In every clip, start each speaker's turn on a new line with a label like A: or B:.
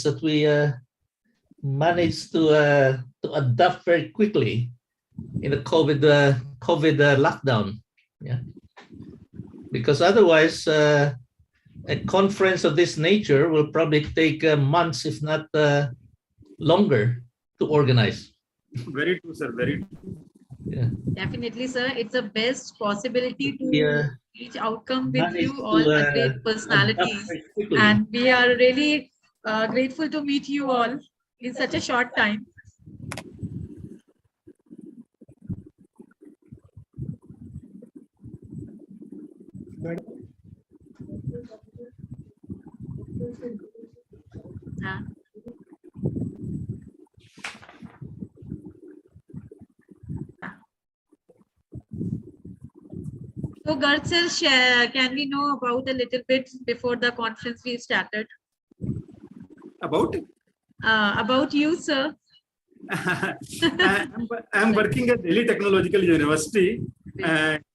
A: that we managed to adapt very quickly in the COVID lockdown. Yeah, because otherwise, a conference of this nature will probably take months, if not longer, to organize.
B: Very true, sir. Very true.
C: Yeah. Definitely, sir. It's the best possibility to reach outcome with you all, great personalities. And we are really grateful to meet you all in such a short time. So, Garth sir, can we know about a little bit before the conference we started?
B: About?
C: About you, sir.
B: I'm working at Delhi Technological University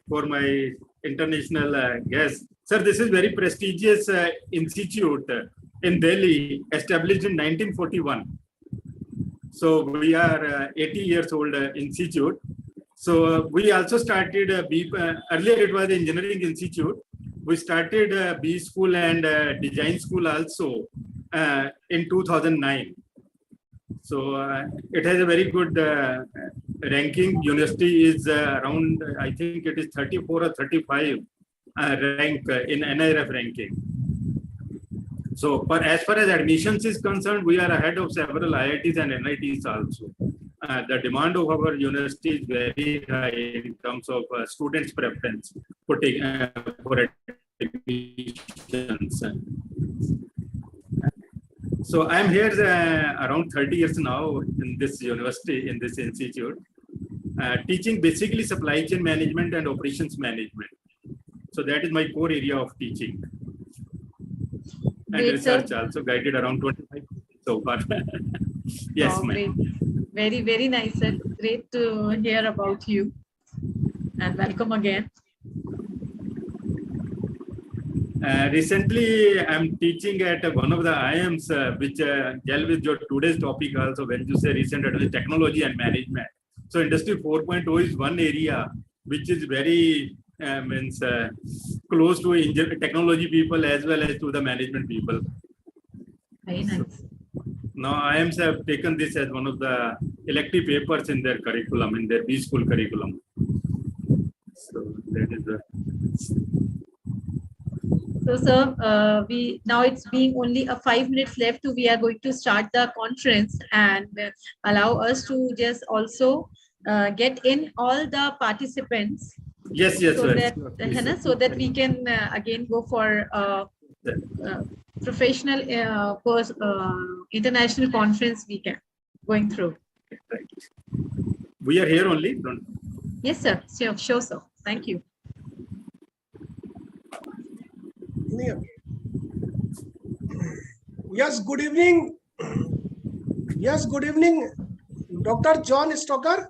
B: for my international guests. Sir, this is very prestigious institute in Delhi, established in 1941. So we are 80 years old institute. So we also started earlier it was engineering institute. We started B school and design school also in 2009. So it has a very good ranking. University is around, I think it is 34 or 35 rank in NIRF ranking. So, but as far as admissions is concerned, we are ahead of several IITs and NITs also. The demand of our university is very high in terms of students' preference for admissions. So I'm here around 30 years now in this university, in this institute, teaching basically supply chain management and operations management. So that is my core area of teaching. And great, research sir. Also guided around 25 so far. Yes,
C: oh, great. Very, very nice, sir. Great to hear about you. And welcome again.
B: Recently, I'm teaching at one of the IIMs, which deal with your today's topic also, when you say recent technology and management. So Industry 4.0 is one area which is very close to technology people as well as to the management people.
C: Very nice.
B: Now IIMs have taken this as one of the elective papers in their curriculum, in their B school curriculum. So that is the...
C: So, sir, now it's being only 5 minutes left. We are going to start the conference and allow us to just also get in all the participants.
B: Yes, yes,
C: so that, so that we can again go for professional international conference we can going through.
B: We are here only.
C: Yes, sir. Sure, sir. Thank you.
D: Yes, good evening. Yes, good evening, Dr. John Stocker.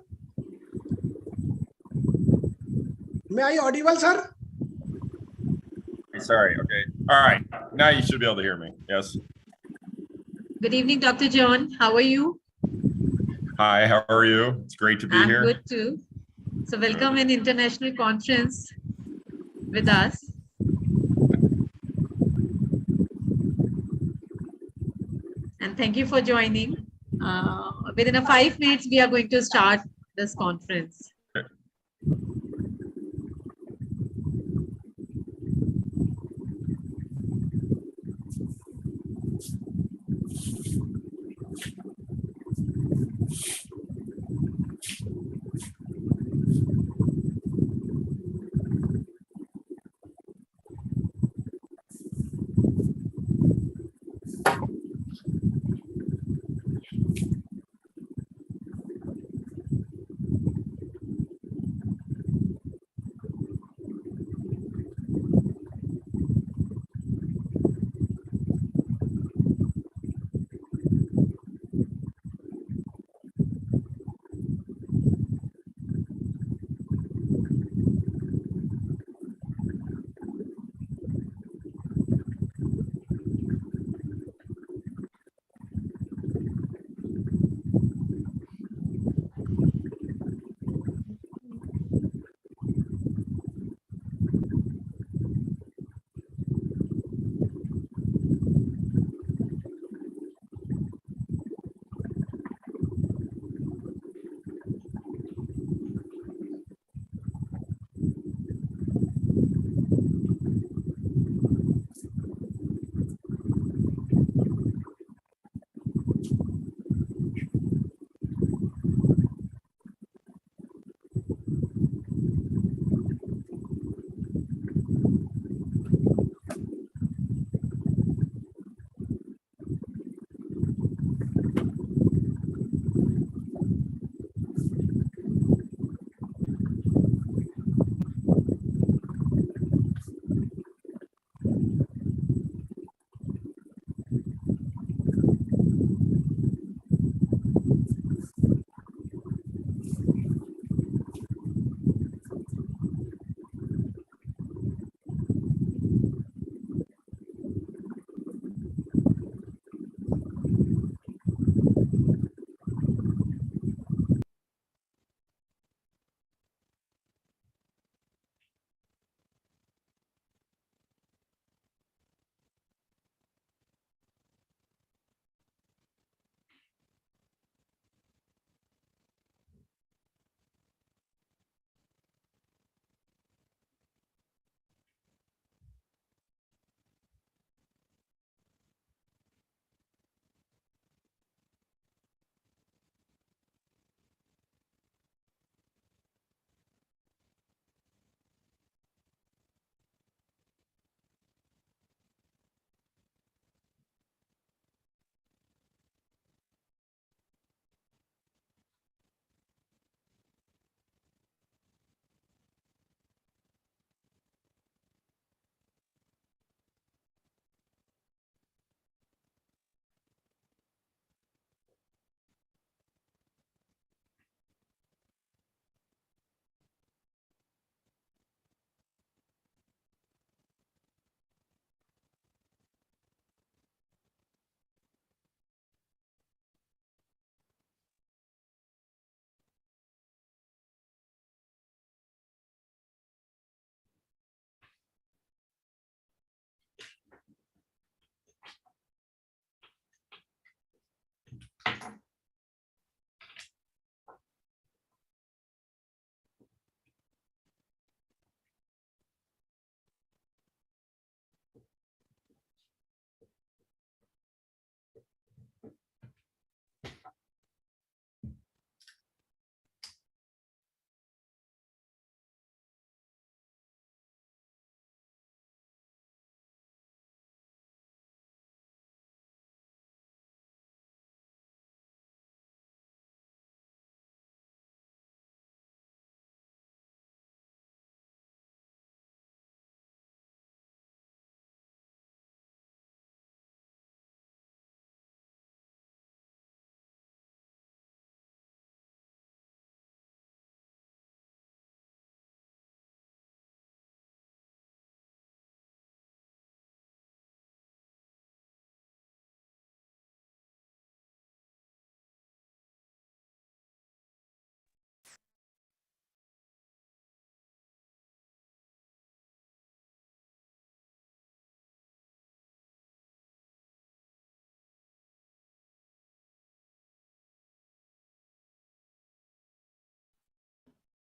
D: May I audible, sir?
E: Sorry. Okay. All right. Now you should be able to hear me. Yes.
C: Good evening, Dr. John. How are you?
E: Hi. How are you? It's great to be here.
C: I'm good too. So welcome in international conference with us. And thank you for joining. Within 5 minutes, we are going to start this conference.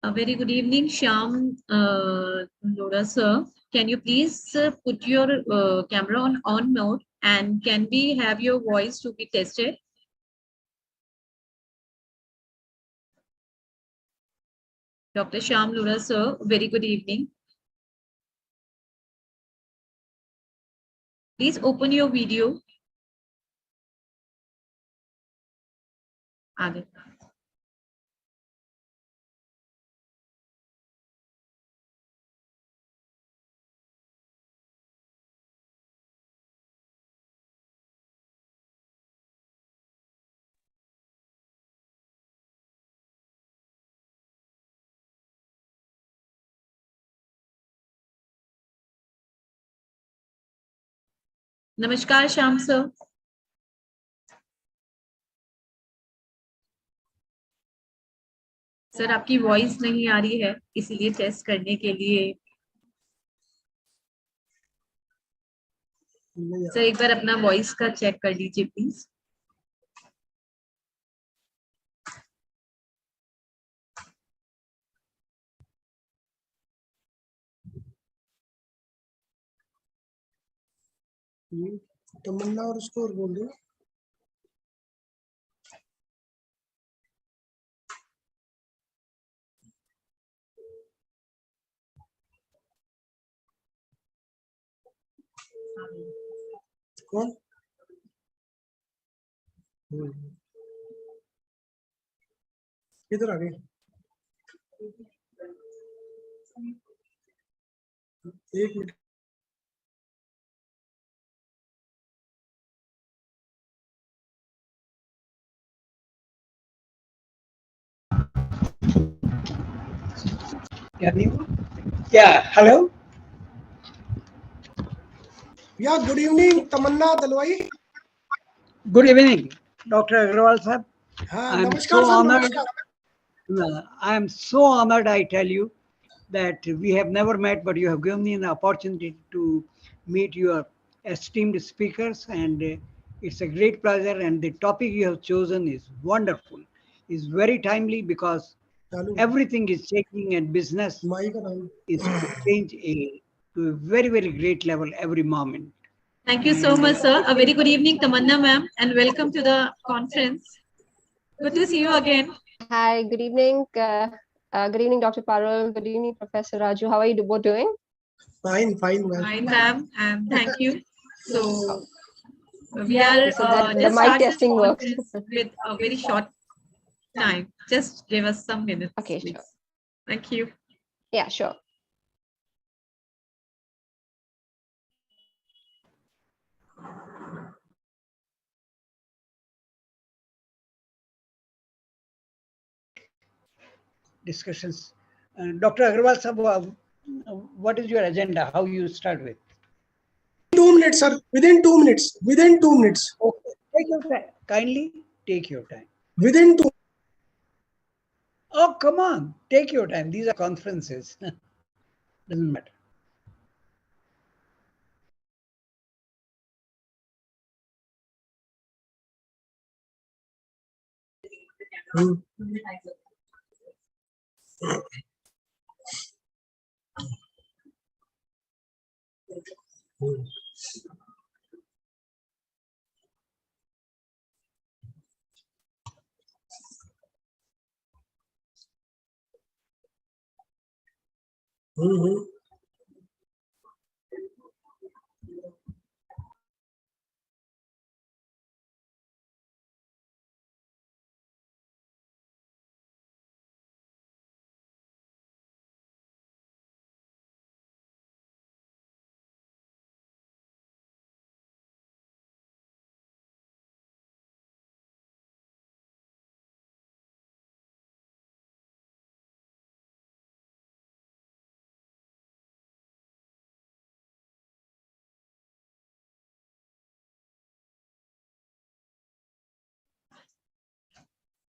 C: A very good evening, Shyam Lodha, sir. Can you please put your camera on mode, and can we have your voice to be tested? Dr. Shyam Lodha, sir, very good evening. Please open your video. Aage. नमस्कार Shyam sir. Sir आपकी voice नहीं आ रही है, इसीलिए test करने के लिए sir एक बार अपना वॉइस का चेक कर लीजिए प्लीज.
D: तमन्ना और उसको और बोल दो. कौन? किधर आ गए? एक minute.
F: Yeah, hello.
D: Yeah, good evening, Tamanna Dalwai.
F: Good evening, Dr. Agrawal sir. I'm
D: Namaskar,
F: so
D: sir,
F: honored.
D: namaskar.
F: I am so honored, I tell you, that we have never met, but you have given me an opportunity to meet your esteemed speakers, and it's a great pleasure. And the topic you have chosen is wonderful. It's very timely because everything is changing, and business is change to a very, very great level every moment.
C: Thank you so much, sir. A very good evening, Tamanna ma'am, and welcome to the conference. Good to see you again.
G: Hi, good evening. Good evening, Dr. Parul. Good evening, Professor Raju. How are you both doing?
D: Fine, fine, ma'am.
C: Fine, ma'am, and thank you. So we are
G: the
C: just
G: mic
C: start this
G: testing works.
C: conference with a very short time. Just give us some minutes.
G: Okay,
C: please.
G: sure.
C: Thank you.
G: Yeah, sure.
F: Discussions. Dr. Agrawal sir, what is your agenda? How you start with?
D: 2 minutes, sir. Within 2 minutes. Within 2 minutes.
F: Okay, take your time. Kindly take your time.
D: Within 2.
F: Oh, come on, take your time. These are conferences. Doesn't matter.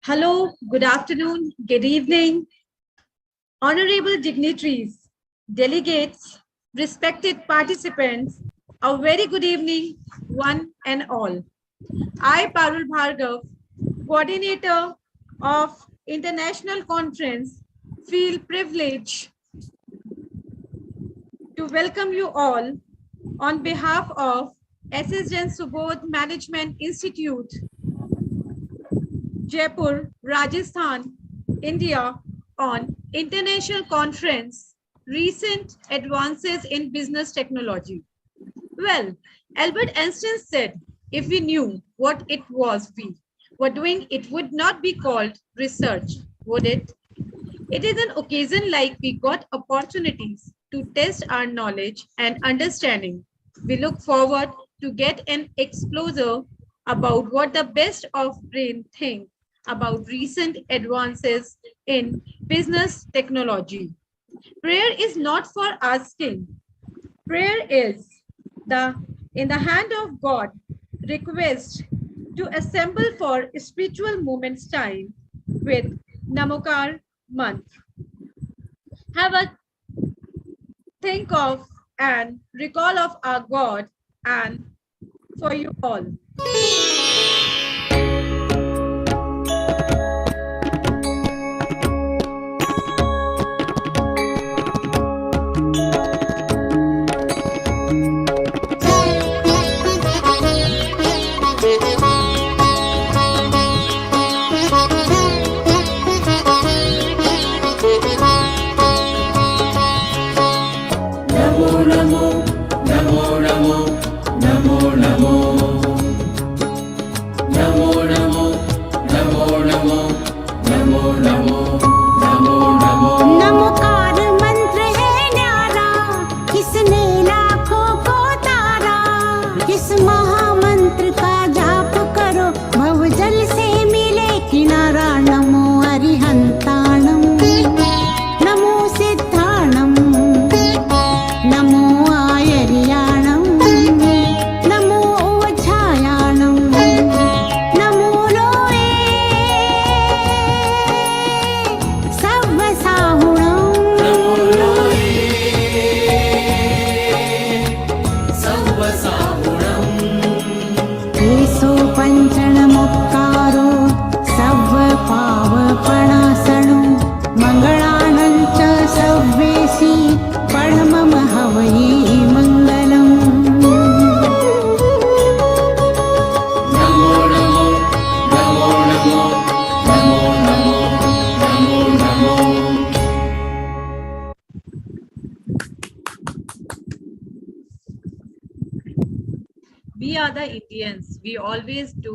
C: Hello, good afternoon, good evening, honorable dignitaries, delegates, respected participants, a very good evening, one and all. I, Parul Bhargav, coordinator of International Conference feel privileged to welcome you all on behalf of SSN Subodh Management Institute, Jaipur, Rajasthan, India, on International Conference, Recent Advances in Business Technology. Well, Albert Einstein said, if we knew what it was we were doing, it would not be called research, would it? It is an occasion like we got opportunities to test our knowledge and understanding. We look forward to get an exposure about what the best of brain think about recent advances in business technology. Prayer is not for asking. Prayer is in the hand of God request to assemble for spiritual moments time with Namokar Mantra. Have a think of and recall of our God and for you all.
H: Namokar मंत्र है न्यारा, किसने लाखों को तारा। इस महामंत्र का जाप करो, भवजल से मिले किनारा। नमो अरिहंताणम, नमो सिद्धाणम, नमो आयर्याणम, नमो ओझायाणम, नमो लोए एसो पंचण मुक्कारो सव्व पावपणासणो मंगलानंच सव्वेसी परमम हवये मंगलम्। Namo Namo Namo Namo Namo Namo Namo Namo.
C: We are the Indians. We always do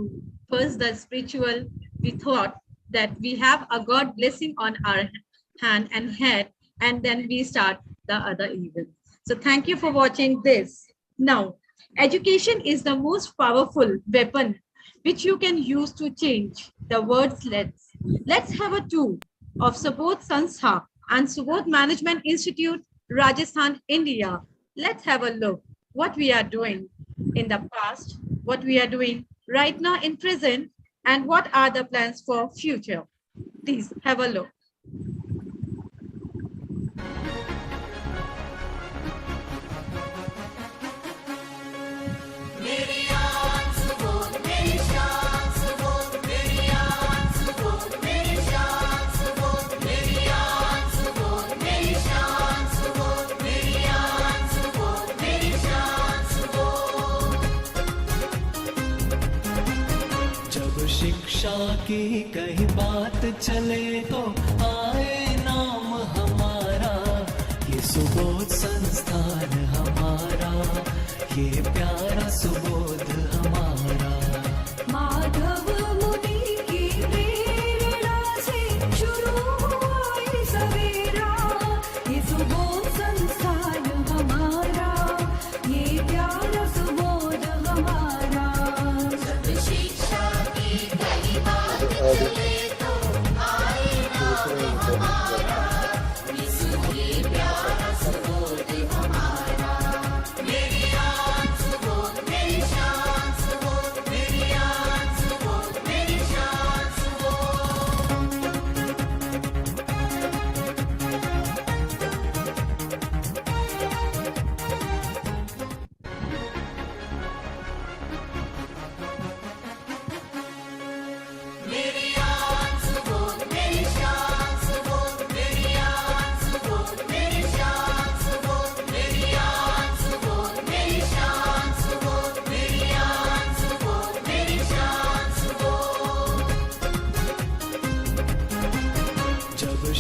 C: first the spiritual. We thought that we have a God blessing on our hand and head, and then we start the other events. So thank you for watching this. Now, education is the most powerful weapon which you can use to change the world's let's. Let's have a tour of Subodh Sanstha and Subodh Management Institute, Rajasthan, India. Let's have a look what we are doing in the past, what we are doing right now in present, and what are the plans for future. Please have a look.
I: शिक्षा की कहीं बात चले तो आए नाम हमारा। ये सुबोध संस्थान हमारा, ये प्यारा सुबोध हमारा।
H: माधव मुनि की प्रेरणा से शुरू हुआ ये सवेरा। ये सुबोध संस्थान हमारा, ये प्यारा सुबोध हमारा। जब शिक्षा की कई बात चले तो आए नाम हमारा। ये प्यारा सुबोध हमारा। मेरी आन सुबोध मेरी शान।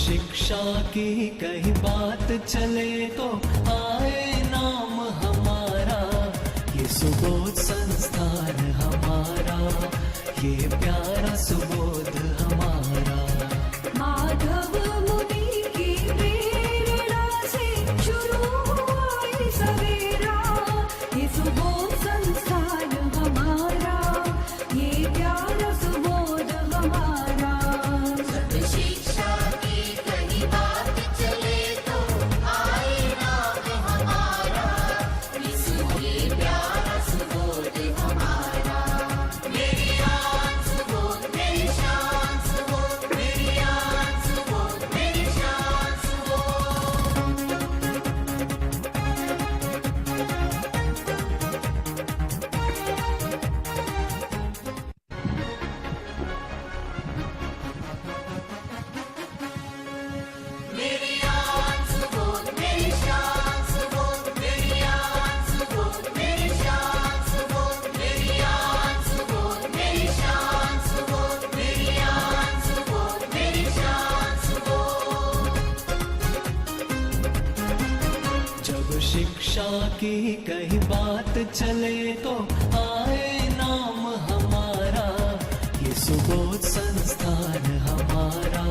I: शिक्षा की कहीं बात चले तो आए नाम हमारा, ये सुबोध संस्थान हमारा, ये प्यारा सुबोध हमारा।
J: माधव मुनि की प्रेरणा से शुरू हुआ ये सवेरा, ये सुबोध संस्थान हमारा, ये प्यारा सुबोध हमारा।
K: सब शिक्षा की कहीं बात चले तो आए नाम हमारा, ये प्यारा सुबोध हमारा। मेरी आन सुबोध, मेरी शान सुबोध, मेरी आन सुबोध, मेरी शान मेरी आन सुबोध, मेरी शान सुबोध, मेरी आन सुबोध, मेरी शान सुबोध, मेरी आन सुबोध, मेरी शान सुबोध, मेरी आन सुबोध, मेरी शान सुबोध।
I: जब शिक्षा की कहीं बात चले तो आए नाम हमारा, ये सुबोध संस्थान हमारा,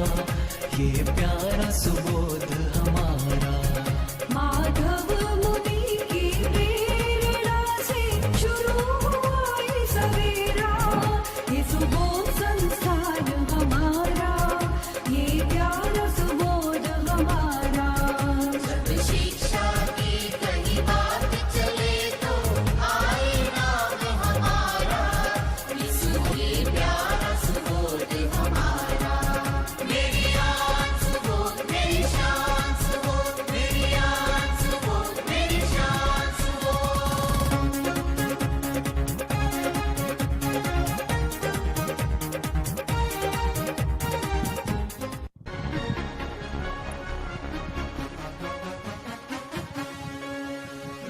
I: ये प्यारा सुबोध हमारा।
J: माधव मुनि की प्रेरणा से शुरू हुआ ये सवेरा, ये सुबोध संस्थान हमारा, ये प्यारा सुबोध हमारा।
K: सब शिक्षा की कहीं बात चले तो आए नाम हमारा, ये प्यारा सुबोध हमारा। मेरी आन सुबोध, मेरी शान सुबोध, मेरी आन सुबोध, मेरी शान सुबोध।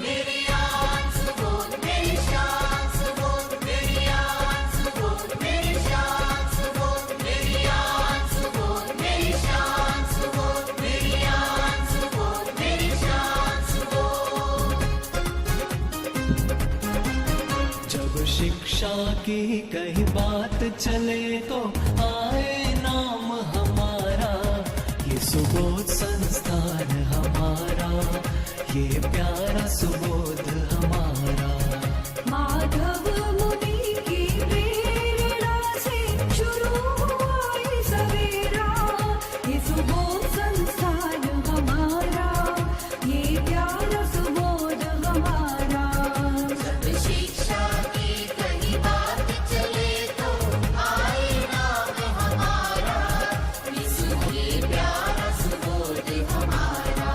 K: मेरी आन सुबोध, मेरी शान सुबोध, मेरी आन सुबोध, मेरी शान सुबोध, मेरी आन सुबोध, मेरी शान सुबोध, मेरी आन सुबोध, मेरी शान सुबोध।
I: जब शिक्षा की कहीं बात चले तो आए नाम हमारा, ये सुबोध संस्थान हमारा, ये प्यारा सुबोध हमारा।
J: माधव मुनि की प्रेरणा से शुरू हुआ ये सवेरा, ये सुबोध संस्थान हमारा, ये प्यारा सुबोध हमारा।
K: सब शिक्षा की कहीं बात चले तो आए नाम हमारा, ये प्यारा सुबोध हमारा।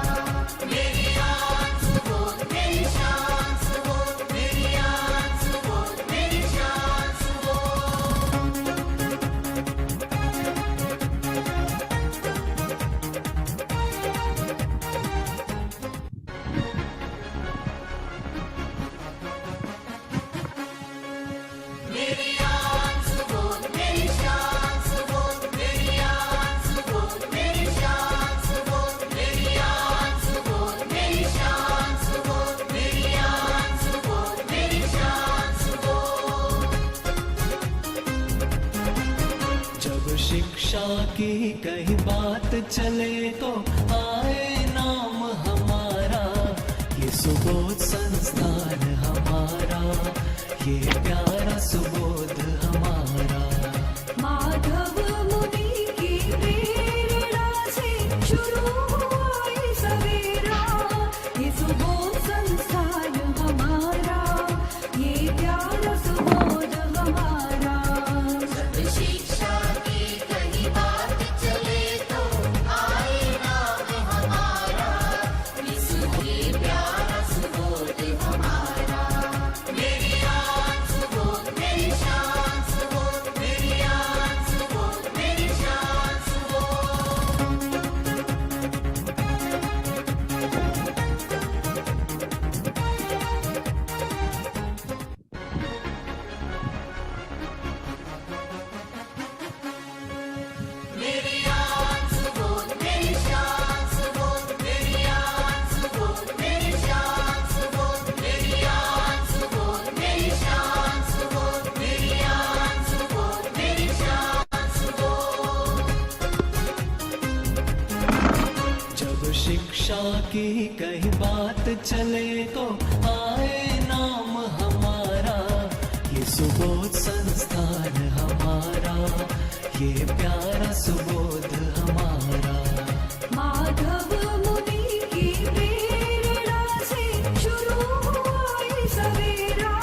K: मेरी आन सुबोध, मेरी शान सुबोध, मेरी आन सुबोध, मेरी शान सुबोध। मेरी आन सुबोध, मेरी शान सुबोध, मेरी आन सुबोध, मेरी शान सुबोध, मेरी आन सुबोध, मेरी शान सुबोध, मेरी आन सुबोध, मेरी शान सुबोध।
I: जब शिक्षा की कहीं बात चले तो आए नाम हमारा, ये सुबोध संस्थान हमारा, ये प्यारा सुबोध हमारा।
J: माधव मुनि की प्रेरणा से शुरू हुआ ये सवेरा, ये सुबोध संस्थान हमारा, ये प्यारा सुबोध हमारा।
K: सब शिक्षा की कहीं बात चले तो आए नाम हमारा, ये प्यारा सुबोध हमारा। मेरी आन सुबोध, मेरी शान
I: शिक्षा की कहीं बात चले तो आए नाम हमारा, ये सुबोध संस्थान हमारा, ये प्यारा सुबोध हमारा।
J: माधव मुनि की प्रेरणा से शुरू हुआ ये सवेरा,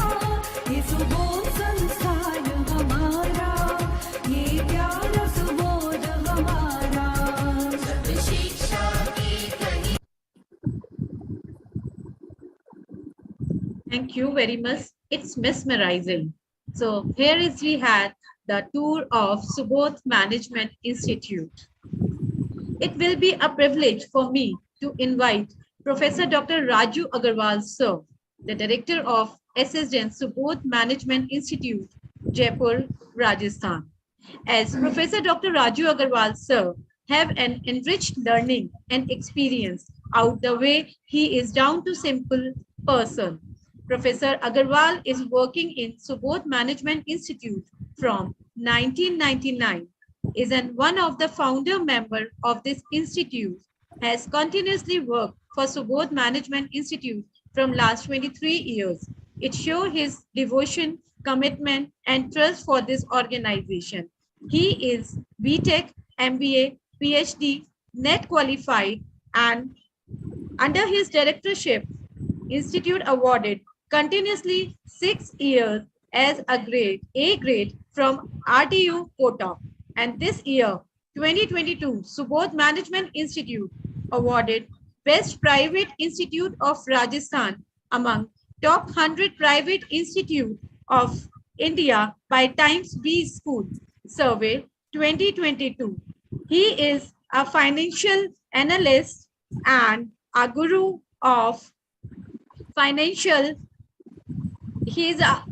J: ये सुबोध संस्थान हमारा, ये प्यारा सुबोध हमारा।
K: सब शिक्षा की कहीं
C: Thank you very much. It's mesmerizing. So here is we had the tour of Subodh Management Institute. It will be a privilege for me to invite Professor Dr. Raju Agarwal, sir, the director of SSN Subodh Management Institute, Jaipur, Rajasthan. As Professor Dr. Raju Agarwal, sir, have an enriched learning and experience out the way he is down to simple person. Professor Agarwal is working in Subodh Management Institute from 1999, is one of the founder member of this institute, has continuously worked for Subodh Management Institute from last 23 years. It shows his devotion, commitment, and trust for this organization. He is BTech, MBA, PhD, NET qualified, and under his directorship, Institute awarded continuously 6 years as a grade from RTU quota. And this year, 2022, Subodh Management Institute awarded Best Private Institute of Rajasthan among top 100 private institute of India by Times B School Survey 2022. He is a financial analyst and a guru of financial. He is a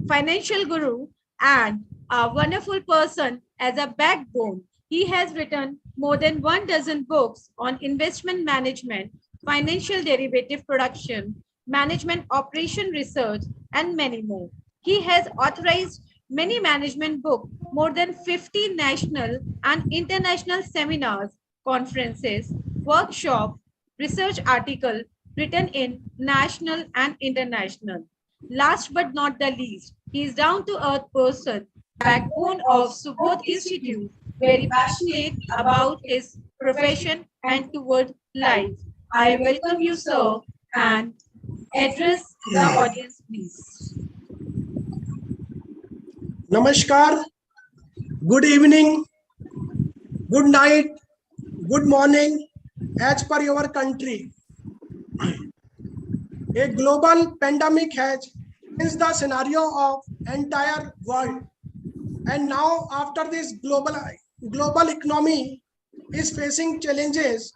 C: financial guru and a wonderful person as a backbone. He has written more than 12 books on investment management, financial derivative production, management operation research, and many more. He has authorized many management books, more than 50 national and international seminars, conferences, workshops, research articles written in national and international. Last but not the least, he is down-to-earth person, backbone of Subodh Institute, very passionate about his profession and toward life. I welcome you, sir, and address the audience, please.
D: Namaskar, good evening, good night, good morning, as per your country. A global pandemic has changed the scenario of entire world. And now after this global economy is facing challenges,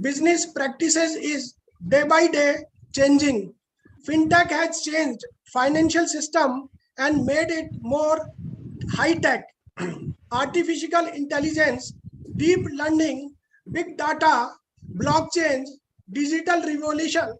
D: business practices is day by day changing. Fintech has changed financial system and made it more high-tech. Artificial intelligence, deep learning, big data, blockchain, digital revolution,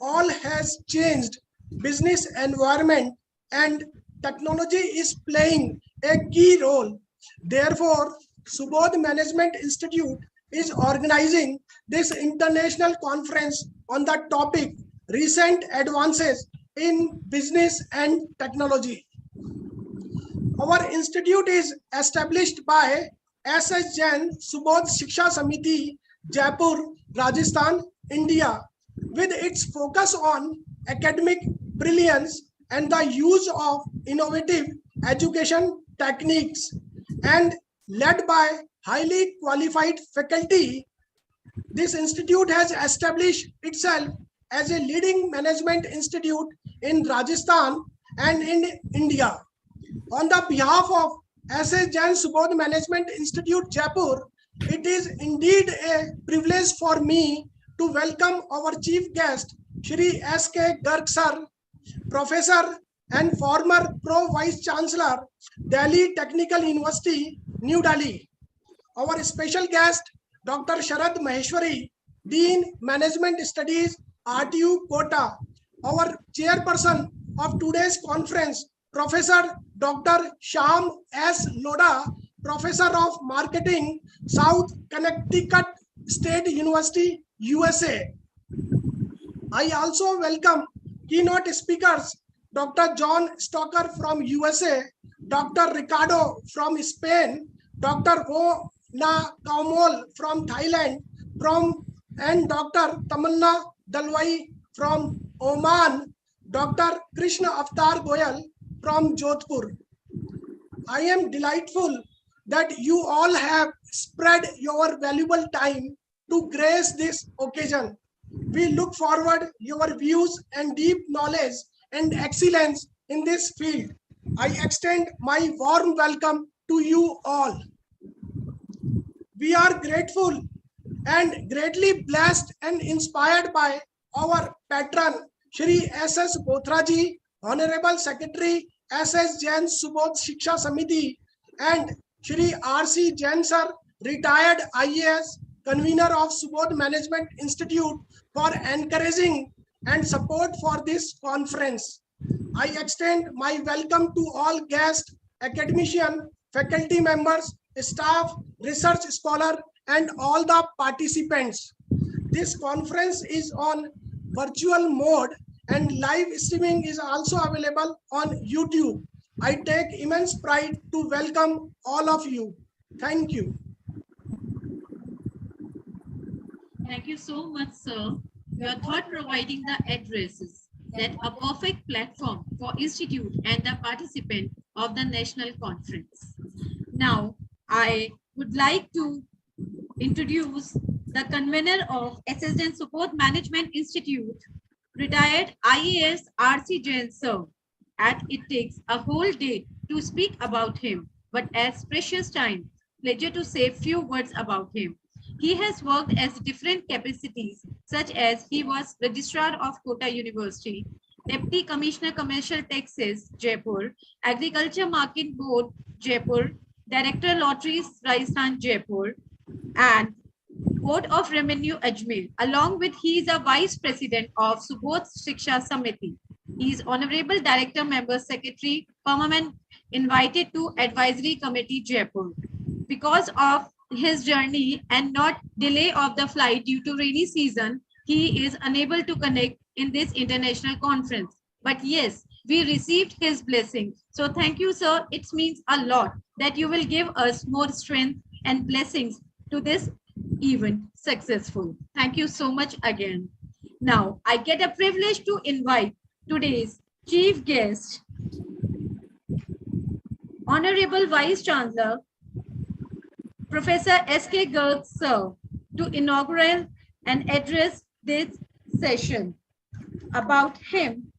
D: all has changed business environment, and technology is playing a key role. Therefore, Subodh Management Institute is organizing this international conference on the topic recent advances in business and technology. Our institute is established by SS Jain Subodh Shiksha Samiti, Jaipur, Rajasthan, India, with its focus on academic brilliance and the use of innovative education techniques, and led by highly qualified faculty. This institute has established itself as a leading management institute in Rajasthan and in India. On the behalf of SS Jain Subodh Management Institute, Jaipur, it is indeed a privilege for me to welcome our chief guest, Shri S.K. Garg Sir, Professor and former Pro Vice Chancellor, Delhi Technical University, New Delhi. Our special guest, Dr. Sharad Maheshwari, Dean Management Studies, RTU Kota. Our chairperson of today's conference, Professor Dr. Shyam S. Loda, Professor of Marketing, South Connecticut State University, USA. I also welcome keynote speakers Dr. John Stocker from USA, Dr. Ricardo from Spain, Dr. Ho Na Kaumol from Thailand, and Dr. Tamanna Dalwai from Oman, Dr. Krishna Avtar Goyal from Jodhpur. I am delightful that you all have spread your valuable time to grace this occasion. We look forward your views and deep knowledge and excellence in this field. I extend my warm welcome to you all. We are grateful and greatly blessed and inspired by our patron, Shri S.S. Bothraji, Honorable Secretary S.S. Jain Subodh Shiksha Samiti, and Shri R.C. Jain Sir, retired IAS, convener of Subodh Management Institute, for encouraging and support for this conference. I extend my welcome to all guests, academicians, faculty members, staff, research scholar, and all the participants. This conference is on virtual mode and live streaming is also available on YouTube. I take immense pride to welcome all of you. Thank you.
C: Thank you so much, sir. Your thought providing the addresses that a perfect platform for institute and the participant of the national conference. Now, I would like to introduce the convener of SSN Support Management Institute, retired IAS R.C. Jain sir. And it takes a whole day to speak about him, but as precious time, pleasure to say few words about him. He has worked as different capacities, such as he was Registrar of Kota University, Deputy Commissioner Commercial Taxes, Jaipur, Agriculture Market Board, Jaipur, Director Lotteries, Rajasthan, Jaipur, and Board of Revenue, Ajmer. Along with he is a Vice President of Subodh Shiksha Samiti. He is Honorable Director Member Secretary, Permanent Invited to Advisory Committee, Jaipur. Because of his journey and not delay of the flight due to rainy season, he is unable to connect in this international conference. But yes, we received his blessing. So thank you, sir. It means a lot that you will give us more strength and blessings to this event successful. Thank you so much again. Now, I get a privilege to invite today's chief guest, Honorable Vice Chancellor, Professor S.K. Garg, sir, to inaugurate and address this session. About him,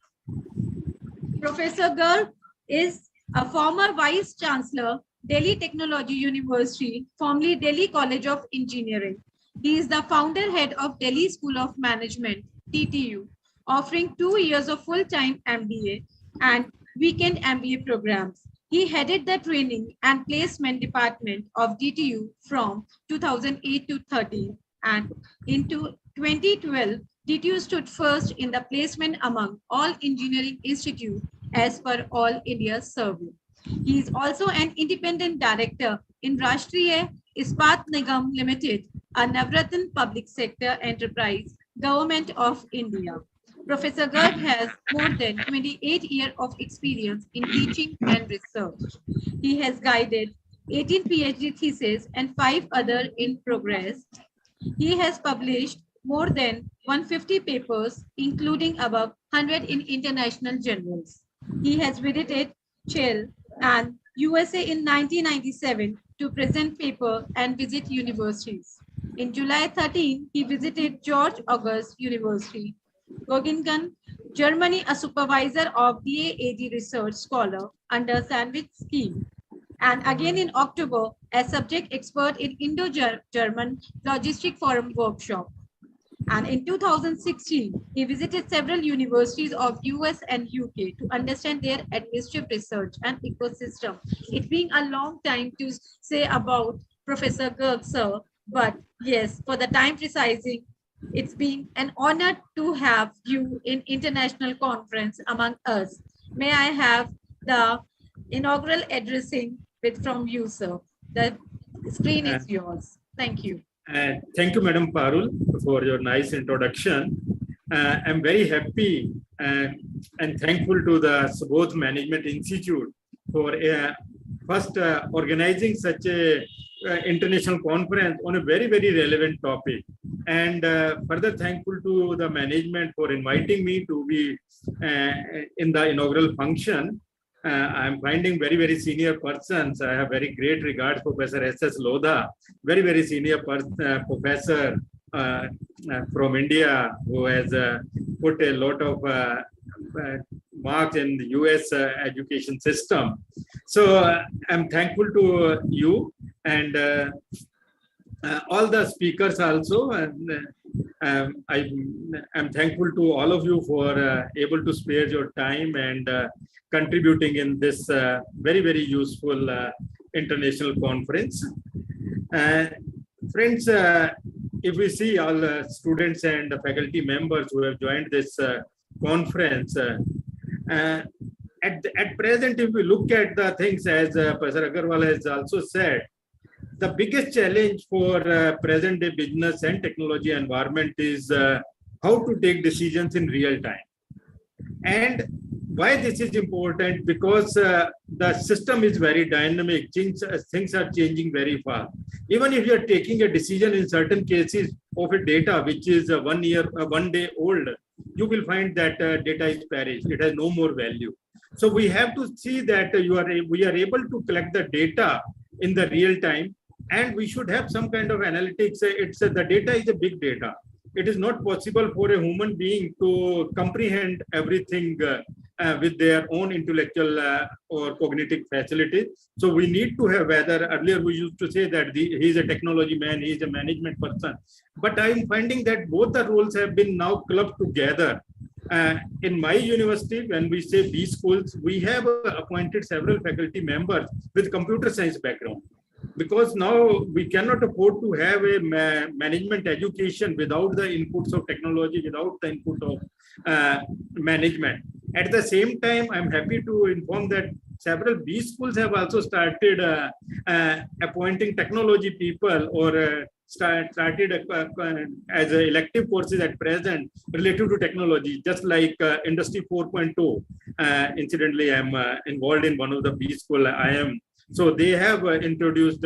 C: Professor Garg is a former Vice Chancellor, Delhi Technology University, formerly Delhi College of Engineering. He is the founder head of Delhi School of Management, TTU, offering 2 years of full-time MBA and weekend MBA programs. He headed the training and placement department of DTU from 2008 to 13, and in 2012, DTU stood first in the placement among all engineering institutes as per All India survey. He is also an independent director in Rashtriya Ispat Nigam Limited, a Navratna public sector enterprise, Government of India. Professor Garg has more than 28 years of experience in teaching and research. He has guided 18 PhD theses and 5 other in progress. He has published more than 150 papers, including above 100 in international journals. He has visited Chile and USA in 1997 to present paper and visit universities. In July 13, he visited George August University, Göttingen, Germany, a supervisor of DAAD research scholar under Sandwich Scheme. And again in October, as subject expert in Indo-German Logistic Forum workshop. And in 2016, he visited several universities of US and UK to understand their administrative research and ecosystem. It being a long time to say about Professor Garg, sir, but yes, for the time precising, it's been an honor to have you in international conference among us. May I have the inaugural addressing from you, sir. The screen is yours. Thank you.
B: Thank you, Madam Parul, for your nice introduction. I'm very happy and thankful to the Subodh Management Institute for first organizing such a international conference on a very, very relevant topic. And further thankful to the management for inviting me to be in the inaugural function. I'm finding very, very senior persons. I have very great regard for Professor S.S. Lodha, very, very senior professor from India who has put a lot of marks in the US education system. So I'm thankful to you and all the speakers also. And I'm thankful to all of you for able to spare your time and contributing in this very, very useful international conference. Friends, if we see all the students and the faculty members who have joined this conference, at present, if we look at the things as Professor Agarwal has also said, the biggest challenge for present day business and technology environment is how to take decisions in real time. And why this is important? Because the system is very dynamic, things are changing very fast. Even if you are taking a decision in certain cases of a data which is 1 day old, you will find that data is perished, it has no more value. So we have to see that we are able to collect the data in the real time, and we should have some kind of analytics. The data is a big data. It is not possible for a human being to comprehend everything with their own intellectual or cognitive facilities. So we need to have, whether earlier we used to say that he is a technology man, he is a management person. But I'm finding that both the roles have been now clubbed together. In my university, when we say B schools, we have appointed several faculty members with computer science background. Because now we cannot afford to have a management education without the inputs of technology, without the input of management. At the same time, I'm happy to inform that several B schools have also started appointing technology people or started as elective courses at present related to technology, just like Industry 4.0. Incidentally, I'm involved in one of the B school I am. So they have introduced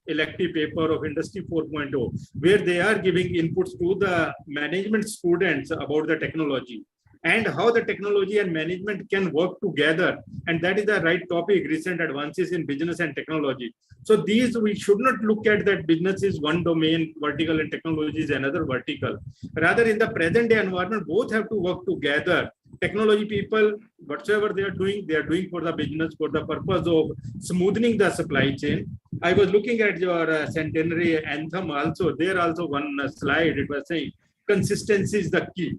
B: elective paper of Industry 4.0, where they are giving inputs to the management students about the technology and how the technology and management can work together. And that is the right topic, recent advances in business and technology. So these, we should not look at that business is one domain vertical and technology is another vertical. Rather, in the present day environment, both have to work together. Technology people, whatsoever they are doing for the business, for the purpose of smoothing the supply chain. I was looking at your centenary anthem also. There also one slide, it was saying consistency is the key.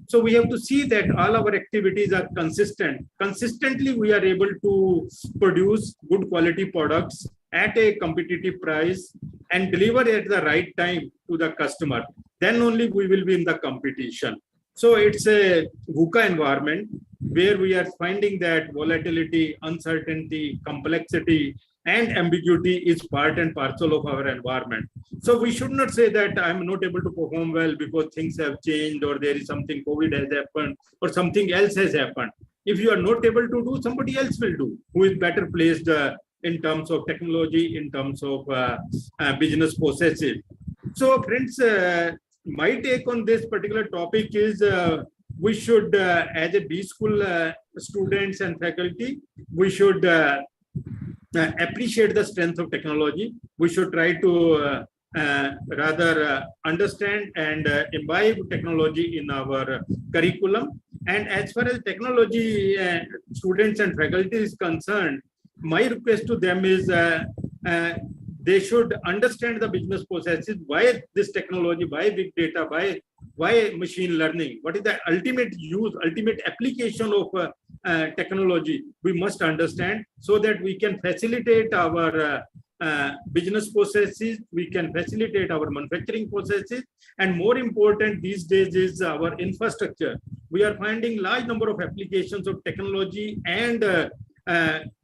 B: So we have to see that all our activities are consistent. Consistently, we are able to produce good quality products at a competitive price and deliver at the right time to the customer. Then only we will be in the competition. So it's a VUCA environment where we are finding that volatility, uncertainty, complexity, and ambiguity is part and parcel of our environment. So we should not say that I'm not able to perform well because things have changed or there is something COVID has happened or something else has happened. If you are not able to do, somebody else will do who is better placed in terms of technology, in terms of business processes. So friends, my take on this particular topic is we should, as a B school students and faculty, we should appreciate the strength of technology. We should try to rather understand and imbibe technology in our curriculum. And as far as technology students and faculty is concerned, my request to them is they should understand the business processes, why this technology, why big data, why machine learning, what is the ultimate use, ultimate application of technology, we must understand so that we can facilitate our business processes, we can facilitate our manufacturing processes, and more important these days is our infrastructure. We are finding large number of applications of technology and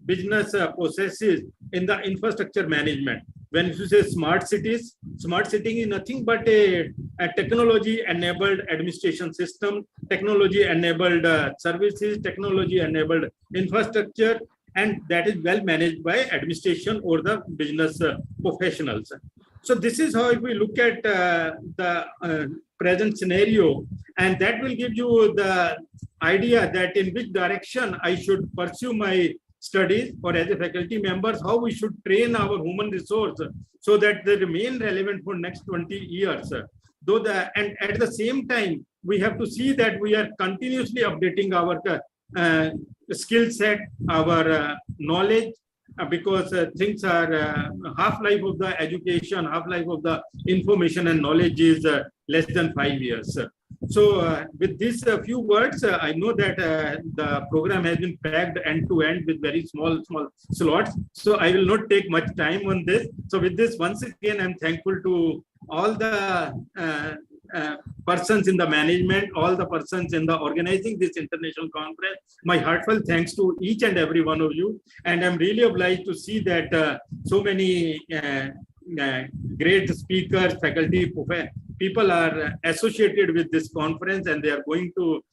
B: business processes in the infrastructure management. When you say smart cities, Smart city is nothing but a technology-enabled administration system, technology-enabled services, technology-enabled infrastructure, and that is well managed by administration or the business professionals. So this is how if we look at the present scenario, and that will give you the idea that in which direction I should pursue my studies, or as a faculty members, how we should train our human resource so that they remain relevant for next 20 years. And at the same time, we have to see that we are continuously updating our skill set, our knowledge, because things are half-life of the education, half-life of the information and knowledge is less than 5 years. So with these few words, I know that the program has been packed end to end with very small slots. So I will not take much time on this. So with this, once again, I'm thankful to all the persons in the management, all the persons in the organizing this international conference. My heartfelt thanks to each and every one of you. And I'm really obliged to see that so many great speakers, faculty, people are associated with this conference, and they are going to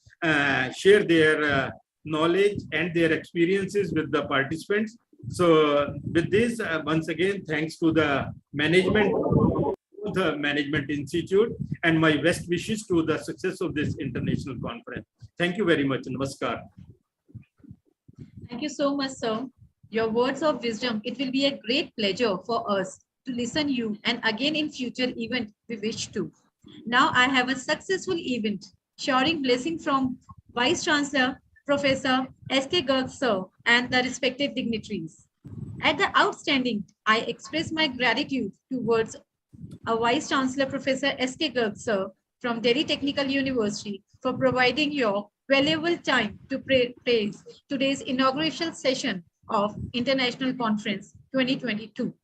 B: share their knowledge and their experiences with the participants. So with this, once again, thanks to the management, the Management Institute, and my best wishes to the success of this international conference. Thank you very much. Namaskar.
C: Thank you so much, sir. Your words of wisdom. It will be a great pleasure for us to listen you, and again in future event we wish to. Now I have a successful event sharing blessing from Vice Chancellor Professor S.K. Garg sir and the respected dignitaries. At the outstanding, I express my gratitude towards our Vice Chancellor Professor S.K. Garg sir from Delhi Technical University for providing your valuable time to praise today's inaugural session of International Conference 2022.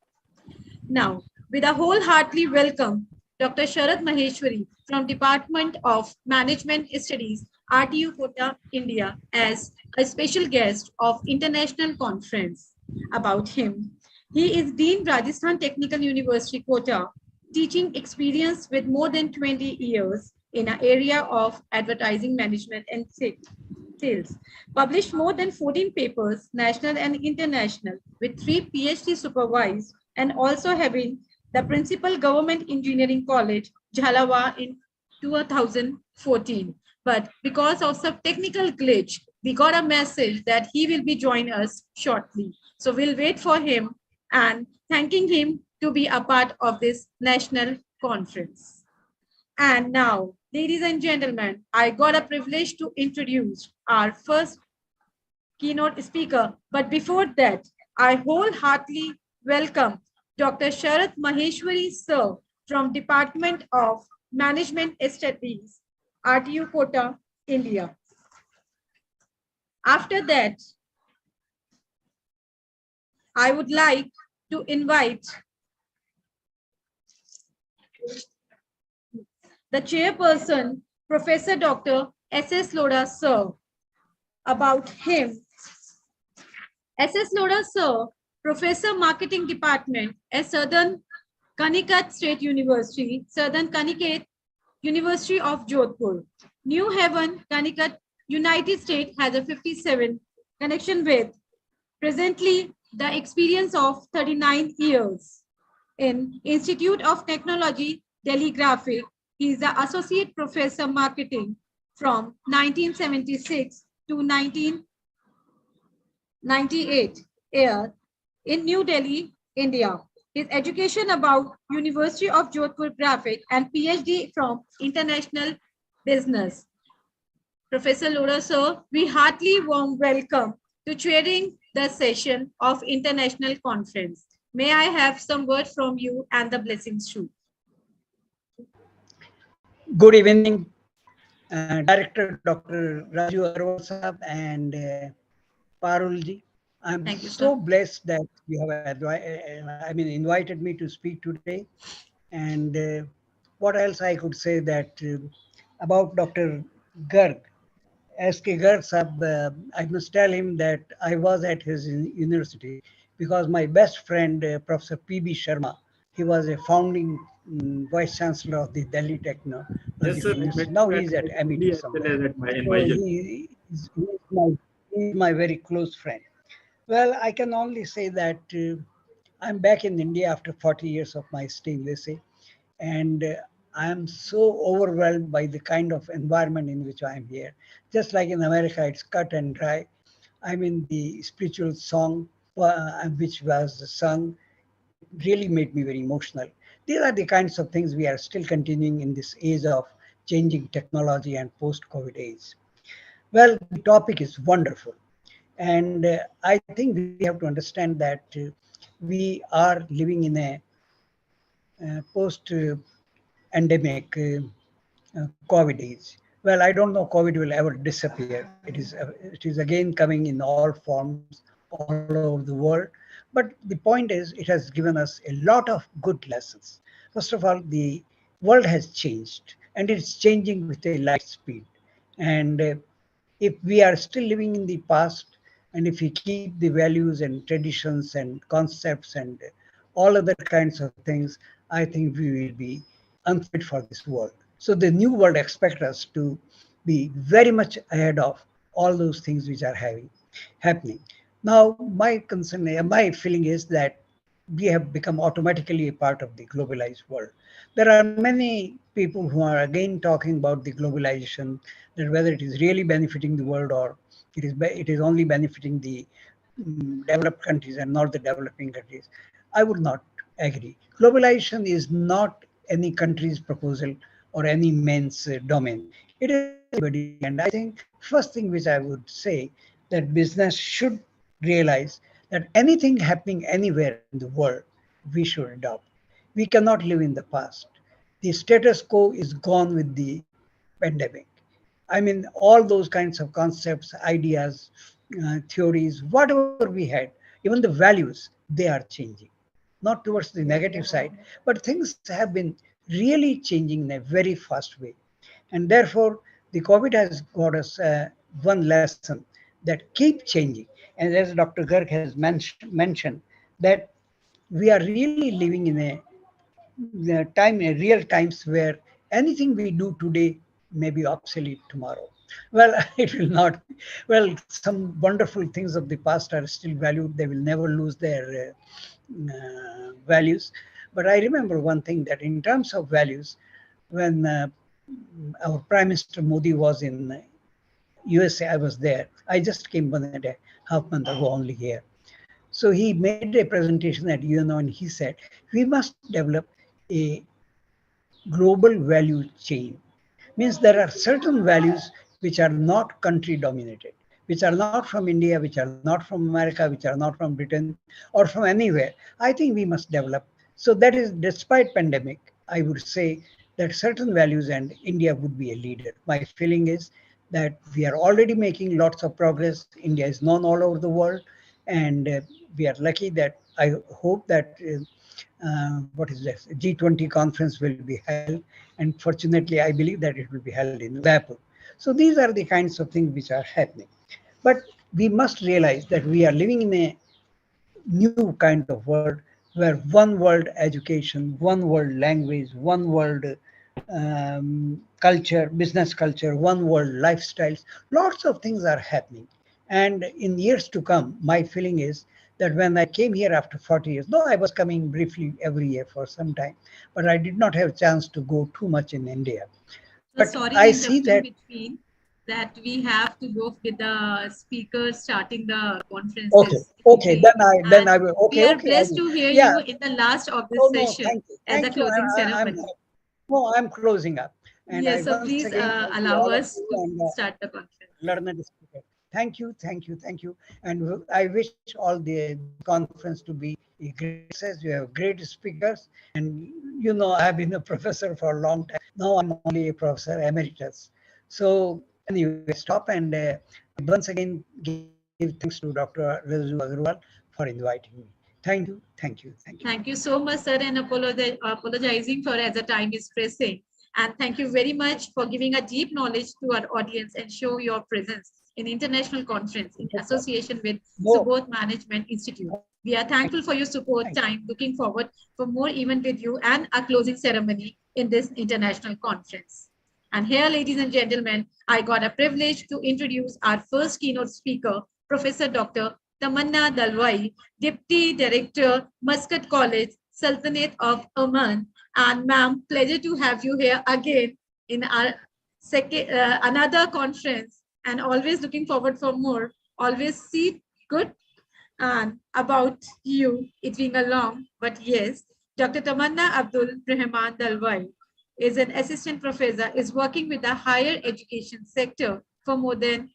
C: Now, with a wholeheartedly welcome Dr. Sharad Maheshwari from Department of Management Studies, RTU Kota, India, as a special guest of International Conference. About him, he is Dean Rajasthan Technical University, Kota, teaching experience with more than 20 years in an area of advertising management and sales. Published more than 14 papers, national and international, with 3 PhD supervised, and also having the Principal Government Engineering College, Jhalawar in 2014. But because of some technical glitch, we got a message that he will be joining us shortly. So we'll wait for him and thanking him to be a part of this national conference. And now, ladies and gentlemen, I got a privilege to introduce our first keynote speaker. But before that, I wholeheartedly welcome Dr. Sharad Maheshwari sir from Department of Management Studies, RTU Kota, India. After that, I would like to invite the chairperson, Professor Dr. S.S. Lodha sir. About him, S.S. Lodha sir, Professor Marketing Department at Southern Kanikat State University, Southern Kanikat University of Jodhpur. New Haven, Kanikat, United States has a 57 connection with. Presently, the experience of 39 years. In Institute of Technology, Delhi Graphic, he is the Associate Professor Marketing from 1976 to 1998 year in New Delhi, India. His education about University of Jodhpur Graphic and PhD from International Business. Professor Lodha sir, we heartily warm welcome to chairing the session of International Conference. May I have some word from you and the blessings too.
F: Good evening, Director Dr. Raju Arwal Sahab and Parulji. I'm so blessed that you have invited me to speak today. And what else I could say that about Dr. Garg, S.K. Garg Sahab, I must tell him that I was at his university because my best friend, Professor P.B. Sharma, He was a founding vice chancellor of the Delhi Technological
B: Yes, sir.
F: University. Now he's at MIT
B: As well
F: somewhere.
B: as at
F: So
B: NYU.
F: he's my very close friend. Well, I can only say that I'm back in India after 40 years of my stay in USA, and I'm so overwhelmed by the kind of environment in which I'm here. Just like in America, it's cut and dry. I'm in the spiritual song which was sung. It really made me very emotional. These are the kinds of things we are still continuing in this age of changing technology and post-COVID age. Well, the topic is wonderful. And I think we have to understand that we are living in a post-endemic COVID age. Well, I don't know COVID will ever disappear. It is again coming in all forms all over the world. But the point is, it has given us a lot of good lessons. First of all, the world has changed, and it's changing with a light speed. And if we are still living in the past, and if we keep the values and traditions and concepts and all other kinds of things, I think we will be unfit for this world. So the new world expects us to be very much ahead of all those things which are happening. Now, my concern, my feeling is that we have become automatically a part of the globalized world. There are many people who are again talking about the globalization, that whether it is really benefiting the world or it is only benefiting the developed countries and not the developing countries. I would not agree. Globalization is not any country's proposal or any man's domain. It is everybody. And I think first thing which I would say that business should realize that anything happening anywhere in the world, we should adopt. We cannot live in the past. The status quo is gone with the pandemic. I mean, all those kinds of concepts, ideas, theories, whatever we had, even the values, they are changing. Not towards the negative side, but things have been really changing in a very fast way. And therefore, the COVID has got us one lesson that keep changing. And as Dr. Garg has mentioned, that we are really living in a real times where anything we do today may be obsolete tomorrow. Well, it will not. Well, some wonderful things of the past are still valued. They will never lose their values. But I remember one thing, that in terms of values, when our Prime Minister Modi was in USA, I was there. I just came 1.5 months ago only here. So he made a presentation at UNO and he said, we must develop a global value chain. Means there are certain values which are not country dominated, which are not from India, which are not from America, which are not from Britain or from anywhere. I think we must develop. So that is, despite pandemic, I would say that certain values and India would be a leader. My feeling is that we are already making lots of progress. India is known all over the world, and we are lucky that I hope that G20 conference will be held, and fortunately I believe that it will be held in Udaipur. So these are the kinds of things which are happening. But we must realize that we are living in a new kind of world where one world education, one world language, one world culture, business culture, one world lifestyles, lots of things are happening. And in years to come, my feeling is that when I came here after 40 years, though I was coming briefly every year for some time, but I did not have a chance to go too much in India. But
C: sorry
F: I
C: to
F: see
C: interrupt
F: that
C: in between, that we have to go with the speakers starting the conference.
F: Okay, then I will. Okay,
C: we are
F: okay,
C: blessed to hear
F: yeah.
C: you in the last of this
F: Oh, no,
C: session
F: thank
C: as a
F: you.
C: closing ceremony.
F: I'm closing up. And
C: Yes,
F: I
C: so
F: once
C: please
F: again thank you
C: allow
F: all of
C: us
F: you
C: to
F: and,
C: start the conference.
F: learned speaker. Thank you, thank you, thank you. And I wish all the conference to be a great success. You have great speakers. And you know, I've been a professor for a long time. Now I'm only a professor emeritus. So anyway, stop and once again give thanks to Dr. Raju Agarwal for inviting me. Thank you, thank you, thank you.
C: Thank you so much, sir, and apologizing for as the time is pressing. And thank you very much for giving a deep knowledge to our audience and show your presence in international conference in association with Subodh Management Institute. We are thankful for your support time, looking forward for more event with you and a closing ceremony in this international conference. And here, ladies and gentlemen, I got a privilege to introduce our first keynote speaker, Professor Dr. Tamanna Dalwai, Deputy Director, Muscat College, Sultanate of Oman. And ma'am, pleasure to have you here again in our second another conference, and always looking forward for more. Always see good and about you. It being a long, but yes, Dr. Tamanna Abdul Rahman Dalwai is an assistant professor, is working with the higher education sector for more than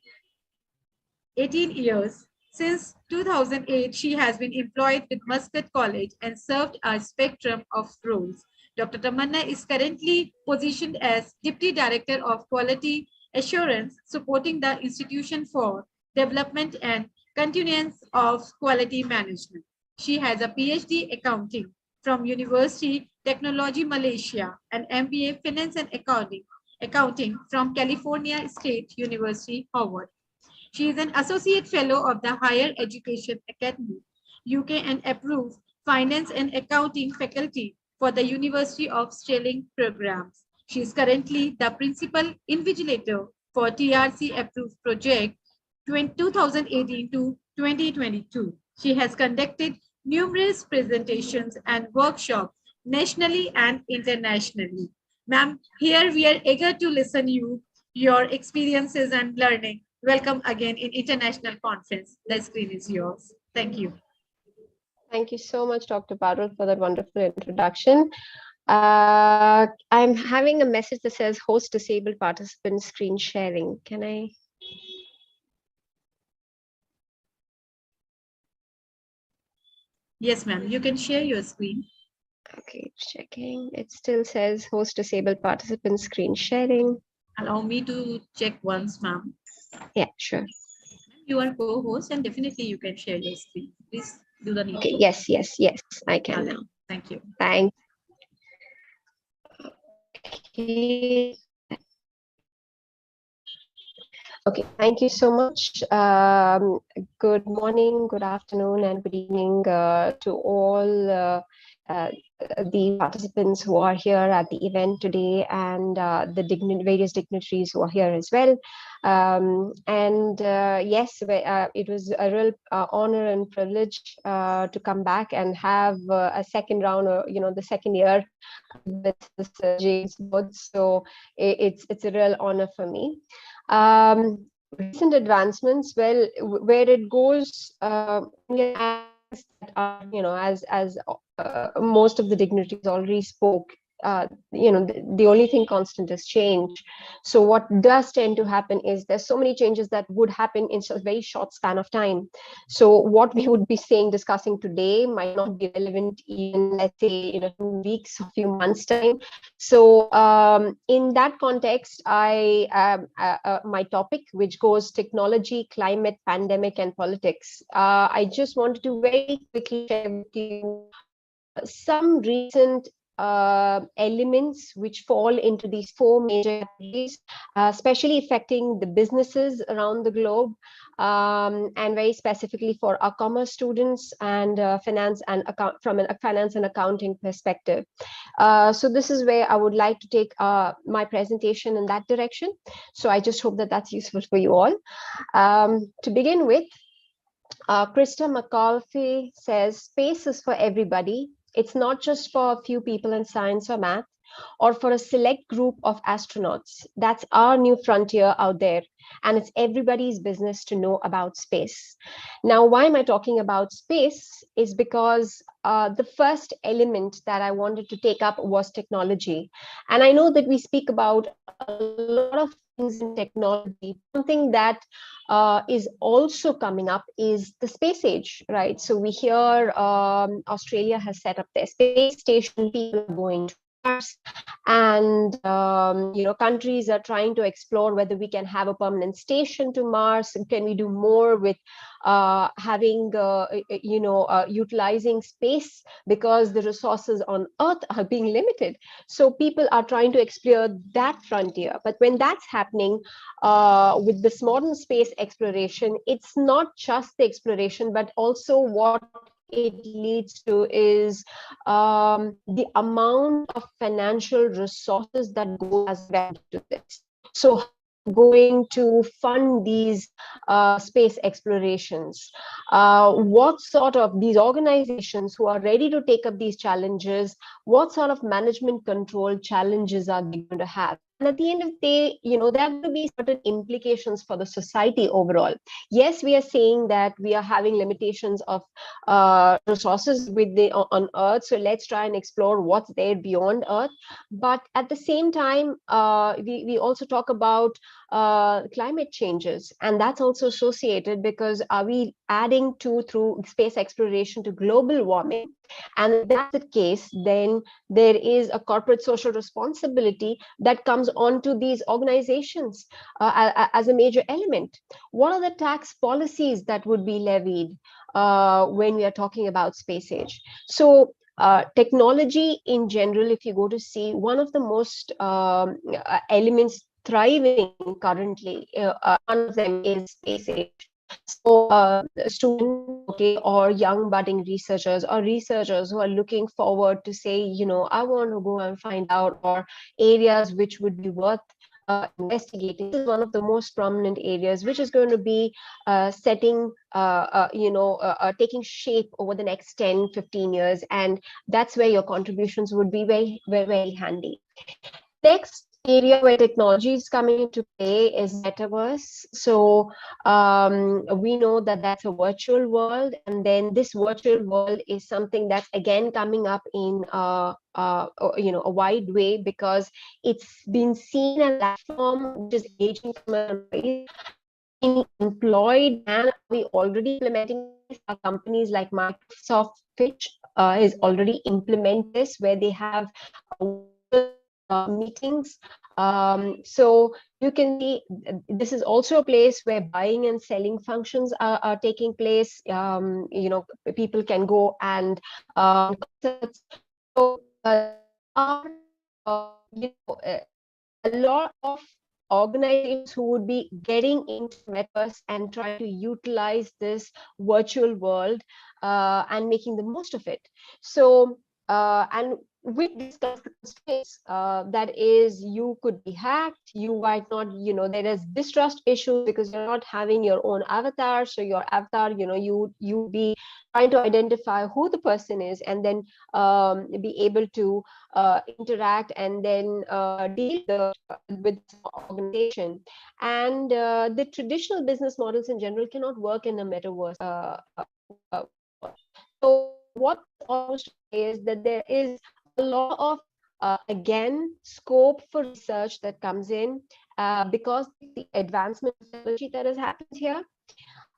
C: 18 years. Since 2008, she has been employed with Muscat College and served a spectrum of roles. Dr. Tamanna is currently positioned as Deputy Director of Quality Assurance, supporting the Institution for Development and Continuance of Quality Management. She has a PhD Accounting from University Technology Malaysia and MBA Finance and Accounting from California State University, Howard. She is an Associate Fellow of the Higher Education Academy, UK, and approved Finance and Accounting Faculty for the University of Stirling programs. She is currently the Principal Invigilator for TRC approved project 2018 to 2022. She has conducted numerous presentations and workshops nationally and internationally. Ma'am, here we are eager to listen to your experiences and learning. Welcome again in International Conference. The screen is yours. Thank you.
G: Thank you so much, Dr. Parul, for that wonderful introduction. I'm having a message that says host disabled participant screen sharing. Can I?
C: Yes, ma'am. You can share your screen.
G: Okay, checking. It still says host disabled participant screen sharing.
C: Allow me to check once, ma'am.
G: Yeah, sure.
C: You are co-host and definitely you can share your screen. Please do the needful.
G: Okay, yes, I can now.
C: Thank you.
G: Thanks. Okay. Okay, thank you so much. Good morning, good afternoon, and good evening to all the participants who are here at the event today, and the various dignitaries who are here as well. Yes, it was a real honor and privilege to come back and have a second round, or the second year with this James Woods. So it's a real honor for me. Recent advancements, well, where it goes, as most of the dignitaries already spoke, the only thing constant is change. So what does tend to happen is there's so many changes that would happen in a very short span of time. So what we would be discussing today might not be relevant even, let's say, in a 2 weeks, a few months time. So in that context, my topic, which goes technology, climate, pandemic, and politics, I just wanted to very quickly share with you some recent elements which fall into these 4 major categories, especially affecting the businesses around the globe, and very specifically for our commerce students and finance and from a finance and accounting perspective. So this is where I would like to take my presentation in that direction. So I just hope that that's useful for you all. To begin with, Krista McAuliffe says space is for everybody. It's not just for a few people in science or math, or for a select group of astronauts. That's our new frontier out there, and it's everybody's business to know about space. Now, why am I talking about space? Is because the first element that I wanted to take up was technology. And I know that we speak about a lot of things in technology. Something that is also coming up is the space age, right? So we hear Australia has set up their space station, people are going to Mars, and countries are trying to explore whether we can have a permanent station to Mars, and can we do more with utilizing space, because the resources on Earth are being limited. So people are trying to explore that frontier. But when that's happening with this modern space exploration, it's not just the exploration, but also what it leads to is the amount of financial resources that go as well to this. So going to fund these space explorations? What sort of these organizations who are ready to take up these challenges, what sort of management control challenges are they going to have? And at the end of the day, you know, there are going to be certain implications for the society overall. Yes, we are saying that we are having limitations of resources on Earth, so let's try and explore what's there beyond Earth. But at the same time, we also talk about climate changes, and that's also associated, because are we adding through space exploration to global warming? And if that's the case, then there is a corporate social responsibility that comes onto these organizations as a major element. What are the tax policies that would be levied when we are talking about space age? So technology in general, if you go to see, one of the most elements thriving currently, one of them is space age. So students, okay, or young budding researchers or researchers who are looking forward to say, you know, I want to go and find out or areas which would be worth investigating. This is one of the most prominent areas which is going to be taking shape over the next 10, 15 years. And that's where your contributions would be very, very, very handy. Next area where technology is coming into play is metaverse. So we know that that's a virtual world, and then this virtual world is something that's again coming up in a wide way, because it's been seen as a platform which is engaging employed, and we already implementing companies like Microsoft Fitch is already implement this, where they have meetings. So you can see this is also a place where buying and selling functions are taking place. People can go and so a lot of organizations who would be getting into metaverse and trying to utilize this virtual world and making the most of it. So and we discussed the constraints, that is, you could be hacked, you might not, there is distrust issues because you're not having your own avatar. So your avatar, you be trying to identify who the person is, and then be able to interact and then deal with the organization. And the traditional business models in general cannot work in a metaverse. So what almost is that there is a lot of again scope for research that comes in because the advancement of technology that has happened here.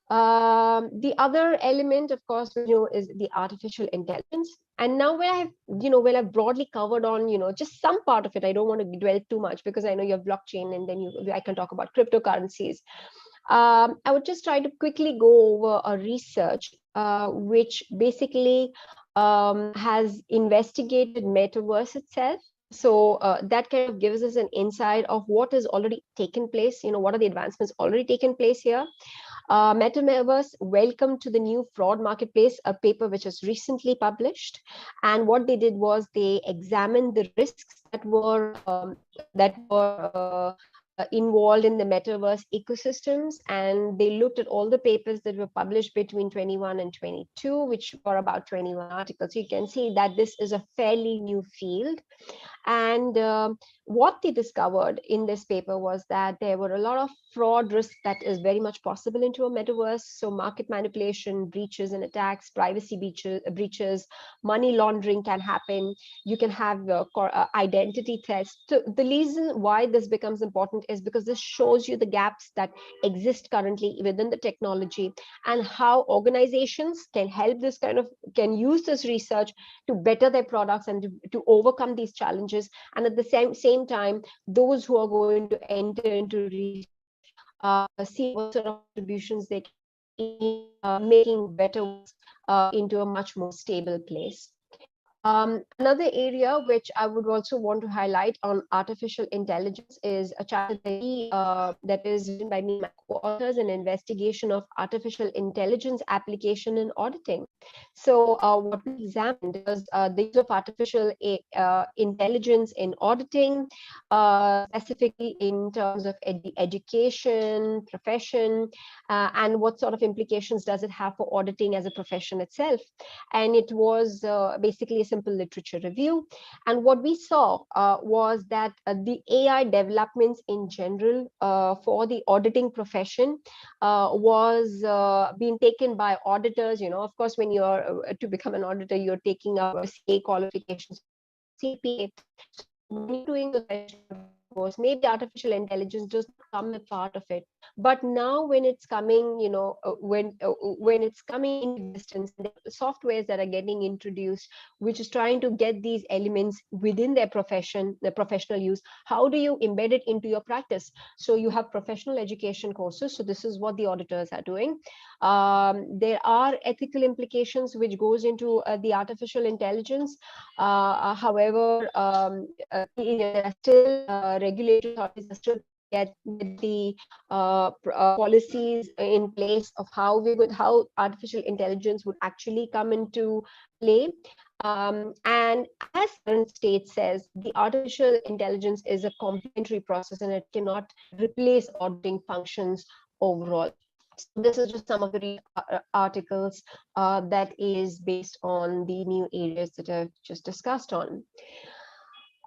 G: The other element, of course, is the artificial intelligence. And now when I've broadly covered on, just some part of it, I don't want to dwell too much because I know you have blockchain, and then I can talk about cryptocurrencies. I would just try to quickly go over a research which basically has investigated metaverse itself. So that kind of gives us an insight of what has already taken place, what are the advancements already taken place here. Metaverse, welcome to the new fraud marketplace, a paper which was recently published. And what they did was they examined the risks that were involved in the metaverse ecosystems, and they looked at all the papers that were published between 21 and 22, which were about 21 articles. So you can see that this is a fairly new field. And what they discovered in this paper was that there were a lot of fraud risks that is very much possible into a metaverse. So market manipulation, breaches and attacks, privacy breaches, money laundering can happen. You can have identity thefts. So the reason why this becomes important is because this shows you the gaps that exist currently within the technology, and how organizations can can use this research to better their products and to overcome these challenges. And at the same time, those who are going to enter into see what sort of contributions they can making better into a much more stable place. Another area which I would also want to highlight on artificial intelligence is a chapter that is written by me and my co-authors, an investigation of artificial intelligence application in auditing. So what we examined was the use of artificial intelligence in auditing, specifically in terms of education, profession, and what sort of implications does it have for auditing as a profession itself. And it was basically a simple literature review. And what we saw was that the AI developments in general for the auditing profession was being taken by auditors. You know, of course, when you're to become an auditor, you're taking up CA qualifications, CPA. So when you're doing the course, maybe artificial intelligence does not come a part of it, but now when it's coming, you know, when it's coming in distance, the softwares that are getting introduced, which is trying to get these elements within their profession, the professional use, how do you embed it into your practice? So you have professional education courses. So this is what the auditors are doing. There are ethical implications which goes into the artificial intelligence. However, there are still regulatory authorities are still get the policies in place of how artificial intelligence would actually come into play. And as current state says, the artificial intelligence is a complementary process and it cannot replace auditing functions overall. So this is just some of the articles that is based on the new areas that I've just discussed on.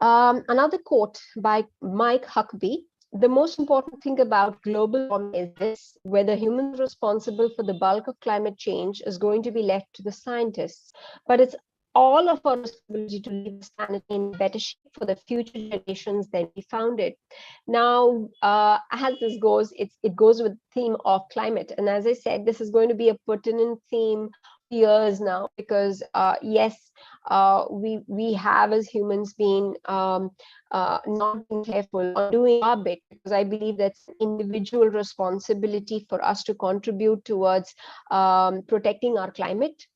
G: Another quote by Mike Huckabee: "The most important thing about global warming is this: whether humans responsible for the bulk of climate change is going to be left to the scientists, but it's all of our responsibility to leave this planet in better shape for the future generations than we found it." Now, as this goes, it goes with the theme of climate, and as I said, this is going to be a pertinent theme years now, because yes, we have as humans been not being careful on doing our bit, because I believe that's individual responsibility for us to contribute towards protecting our climate.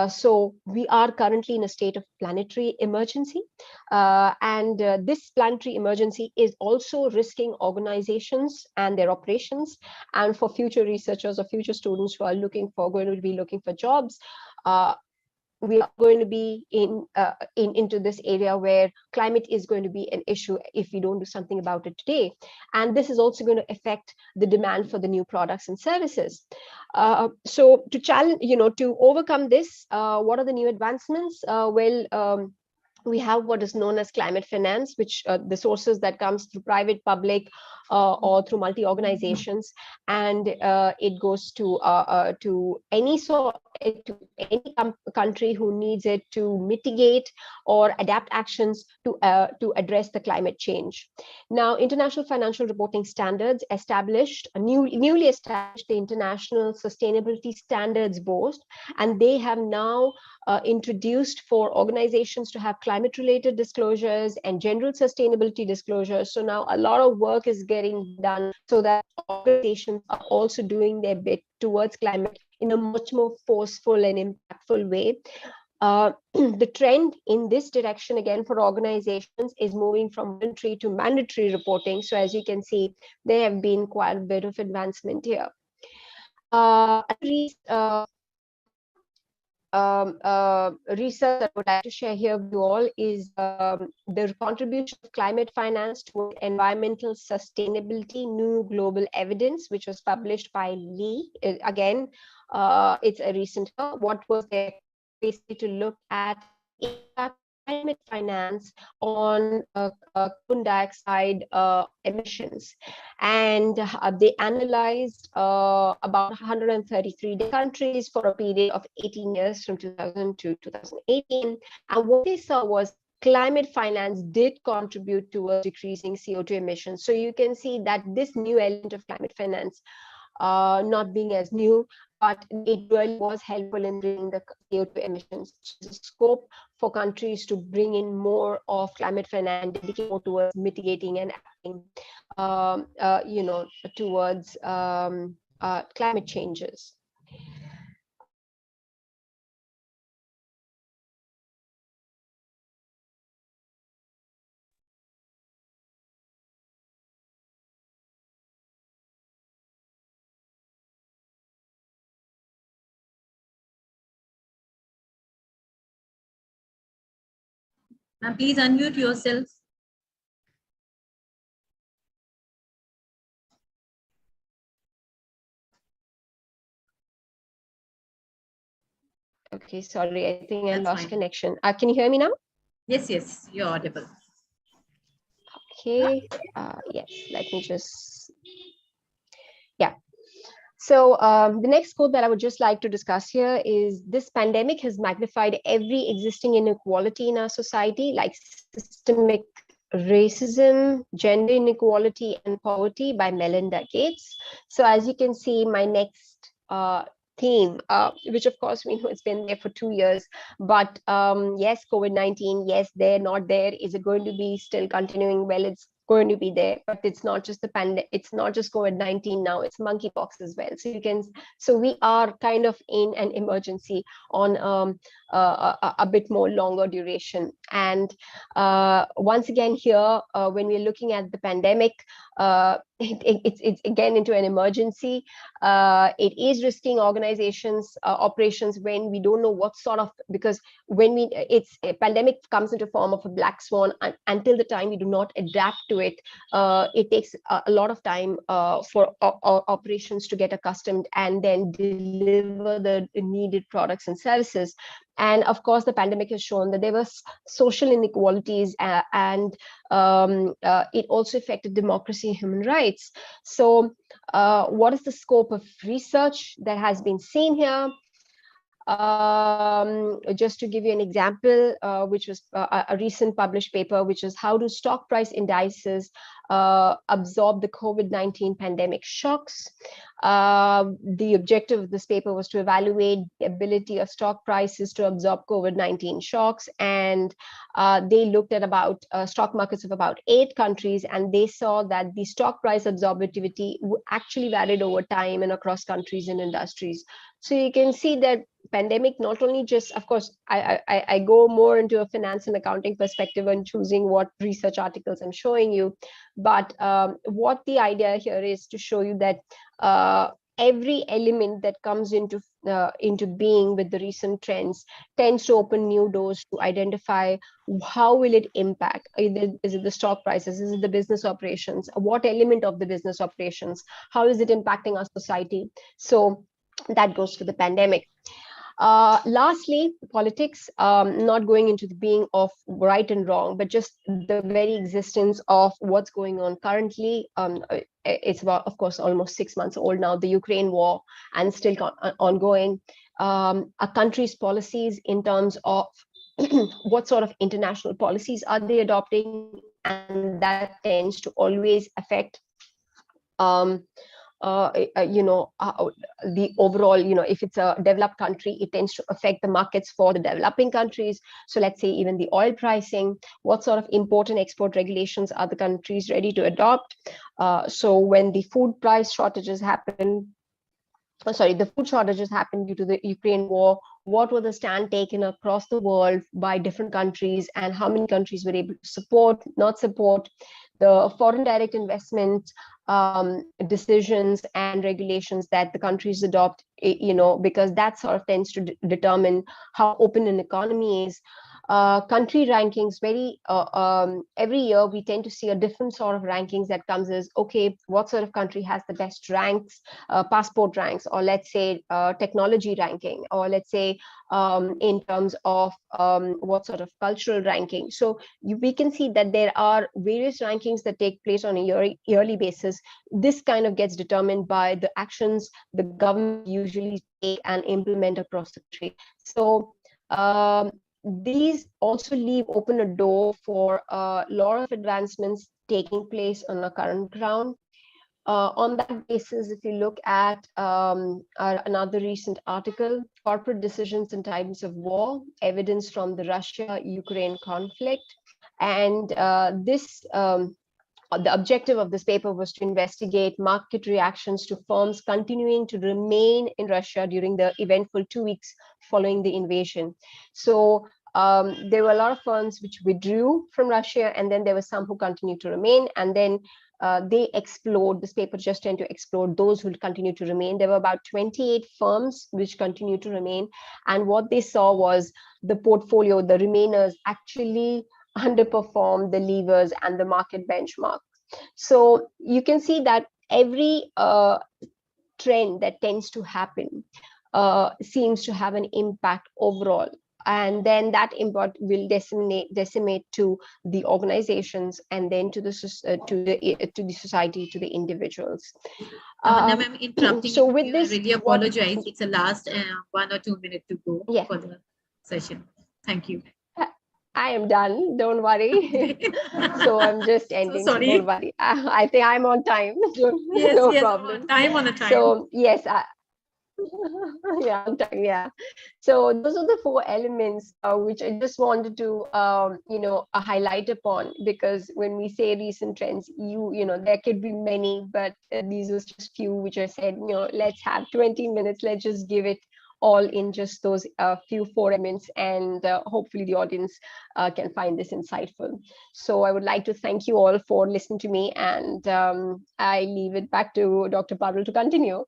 G: So we are currently in a state of planetary emergency, and this planetary emergency is also risking organizations and their operations. And for future researchers or future students who are going to be looking for jobs, we are going to be into this area where climate is going to be an issue if we don't do something about it today. And this is also going to affect the demand for the new products and services. So to challenge, to overcome this, what are the new advancements? We have what is known as climate finance, which the sources that comes through private, public, or through multi organizations, and it goes to any country who needs it to mitigate or adapt actions to address the climate change. Now, International Financial Reporting Standards newly established the International Sustainability Standards Board, and they have now introduced for organizations to have climate-related disclosures and general sustainability disclosures. So now a lot of work is getting done so that organizations are also doing their bit towards climate in a much more forceful and impactful way. The trend in this direction, again, for organizations is moving from voluntary to mandatory reporting. So as you can see, there have been quite a bit of advancement here. Research that I would like to share here with you all is the contribution of climate finance to environmental sustainability, new global evidence, which was published by Lee. Again, it's a recent, what was there basically to look at climate finance on carbon dioxide emissions. And they analyzed about 133 countries for a period of 18 years from 2000 to 2018. And what they saw was climate finance did contribute towards decreasing CO2 emissions. So you can see that this new element of climate finance, not being as new, but it really was helpful in bringing the CO2 emissions. The scope for countries to bring in more of climate finance, dedicate more towards mitigating and acting, towards climate changes.
C: Ma'am, please unmute yourself.
G: Okay, sorry, I think I
C: That's
G: lost
C: fine.
G: connection. Can you hear me now?
C: Yes, yes, you're audible.
G: Okay, yes, let me just, yeah. So the next quote that I would just like to discuss here is this pandemic has magnified every existing inequality in our society, like systemic racism, gender inequality, and poverty by Melinda Gates. So as you can see, my next theme, which of course we know it's been there for 2 years, but yes, COVID-19, yes, there, not there, is it going to be still continuing? Well, it's going to be there, but it's not just the it's not just COVID-19 now, it's monkeypox as well. So you can, so we are kind of in an emergency on a bit more longer duration. And once again here, when we're looking at the pandemic, it's again into an emergency. It is risking organizations operations when we don't know what sort of, because when we, it's a pandemic comes into form of a black swan, and until the time we do not adapt to it, it takes a lot of time for operations to get accustomed and then deliver the needed products and services. And of course, the pandemic has shown that there was social inequalities, and it also affected democracy and human rights. So what is the scope of research that has been seen here? Just to give you an example, which was a recent published paper, which is how do stock price indices absorb the COVID-19 pandemic shocks. The objective of this paper was to evaluate the ability of stock prices to absorb COVID-19 shocks, and they looked at about stock markets of about 8 countries, and they saw that the stock price absorptivity actually varied over time and across countries and industries. So you can see that pandemic not only just, of course, I go more into a finance and accounting perspective when choosing what research articles I'm showing you, but what the idea here is to show you that every element that comes into being with the recent trends tends to open new doors to identify how will it impact. Is it the stock prices? Is it the business operations? What element of the business operations? How is it impacting our society? So that goes to the pandemic. Lastly, politics, not going into the being of right and wrong, but just the very existence of what's going on currently. It's about, of course, almost 6 months old now, the Ukraine war, and still ongoing. A country's policies in terms of what sort of international policies are they adopting, and that tends to always affect the overall, if it's a developed country, it tends to affect the markets for the developing countries. So let's say even the oil pricing, what sort of import and export regulations are the countries ready to adopt? So when the food price shortages happen, the food shortages happened due to the Ukraine war, what was the stand taken across the world by different countries, and how many countries were able to support, not support the foreign direct investment decisions and regulations that the countries adopt, because that sort of tends to determine how open an economy is. Country rankings, every year we tend to see a different sort of rankings that comes as, okay, what sort of country has the best ranks, passport ranks, or let's say technology ranking, or let's say in terms of what sort of cultural ranking. So we can see that there are various rankings that take place on a yearly basis. This kind of gets determined by the actions the government usually take and implement across the country. So these also leave open a door for a lot of advancements taking place on the current ground. On that basis, if you look at another recent article, corporate decisions in times of war, evidence from the Russia-Ukraine conflict. And the objective of this paper was to investigate market reactions to firms continuing to remain in Russia during the eventful 2 weeks following the invasion. So there were a lot of firms which withdrew from Russia, and then there were some who continued to remain, and then they explored, this paper just tend to explore those who continue to remain. There were about 28 firms which continue to remain, and what they saw was the portfolio, the remainers actually underperform the levers and the market benchmark. So you can see that every trend that tends to happen seems to have an impact overall, and then that impact will decimate to the organizations, and then to the society, to the individuals.
C: Madam, I'm interrupting
G: so
C: you.
G: with
C: I
G: this,
C: really apologize. It's the last 1 or 2 minutes to go
G: Yeah.
C: for the session. Thank you.
G: I am done. Don't worry. So I'm just ending. So
C: sorry.
G: don't worry. I think I'm on time.
C: Yes,
G: No
C: yes,
G: problem.
C: time on a time.
G: So yes, yeah, on time, yeah. So those are the 4 elements which I just wanted to highlight upon, because when we say recent trends, there could be many, but these are just few which I said, let's have 20 minutes, let's just give it all in just those few 4 elements, and hopefully the audience can find this insightful. So I would like to thank you all for listening to me, and I leave it back to Dr. Parul to continue.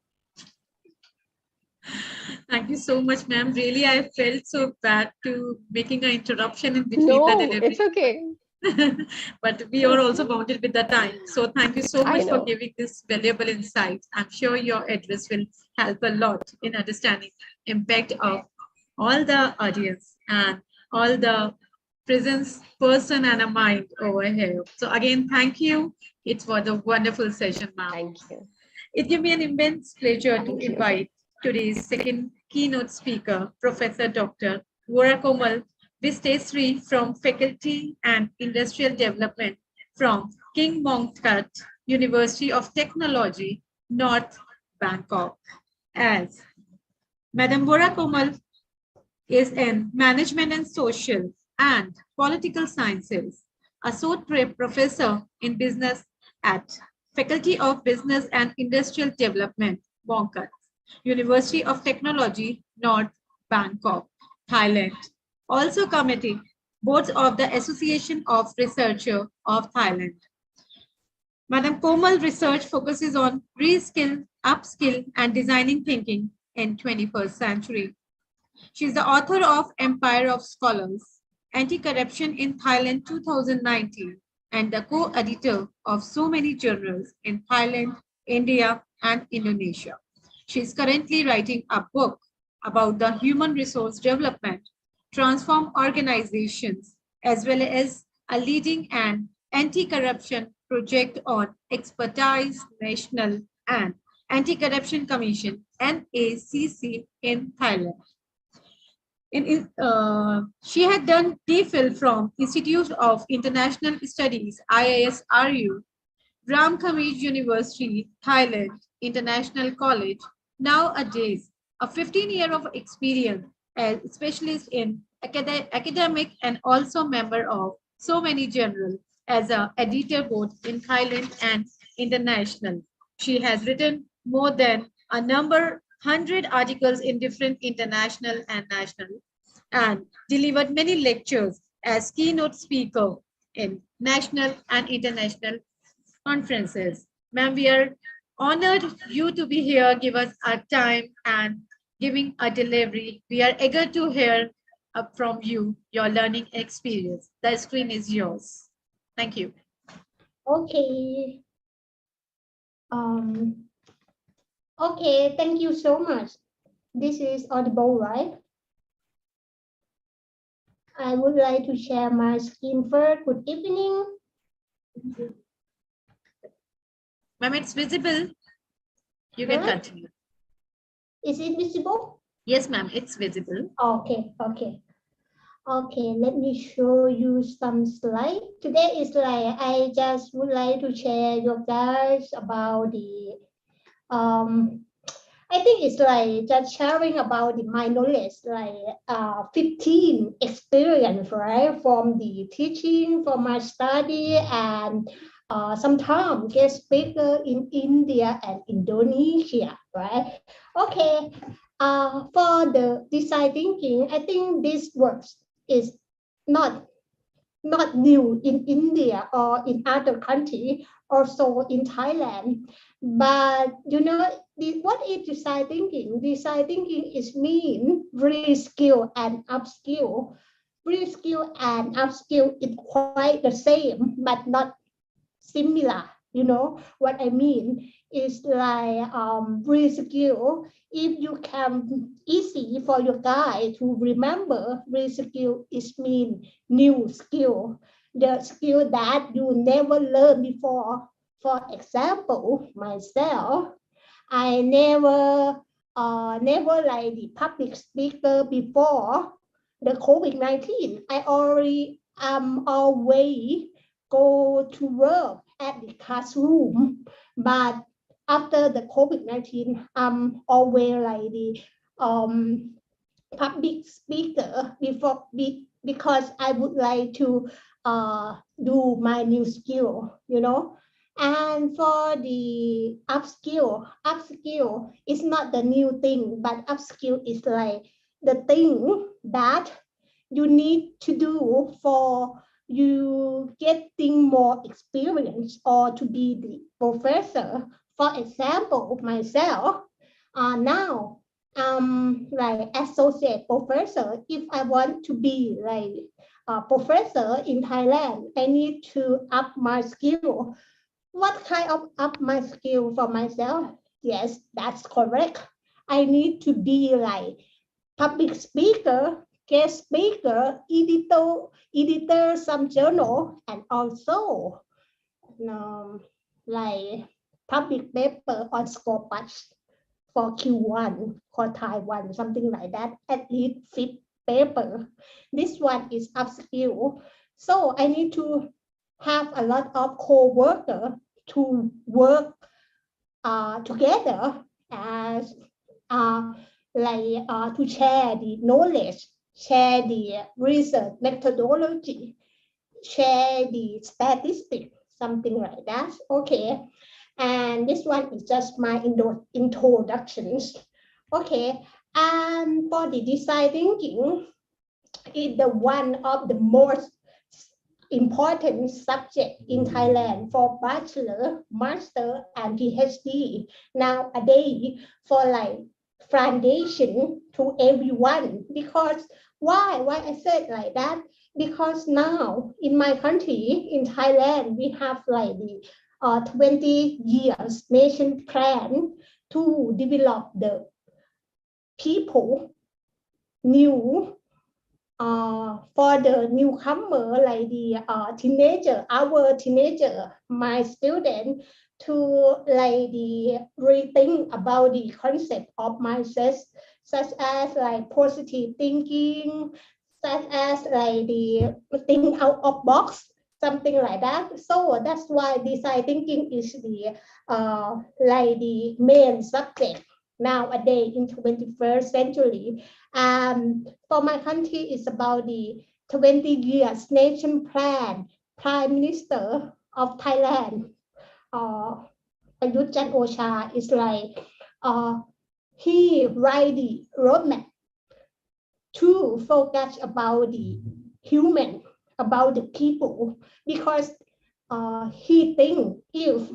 C: Thank you so much, ma'am. Really, I felt so bad to making an interruption in between
G: No,
C: the delivery.
G: it's okay.
C: But we are also bounded with the time. So thank you so
G: I
C: much for
G: know.
C: giving this valuable insight. I'm sure your address will help a lot in understanding impact of all the audience and all the presence person and a mind over here. So again, thank you. It was a wonderful session, ma'am.
G: Thank you.
C: It gives me an immense pleasure to
G: Thank you.
C: invite today's second keynote speaker, Professor Dr. Vora Komal Vistesri from Faculty and Industrial Development from King Mongkut University of Technology, North Bangkok. As Madam Vora Komal is in Management and Social and Political Sciences, Associate Professor in Business at Faculty of Business and Industrial Development, Mongkut University of Technology, North Bangkok, Thailand. Also committee, boards of the Association of Researchers of Thailand. Madam Komal research focuses on reskill, upskill, and designing thinking in 21st century. She is the author of Empire of Scholars, Anti-Corruption in Thailand 2019, and the co-editor of so many journals in Thailand, India, and Indonesia. She is currently writing a book about the human resource development, transform organizations, as well as a leading an anti-corruption project on expertise, national and anti-corruption commission, NACC in Thailand. She had done DPhil from Institute of International Studies, IISRU, Ramkhamij University, Thailand, International College. Nowadays, a 15-year of experience as specialist in academic and also member of so many journals as a editor both in Thailand and international. She has written more than a number 100 articles in different international and national, and delivered many lectures as keynote speaker in national and international conferences. Ma'am, we are honored you to be here, give us our time and giving a delivery. We are eager to hear from you, your learning experience. The screen is yours. Thank you.
L: Okay. Okay, thank you so much. This is audible, right? I would like to share my screen first. Good evening.
C: Ma'am, it's visible. You can
L: Huh?
C: continue.
L: Is it visible?
C: Yes, ma'am, it's visible.
L: Okay, okay. Okay, let me show you some slide. Today is like I just would like to share you guys about the I think it's like just sharing about my knowledge, like 15 experience, right? From the teaching, from my study, and sometimes guest speaker in India and Indonesia, right? Okay, for the design thinking, I think this works is not new in India or in other countries, also in Thailand. But you know, what is design thinking? Design thinking is mean reskill and upskill reskill and upskill is quite the same, but not similar. You know what I mean? Is like reskill. If you can easy for your guy to remember, reskill is mean new skill, the skill that you never learned before. For example, myself, I never like the public speaker before the COVID-19. I already always go to work at the classroom, but after the COVID-19, I'm always like the public speaker because I would like to do my new skill, you know. And for the upskill is not the new thing, but upskill is like the thing that you need to do for you getting more experience or to be the professor. For example, myself, now like associate professor. If I want to be like a professor in Thailand, I need to up my skill. What kind of up my skill for myself? Yes, that's correct. I need to be like public speaker, guest speaker, editor some journal, and also like public paper on Scopus for Q1 for Taiwan, something like that, at least 5 paper. This one is upskill. So I need to have a lot of co-workers to work together as to share the knowledge, share the research methodology, share the statistics, something like that. Okay, and this one is just my introductions. Okay, and for the design thinking is the one of the most important subject in Thailand for bachelor, master, and PhD nowadays for like foundation to everyone. Because why I said like that? Because now in my country, in Thailand, we have like the 20 years nation plan to develop the people new for the newcomer, like the teenager, our teenager, my student, to like the rethink about the concept of mindset, such as like positive thinking, such as like the think out of box, something like that. So that's why design thinking is the like the main subject nowadays in 21st century. For my country, it's about the 20 years nation plan. Prime Minister of Thailand, Prayut Chan-o-cha, is like he write the roadmap to focus about the human, about the people, because he think if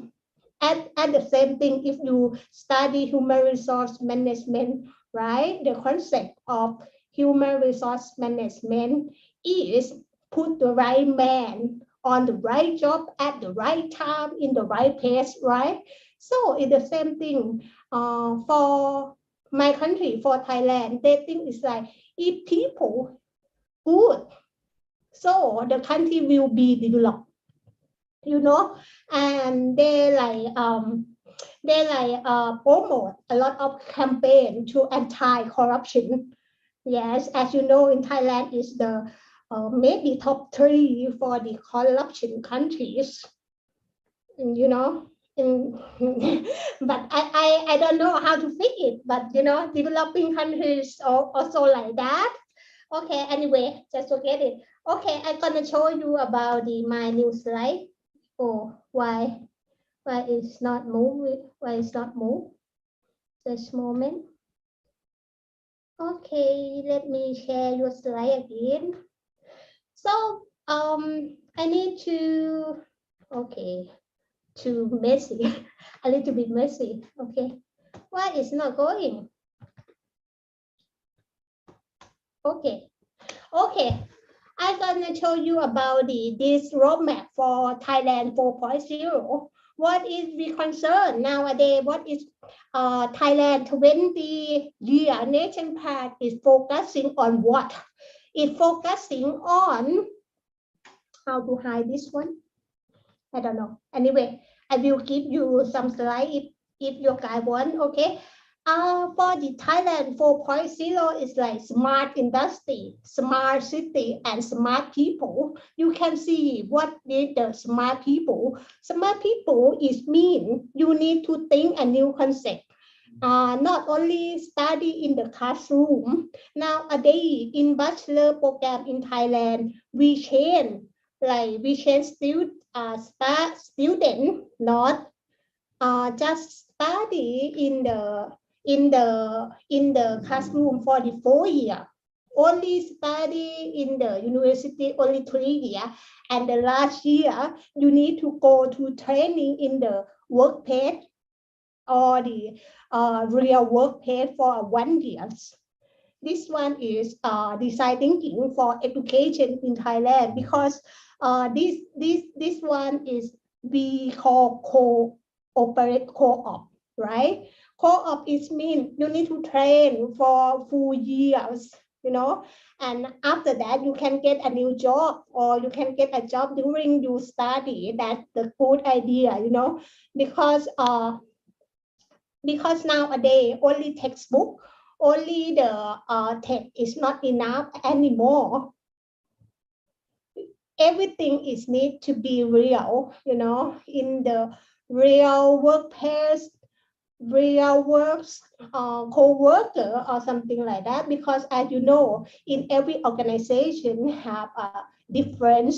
L: at the same thing, if you study human resource management, right, the concept of human resource management is put the right man on the right job at the right time in the right place, right? So it's the same thing for my country, for Thailand. They think it's like if people good, so the country will be developed, you know, and they promote a lot of campaign to anti-corruption. Yes, as you know, in Thailand is the maybe top 3 for the corruption countries, you know. But I don't know how to fix it, but you know, developing countries are also like that. Okay, anyway, just forget it. Okay, I'm gonna show you about my new slide. Oh, why it's not moving? Why it's not move? Just a moment. Okay, let me share your slide again. So I need to too messy, a little bit messy. Okay, why it's not going? Okay. I'm gonna show you about this roadmap for Thailand 4.0. What is the concern nowadays? What is Thailand 20-year nation plan is focusing on what? It's focusing on how to hide this one. I don't know. Anyway, I will give you some slide if you guys want. Okay. For the Thailand 4.0 is like smart industry, smart city, and smart people. You can see what is the smart people. Smart people is mean you need to think a new concept. Not only study in the classroom. Nowadays, in bachelor program in Thailand, we change student, not just study in the classroom for the 4 year. Only study in the university only 3 years, and the last year you need to go to training in the workplace or the real workplace for 1 year. This one is design thinking for education in Thailand, because this one is we call co-operate co-op, right? Co-op is mean you need to train for full years, you know, and after that you can get a new job, or you can get a job during you study. That's the good idea, you know, because nowadays only textbook, only the text is not enough anymore. Everything is need to be real, you know, in the real workplace, real works, co-worker or something like that. Because as you know, in every organization have a different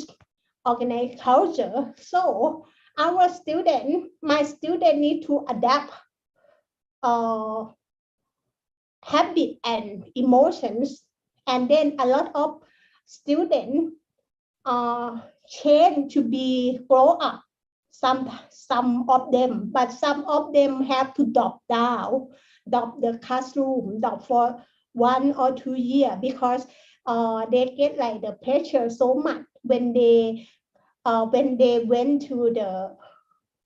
L: organized culture. So our student, my student need to adapt habit and emotions, and then a lot of students change to be grow up. Some of them, but some of them have to drop the classroom, drop for 1 or 2 years, because they get like the pressure so much when they went to the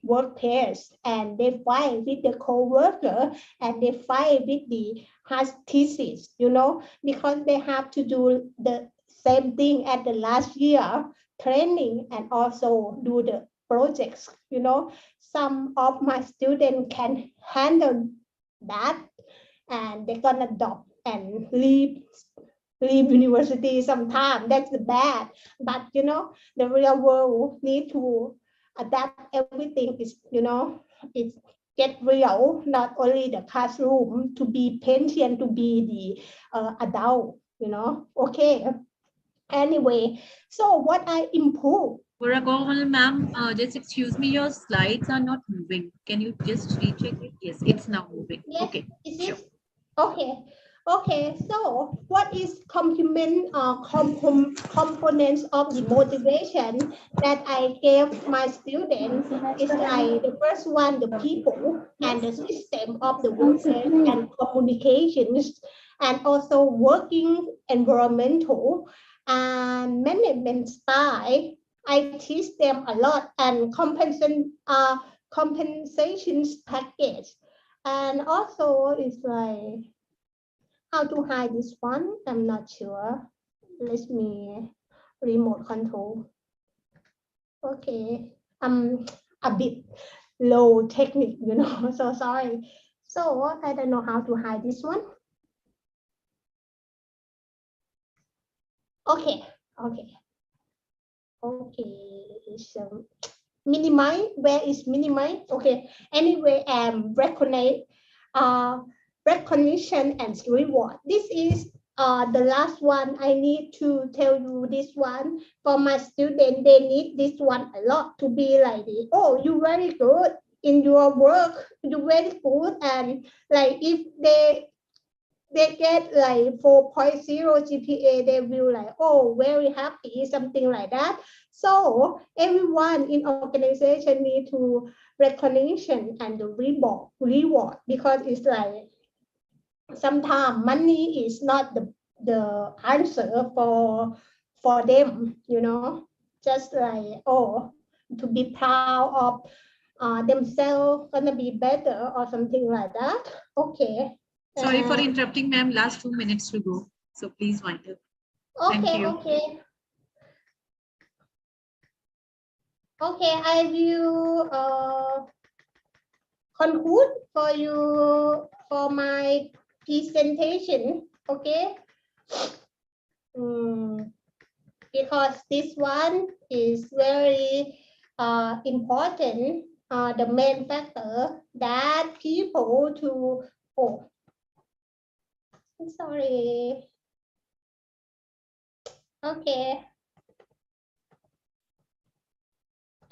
L: workplace, and they fight with the co-worker, and they fight with the thesis, you know, because they have to do the same thing at the last year training and also do the projects, you know. Some of my students can handle that, and they're gonna drop and leave university sometime. That's bad, but you know, the real world need to adapt everything. Is, you know, it's get real, not only the classroom, to be patient, to be the adult, you know. Okay, anyway, so what I improve.
C: Ma'am, just excuse me, your slides are not moving. Can you just recheck it? Yes, it's now moving.
L: Yes,
C: okay,
L: sure. Okay, so what is components of the motivation that I gave my students is like the first one, the people and the system of the workplace and communications, and also working environmental and management style. I teach them a lot, and compensations package, and also it's like how to hide this one. I'm not sure. Let me remote control. Okay, I'm a bit low technique, you know. So sorry. So I don't know how to hide this one. Okay. So minimize. Where is minimize? Okay. Anyway, recognition and reward. This is the last one. I need to tell you this one. For my students, they need this one a lot to be like, oh, you're very good in your work. You're very good, and like if they get like 4.0 GPA, they will like, oh, very happy, something like that. So everyone in organization need to recognition and the reward, because it's like sometimes money is not the answer for them, just like, oh, to be proud of themselves, gonna be better or something like that. Okay.
C: Sorry for interrupting, ma'am. Last 2 minutes to go. So please wind up. Thank
L: Okay,
C: you.
L: okay. Okay, I will conclude for you for my presentation. Okay. Because this one is very important, the main factor that people to, oh, I'm sorry. Okay.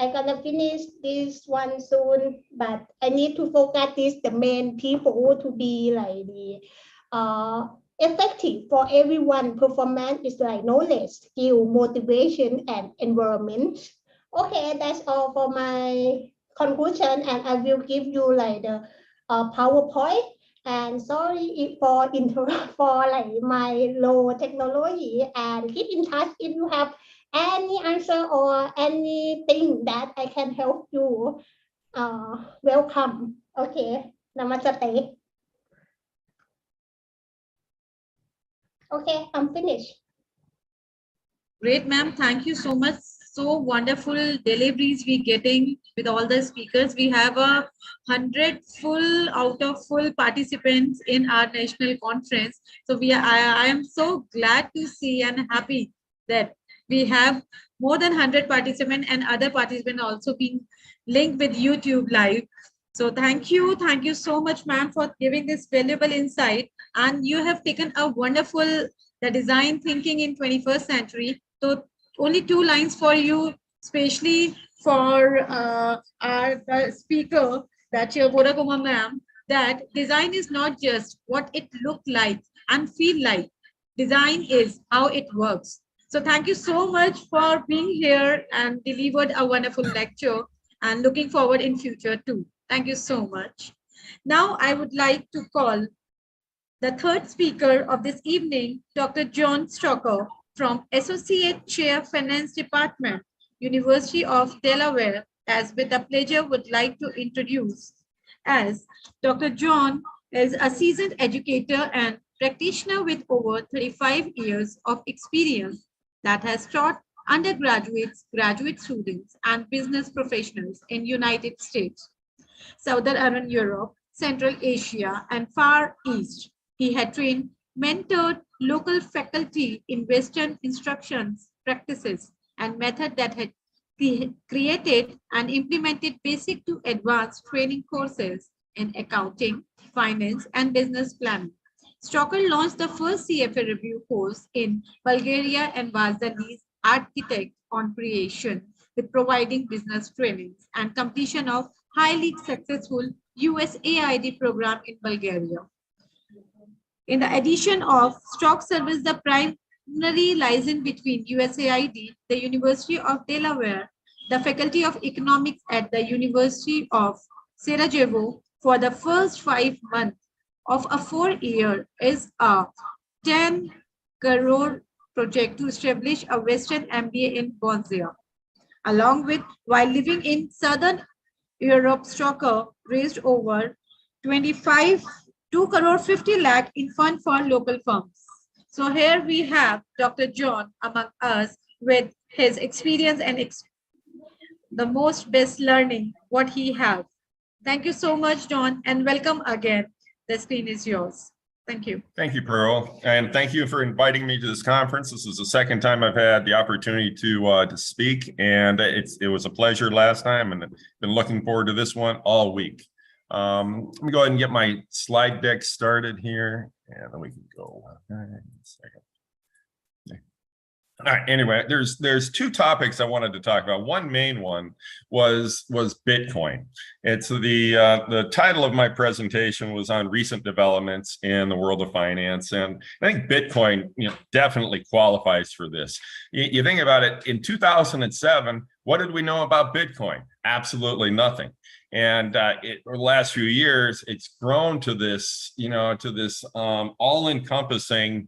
L: I'm gonna finish this one soon, but I need to focus this the main people to be like the effective for everyone. Performance is like knowledge, skill, motivation, and environment. Okay, that's all for my conclusion, and I will give you like the PowerPoint. And sorry for for like my low technology, and keep in touch if you have any answer or anything that I can help you. Welcome. Okay, namaste. Okay, I'm finished.
C: Great, ma'am. Thank you so much. So wonderful deliveries we getting with all the speakers. We have 100 full out of full participants in our national conference. So I am so glad to see and happy that we have more than 100 participants and other participants also being linked with YouTube Live. So thank you so much, ma'am, for giving this valuable insight. And you have taken a wonderful the design thinking in 21st century. So only 2 lines for you, especially for the speaker, that Bodakuma ma'am, that design is not just what it look like and feel like. Design is how it works. So thank you so much for being here and delivered a wonderful lecture, and looking forward in future too. Thank you so much. Now I would like to call the third speaker of this evening, Dr. John Strocker from Associate Chair Finance Department, University of Delaware, as with a pleasure would like to introduce. As Dr. John is a seasoned educator and practitioner with over 35 years of experience that has taught undergraduates, graduate students, and business professionals in United States, Southern Europe, Central Asia, and Far East. He had trained, mentored local faculty in Western instructions, practices, and methods that had created and implemented basic to advanced training courses in accounting, finance, and business planning. Strocker launched the first CFA review course in Bulgaria and was the lead architect on creation with providing business trainings and completion of highly successful USAID program in Bulgaria. In the addition of Strock serves the primary liaison between USAID, the University of Delaware, the Faculty of Economics at the University of Sarajevo for the first 5 months of a 4-year is a 10 crore project to establish a Western MBA in Bosnia. Along with, while living in Southern Europe, Strocker raised over 2 crore 50 lakh in fund for local firms. So here we have Dr. John among us with his experience and the most best learning what he has. Thank you so much, John, and welcome again. The screen is yours. Thank you.
E: Thank you, Pearl, and thank you for inviting me to this conference. This is the second time I've had the opportunity to speak, and it was a pleasure last time, and I've been looking forward to this one all week. Let me go ahead and get my slide deck started here, and then we can go. Second. All right, anyway, there's 2 topics I wanted to talk about. One main one was Bitcoin. It's the title of my presentation was on recent developments in the world of finance, and I think Bitcoin, definitely qualifies for this. You think about it, in 2007, what did we know about Bitcoin? Absolutely nothing. And over the last few years, it's grown to this, all-encompassing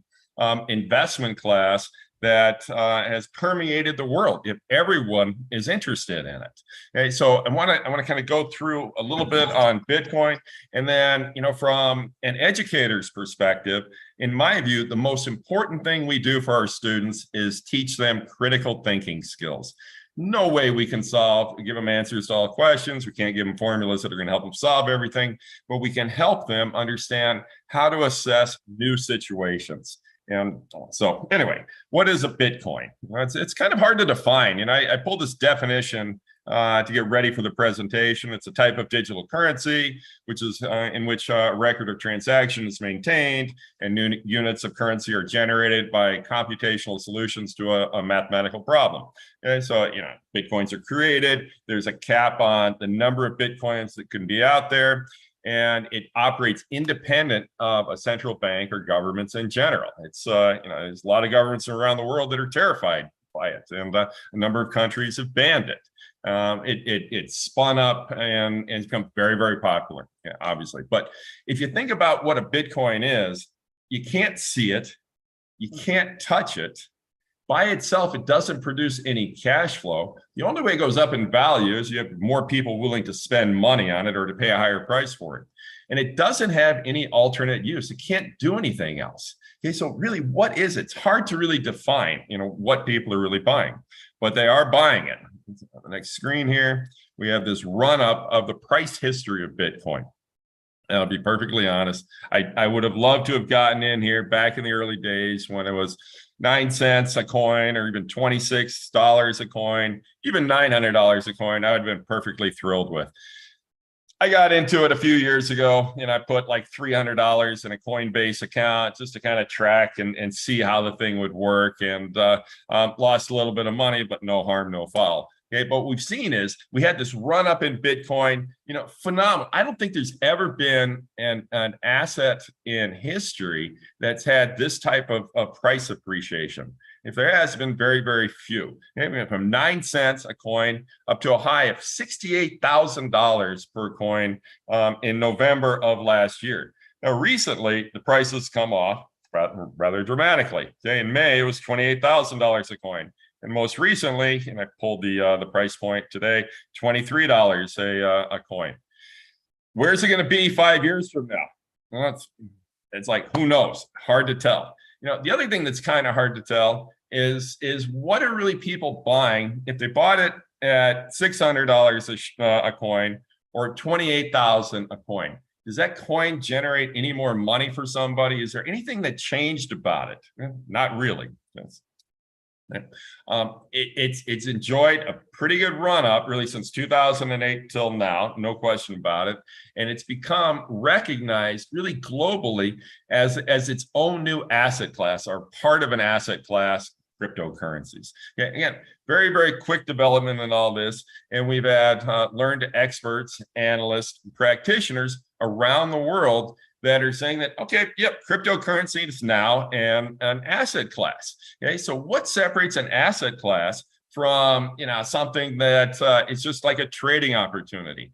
E: investment class that has permeated the world if everyone is interested in it. Okay, so I want to kind of go through a little bit on Bitcoin, and then, you know, from an educator's perspective, in my view, the most important thing we do for our students is teach them critical thinking skills. No way we can give them answers to all questions. We can't give them formulas that are going to help them solve everything, but we can help them understand how to assess new situations. And so anyway, what is a Bitcoin? Well, it's kind of hard to define. You know, I pulled this definition to get ready for the presentation. It's a type of digital currency, which is in which a record of transaction is maintained and new units of currency are generated by computational solutions to a mathematical problem. And so, you know, Bitcoins are created. There's a cap on the number of Bitcoins that can be out there, and it operates independent of a central bank or governments in general. It's, you know, there's a lot of governments around the world that are terrified by it, and a number of countries have banned it. It spun up and it's become very, very popular, yeah, obviously. But if you think about what a Bitcoin is, you can't see it, you can't touch it. By itself, it doesn't produce any cash flow. The only way it goes up in value is you have more people willing to spend money on it or to pay a higher price for it. And it doesn't have any alternate use. It can't do anything else. Okay, so really, what is it? It's hard to really define, you know, what people are really buying, but they are buying it. On the next screen here, we have this run-up of the price history of Bitcoin. And I'll be perfectly honest, I would have loved to have gotten in here back in the early days when it was 9 cents a coin, or even $26 a coin, even $900 a coin. I would have been perfectly thrilled with. I got into it a few years ago, and I put like $300 in a Coinbase account just to kind of track and see how the thing would work, and lost a little bit of money, but no harm, no foul. Okay, but what we've seen is we had this run up in Bitcoin, you know, phenomenal. I don't think there's ever been an asset in history that's had this type of price appreciation. If there has been, very, very few. Okay, from 9 cents a coin up to a high of $68,000 per coin in November of last year. Now, recently, the prices come off rather dramatically. Okay, in May, it was $28,000 a coin. And most recently, and I pulled the price point today, $23 a coin. Where's it going to be 5 years from now? Well, it's like, who knows? Hard to tell. You know, the other thing that's kind of hard to tell is what are really people buying if they bought it at $600 a coin or $28,000 a coin? Does that coin generate any more money for somebody? Is there anything that changed about it? Not really. It's enjoyed a pretty good run up really since 2008 till now, no question about it, and it's become recognized really globally as its own new asset class, or part of an asset class, cryptocurrencies. Okay, again, very, very quick development in all this, and we've had learned experts, analysts, practitioners around the world that are saying that, okay, yep, cryptocurrency is now an asset class. Okay, so what separates an asset class from, you know, something that is just like a trading opportunity?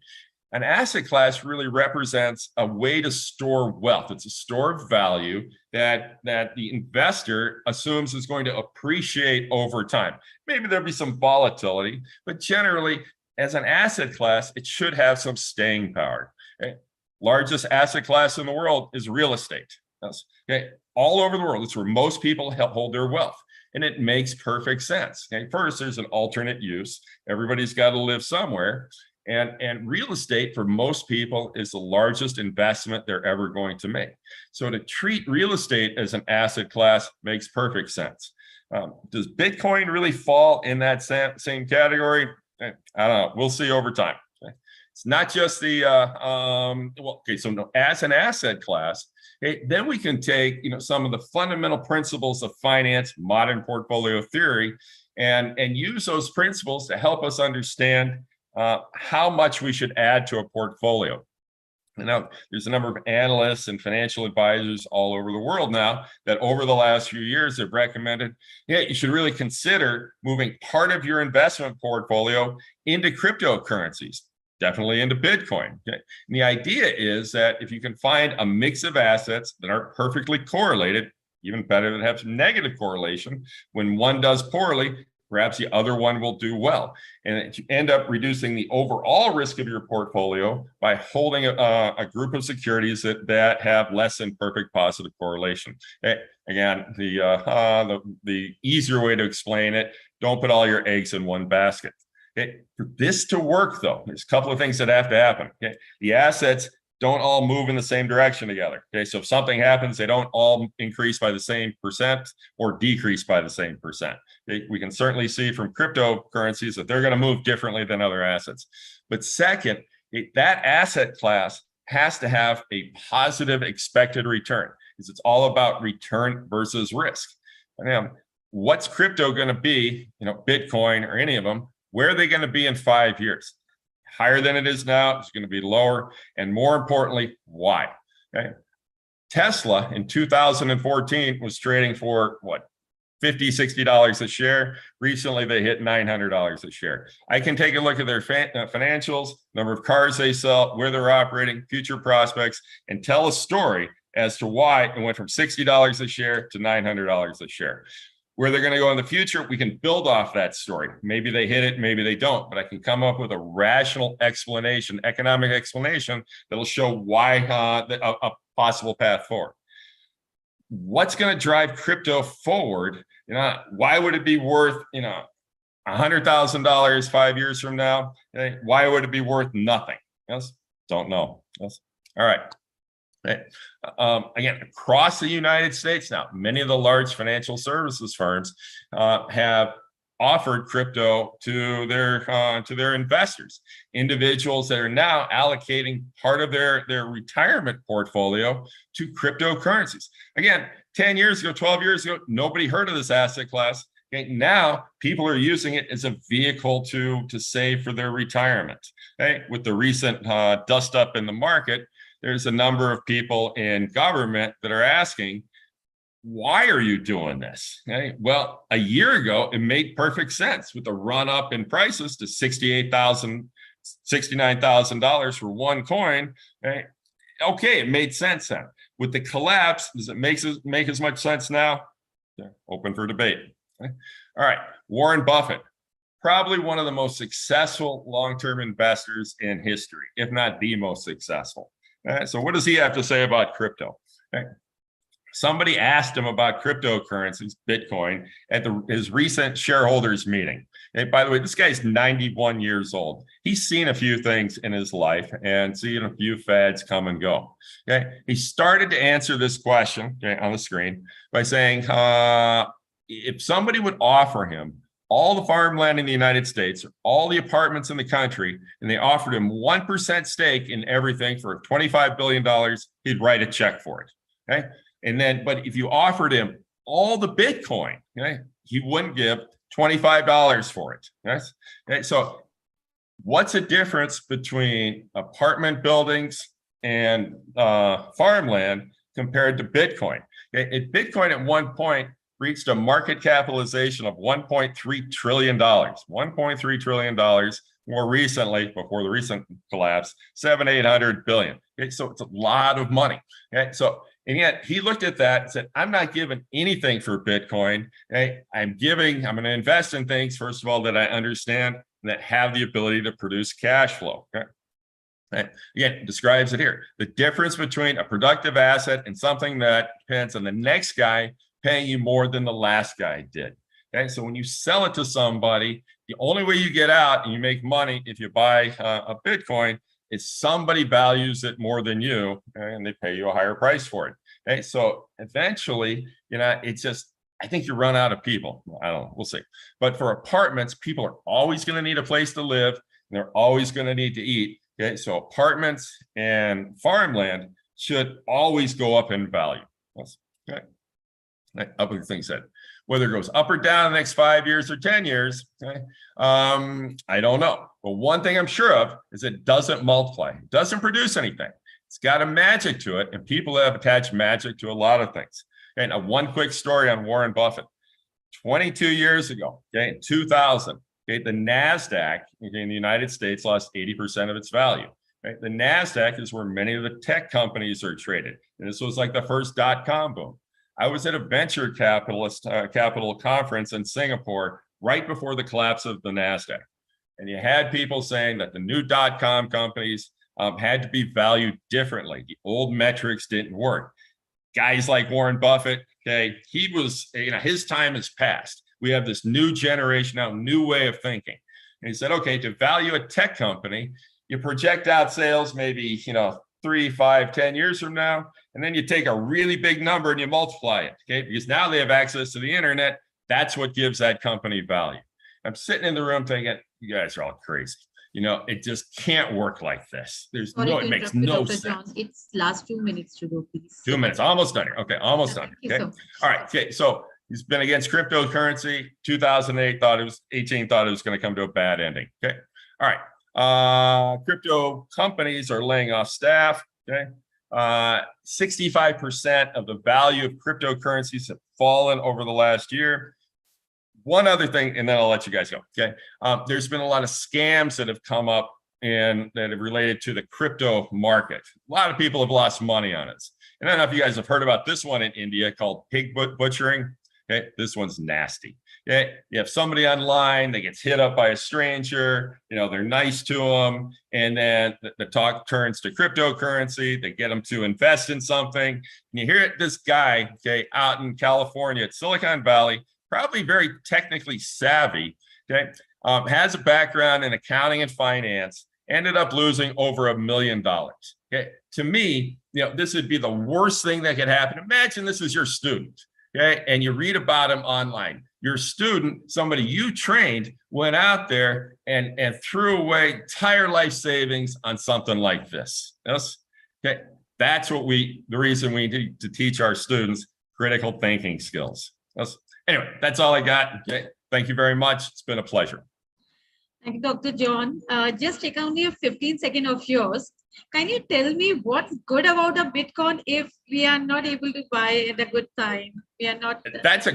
E: An asset class really represents a way to store wealth. It's a store of value that the investor assumes is going to appreciate over time. Maybe there'll be some volatility, but generally, as an asset class, it should have some staying power. Okay? Largest asset class in the world is real estate. Okay, all over the world, it's where most people hold their wealth, and it makes perfect sense. Okay, first, there's an alternate use. Everybody's got to live somewhere, and real estate for most people is the largest investment they're ever going to make. So to treat real estate as an asset class makes perfect sense. Does Bitcoin really fall in that same category? I don't know. We'll see over time. It's not just the so no, as an asset class, okay, then we can take, you know, some of the fundamental principles of finance, modern portfolio theory, and use those principles to help us understand how much we should add to a portfolio. And now there's a number of analysts and financial advisors all over the world now that over the last few years have recommended, yeah, you should really consider moving part of your investment portfolio into cryptocurrencies. Definitely into Bitcoin. Okay? And the idea is that if you can find a mix of assets that aren't perfectly correlated, even better to have some negative correlation. When one does poorly, perhaps the other one will do well. And you end up reducing the overall risk of your portfolio by holding a group of securities that have less than perfect positive correlation. Okay. Again, the easier way to explain it, don't put all your eggs in one basket. Okay. For this to work, though, there's a couple of things that have to happen. Okay. The assets don't all move in the same direction together. Okay, so if something happens, they don't all increase by the same percent or decrease by the same percent. Okay, we can certainly see from cryptocurrencies that they're going to move differently than other assets. But second, that asset class has to have a positive expected return, because it's all about return versus risk. Now, what's crypto going to be? Bitcoin or any of them? Where are they going to be in 5 years? Higher than it is now, it's going to be lower, and more importantly, why? Okay. Tesla in 2014 was trading for what, $50-$60 a share. Recently, they hit $900 a share. I can take a look at their financials, number of cars they sell, where they're operating, future prospects, and tell a story as to why it went from $60 a share to $900 a share. Where they're going to go in the future, we can build off that story. Maybe they hit it, maybe they don't, but I can come up with a rational explanation, economic explanation that'll show why a possible path forward. What's going to drive crypto forward? Why would it be worth $100,000 5 years from now? Okay. Why would it be worth nothing? Yes, don't know. Yes, all right. Okay. Again, across the United States now, many of the large financial services firms have offered crypto to their investors, individuals that are now allocating part of their retirement portfolio to cryptocurrencies. Again, 10 years ago, 12 years ago, nobody heard of this asset class. Okay, now people are using it as a vehicle to save for their retirement. Okay, with the recent dust up in the market, there's a number of people in government that are asking, why are you doing this? Okay. Well, a year ago, it made perfect sense with the run up in prices to $68,000, $69,000 for one coin. Okay, it made sense then. With the collapse, does it make as much sense now? Open for debate. Okay. All right, Warren Buffett, probably one of the most successful long-term investors in history, if not the most successful. So what does he have to say about crypto? Okay. Somebody asked him about cryptocurrencies, Bitcoin, at his recent shareholders meeting. And by the way, this guy's 91 years old. He's seen a few things in his life and seen a few fads come and go. Okay, he started to answer this question on the screen by saying, if somebody would offer him all the farmland in the United States, all the apartments in the country, and they offered him 1% stake in everything for $25 billion, he'd write a check for it. Okay. And then, but if you offered him all the Bitcoin, okay, he wouldn't give $25 for it. Yes. Okay. So what's the difference between apartment buildings and farmland compared to Bitcoin? Okay. Bitcoin at one point reached a market capitalization of $1.3 trillion. $1.3 trillion. More recently, before the recent collapse, $700-800 billion. Okay, so it's a lot of money. Okay, so and yet he looked at that and said, "I'm not giving anything for Bitcoin. Okay, I'm going to invest in things first of all that I understand and that have the ability to produce cash flow." Okay. And again, it describes it here. The difference between a productive asset and something that depends on the next guy paying you more than the last guy did. Okay, so when you sell it to somebody, the only way you get out and you make money if you buy a Bitcoin is somebody values it more than you, okay, and they pay you a higher price for it. Okay, so eventually, it's just, I think you run out of people. I don't know, we'll see. But for apartments, people are always going to need a place to live, and they're always going to need to eat. Okay, so apartments and farmland should always go up in value. Okay. Other things said, whether it goes up or down in the next 5 years or 10 years, okay, I don't know. But one thing I'm sure of is it doesn't multiply. It doesn't produce anything. It's got a magic to it, and people have attached magic to a lot of things. And one quick story on Warren Buffett. 22 years ago, okay, in 2000, okay, the NASDAQ in the United States lost 80% of its value. Okay? The NASDAQ is where many of the tech companies are traded. And this was like the first .com boom. I was at a venture capital conference in Singapore right before the collapse of the NASDAQ. And you had people saying that the new .com companies had to be valued differently. The old metrics didn't work. Guys like Warren Buffett, okay, he was, his time has passed. We have this new generation now, new way of thinking. And he said, okay, to value a tech company, you project out sales maybe, 3, 5, 10 years from now, and then you take a really big number and you multiply it, okay? Because now they have access to the internet. That's what gives that company value. I'm sitting in the room thinking, you guys are all crazy. It just can't work like this. It makes no sense.
C: John, it's last 2 minutes to go, please.
E: 2 minutes, almost done here. Okay, almost done. Okay.
C: So
E: All right. Okay. So he's been against cryptocurrency. 2008 thought it was going to come to a bad ending. Okay. All right. Crypto companies are laying off staff. Okay. 65% of the value of cryptocurrencies have fallen over the last year. One other thing, and then I'll let you guys go. Okay. There's been a lot of scams that have come up and that have related to the crypto market. A lot of people have lost money on it. And I don't know if you guys have heard about this one in India called pig butchering. Okay, this one's nasty. Okay, you have somebody online that gets hit up by a stranger, they're nice to them, and then the talk turns to cryptocurrency. They get them to invest in something. And you hear this guy, okay, out in California at Silicon Valley, probably very technically savvy, okay, has a background in accounting and finance, ended up losing over $1 million. Okay, to me, this would be the worst thing that could happen. Imagine this is your student. Okay, and you read about him online. Your student, somebody you trained, went out there and threw away entire life savings on something like this. Yes? Okay, that's the reason we need to teach our students critical thinking skills. Yes? Anyway, that's all I got. Okay, thank you very much. It's been a pleasure.
C: thank you, Dr. John. Just take only a 15 seconds of yours. Can you tell me what's good about a Bitcoin if we are not able to buy at a good time? We are not.
E: That's a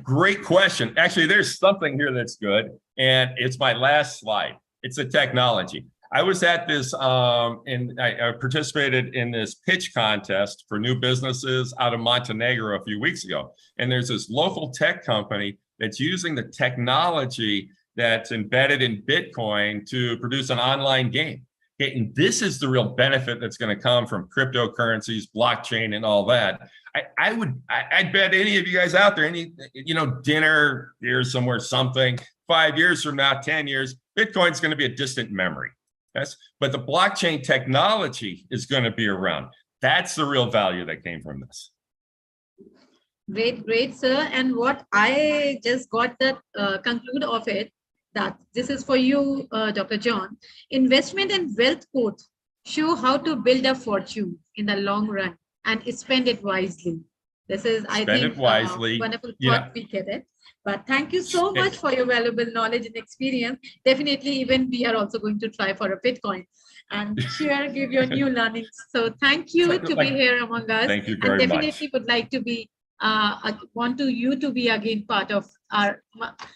E: great question. Actually, there's something here that's good, and it's my last slide. It's the technology. I was at this, I participated in this pitch contest for new businesses out of Montenegro a few weeks ago. And there's this local tech company that's using the technology that's embedded in Bitcoin to produce an online game. Okay, and this is the real benefit that's going to come from cryptocurrencies, blockchain, and all that. I'd bet any of you guys out there, dinner here somewhere, something, 5 years from now, 10 years, Bitcoin's going to be a distant memory. Yes, but the blockchain technology is going to be around. That's the real value that came from this.
C: Great, sir. And what I just got that conclude of it, that this is for you, Dr. John. Investment and wealth quote show how to build a fortune in the long run and spend it wisely. This is, I think, wonderful thought we get it. But thank you so much for your valuable knowledge and experience. Definitely, even we are also going to try for a Bitcoin and give your new learnings. So thank you to be here among us.
E: Thank you very much.
C: And definitely would like to be, want you to be again part of our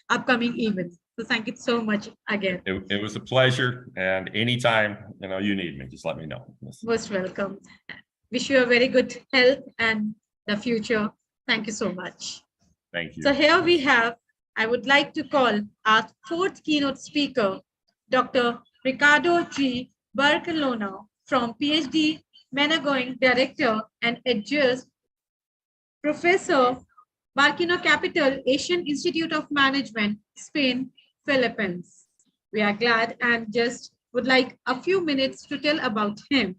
C: upcoming events. So thank you so much again.
E: It was a pleasure, and anytime you need me, just let me know.
C: Most welcome. Wish you a very good health and the future. Thank you so much.
E: Thank you.
C: So here we have, I would like to call our fourth keynote speaker, Dr. Ricardo G. Barcelona from PhD, Menagoing Director and Adjunct Professor, Barcelona Capital, Asian Institute of Management, Spain, Philippines. We are glad and just would like a few minutes to tell about him.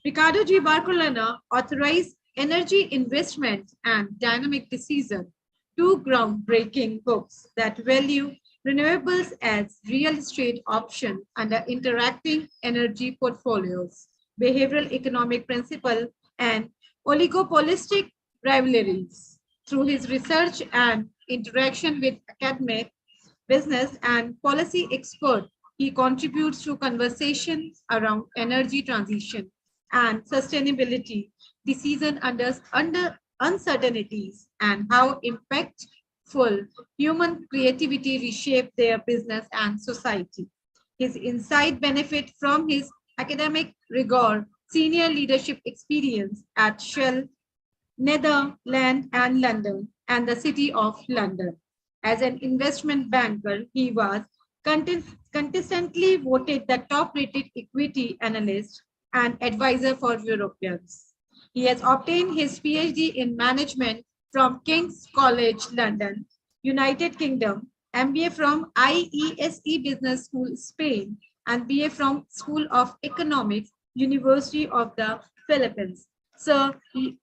C: Ricardo G. Barcelona authorized Energy Investment and Dynamic Decision, two groundbreaking books that value renewables as real estate option under interacting energy portfolios, behavioral economic principle, and oligopolistic rivalries. Through his research and interaction with academic, business, and policy experts, he contributes to conversations around energy transition and sustainability, decision under uncertainties, and how impactful human creativity reshape their business and society. His insight benefit from his academic rigor, senior leadership experience at Shell, Netherlands and London, and the City of London. As an investment banker, he was consistently voted the top-rated equity analyst and advisor for Europeans. He has obtained his PhD in management from King's College London, United Kingdom, MBA from IESE Business School, Spain, and BA from School of Economics, University of the Philippines. So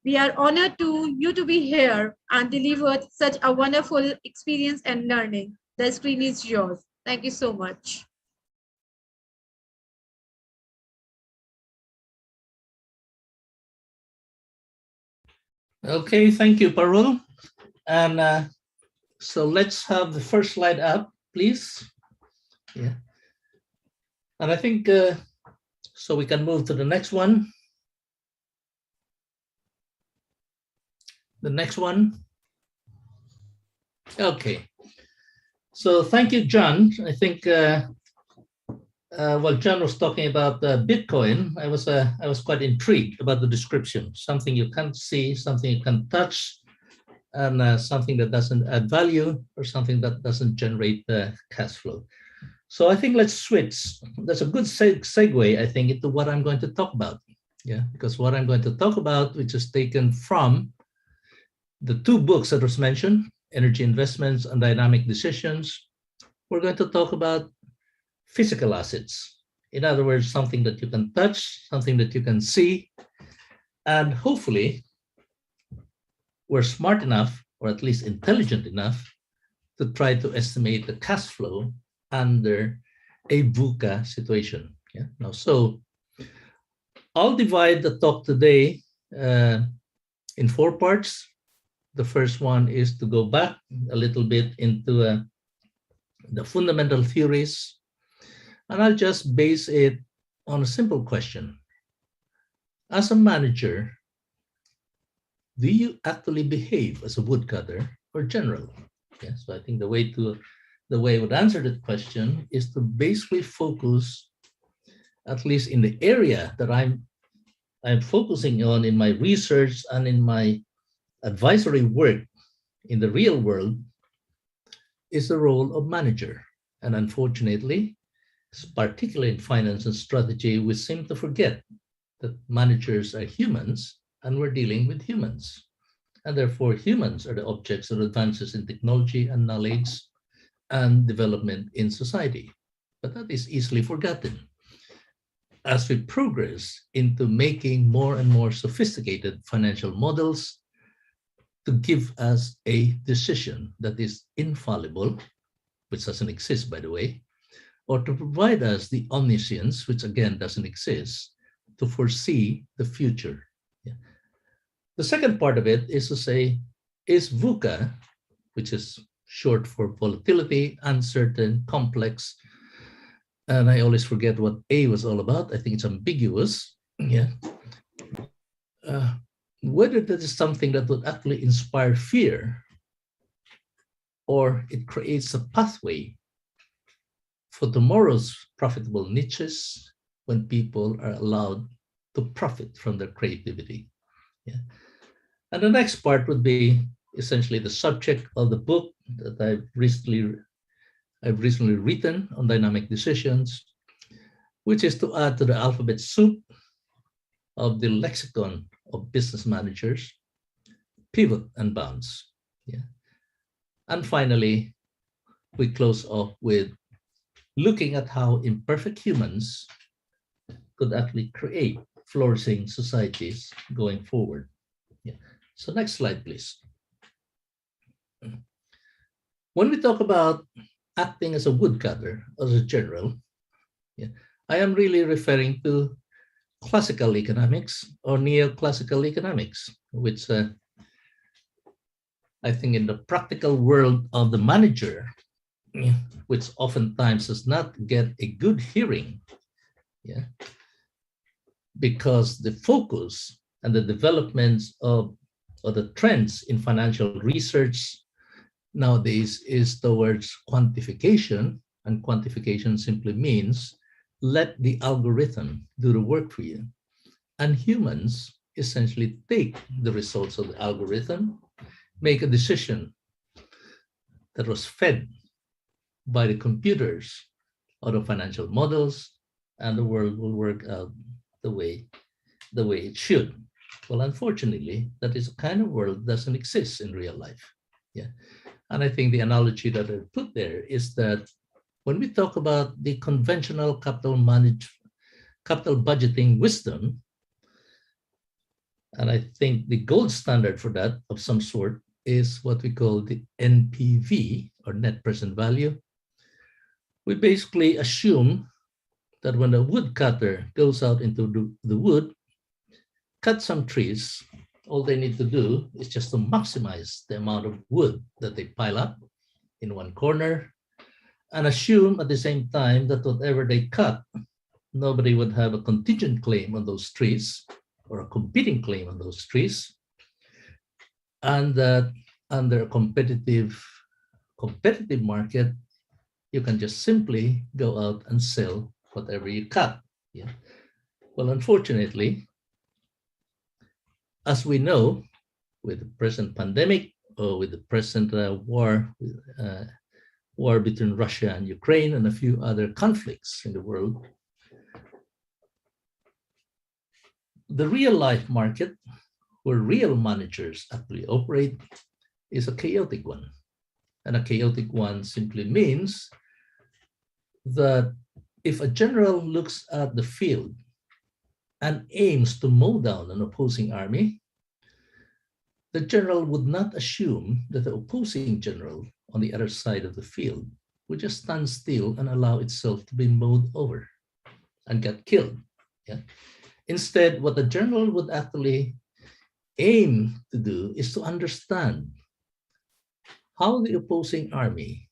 C: we are honored to you to be here and delivered such a wonderful experience and learning. The screen is yours. Thank you so much.
A: Okay, thank you, Parul. And so let's have the first slide up, please. Yeah. And I think, so we can move to the next one. The next one. Okay. So thank you, John. I think while John was talking about Bitcoin, I was quite intrigued about the description. Something you can't see, something you can touch, and something that doesn't add value, or something that doesn't generate cash flow. So I think let's switch. That's a good segue, I think, into what I'm going to talk about. Yeah, because what I'm going to talk about, which is taken from the two books that was mentioned, Energy Investments and Dynamic Decisions, we're going to talk about physical assets. In other words, something that you can touch, something that you can see, and hopefully we're smart enough, or at least intelligent enough, to try to estimate the cash flow under a VUCA situation. Yeah. Now, so I'll divide the talk today in 4 parts. The first one is to go back a little bit into the fundamental theories, and I'll just base it on a simple question. As a manager, do you actually behave as a woodcutter or general? Yeah, so I think the way I would answer that question is to basically focus, at least in the area that I'm focusing on in my research and in my advisory work in the real world, is the role of manager. And unfortunately, particularly in finance and strategy, we seem to forget that managers are humans and we're dealing with humans. And therefore, humans are the objects of advances in technology and knowledge and development in society. But that is easily forgotten as we progress into making more and more sophisticated financial models to give us a decision that is infallible, which doesn't exist, by the way, or to provide us the omniscience, which again doesn't exist, to foresee the future. Yeah. The second part of it is to say, is VUCA, which is short for volatility, uncertain, complex, and I always forget what A was all about. I think it's ambiguous. Yeah. Whether that is something that would actually inspire fear, or it creates a pathway for tomorrow's profitable niches when people are allowed to profit from their creativity. Yeah. And the next part would be essentially the subject of the book that I've recently written on dynamic decisions, which is to add to the alphabet soup of the lexicon of business managers, pivot and bounce. Yeah. And finally, we close off with looking at how imperfect humans could actually create flourishing societies going forward. Yeah. So next slide, please. When we talk about acting as a woodcutter, as a general, yeah, I am really referring to classical economics or neoclassical economics, which I think in the practical world of the manager, which oftentimes does not get a good hearing, yeah, because the focus and the developments of or the trends in financial research nowadays is towards quantification, and quantification simply means let the algorithm do the work for you. And humans essentially take the results of the algorithm, make a decision that was fed by the computers or the financial models, and the world will work out the way it should. Well, unfortunately, that is a kind of world that doesn't exist in real life. Yeah. And I think the analogy that I put there is that when we talk about the conventional capital budgeting wisdom, and I think the gold standard for that of some sort is what we call the NPV, or net present value. We basically assume that when a woodcutter goes out into the wood, cut some trees, all they need to do is just to maximize the amount of wood that they pile up in one corner, and assume at the same time that whatever they cut, nobody would have a contingent claim on those trees or a competing claim on those trees, and that under a competitive market, you can just simply go out and sell whatever you cut. Yeah. Well, unfortunately, as we know, with the present pandemic or with the present war between Russia and Ukraine and a few other conflicts in the world, the real life market where real managers actually operate is a chaotic one. And a chaotic one simply means that if a general looks at the field and aims to mow down an opposing army, the general would not assume that the opposing general on the other side of the field would just stand still and allow itself to be mowed over and get killed. Yeah? Instead, what the general would actually aim to do is to understand how the opposing army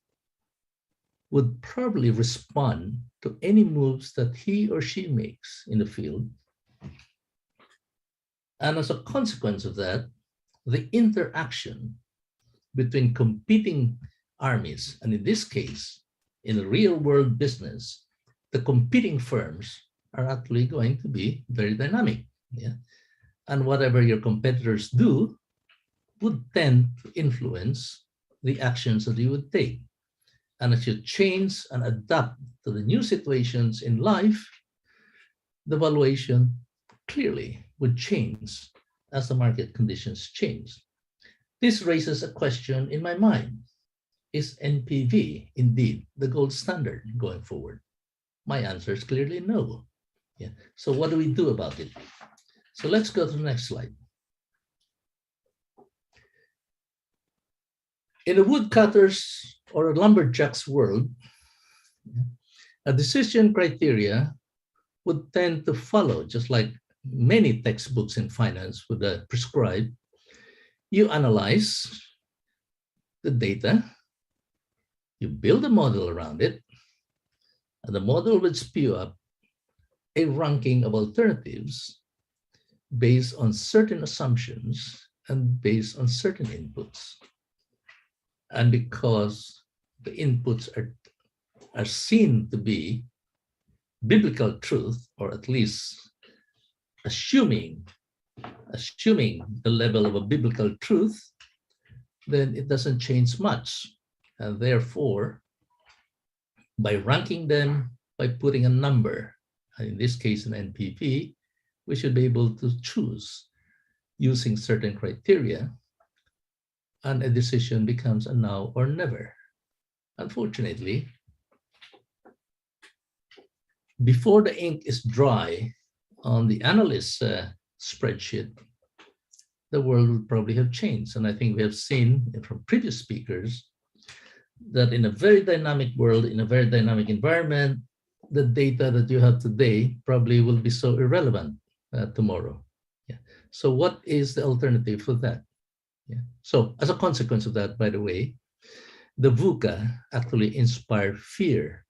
A: would probably respond to any moves that he or she makes in the field. And as a consequence of that, the interaction between competing armies, and in this case, in a real world business, the competing firms are actually going to be very dynamic. Yeah? And whatever your competitors do would tend to influence the actions that you would take. And as you change and adapt to the new situations in life, the valuation clearly would change as the market conditions change. This raises a question in my mind. Is NPV indeed the gold standard going forward? My answer is clearly no. Yeah. So what do we do about it? So let's go to the next slide. In a woodcutter's or a lumberjack's world, a decision criteria would tend to follow, just like many textbooks in finance would prescribe. You analyze the data, you build a model around it, and the model would spew up a ranking of alternatives based on certain assumptions and based on certain inputs. And because the inputs are seen to be biblical truth, or at least assuming the level of a biblical truth, then it doesn't change much. And therefore, by ranking them, by putting a number, in this case an NPV, we should be able to choose using certain criteria, and a decision becomes a now or never. Unfortunately, before the ink is dry on the analyst's spreadsheet, the world will probably have changed. And I think we have seen from previous speakers that in a very dynamic world, in a very dynamic environment, the data that you have today probably will be so irrelevant tomorrow. Yeah. So what is the alternative for that? Yeah. So as a consequence of that, by the way, the VUCA actually inspired fear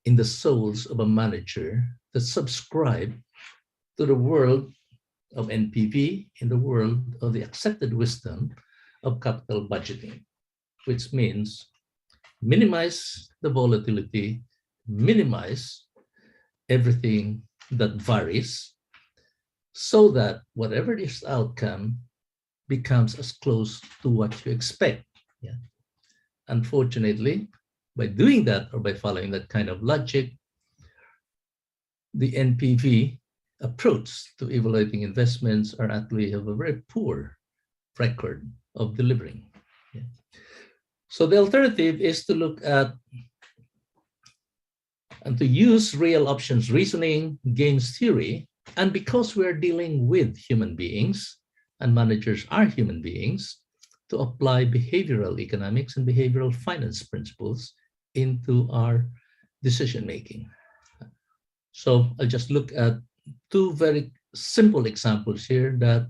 A: in the souls of a manager that subscribe to the world of NPV, in the world of the accepted wisdom of capital budgeting, which means minimize the volatility, minimize everything that varies, so that whatever this outcome becomes as close to what you expect. Yeah. Unfortunately, by doing that or by following that kind of logic, the NPV approach to evaluating investments are actually have a very poor record of delivering. Yeah. So the alternative is to look at and to use real options reasoning, games theory, and because we're dealing with human beings and managers are human beings, to apply behavioral economics and behavioral finance principles into our decision making. So I'll just look at two very simple examples here that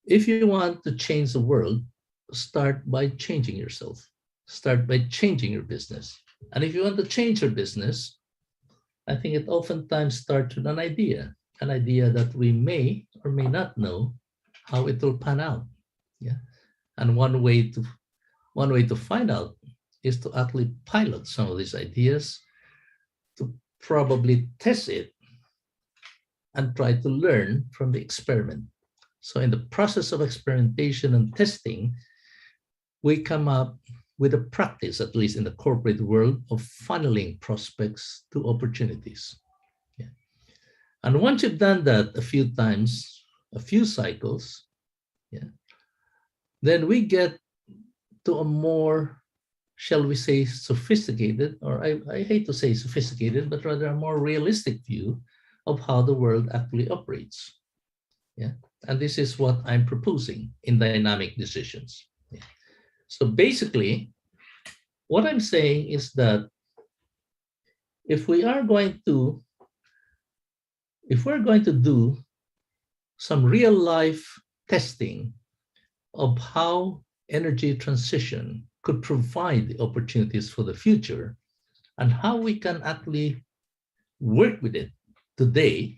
A: if you want to change the world, start by changing yourself. Start by changing your business. And if you want to change your business, I think it oftentimes starts with an idea that we may or may not know how it will pan out. Yeah. And one way to find out is to actually pilot some of these ideas, to probably test it and try to learn from the experiment. So in the process of experimentation and testing, we come up with a practice, at least in the corporate world, of funneling prospects to opportunities. Yeah. And once you've done that a few times, a few cycles, yeah, then we get to a more, shall we say, sophisticated, or I hate to say sophisticated, but rather a more realistic view of how the world actually operates. Yeah. And this is what I'm proposing in dynamic decisions. Yeah. So basically, what I'm saying is that if we're going to do some real life testing of how energy transition could provide the opportunities for the future and how we can actually work with it today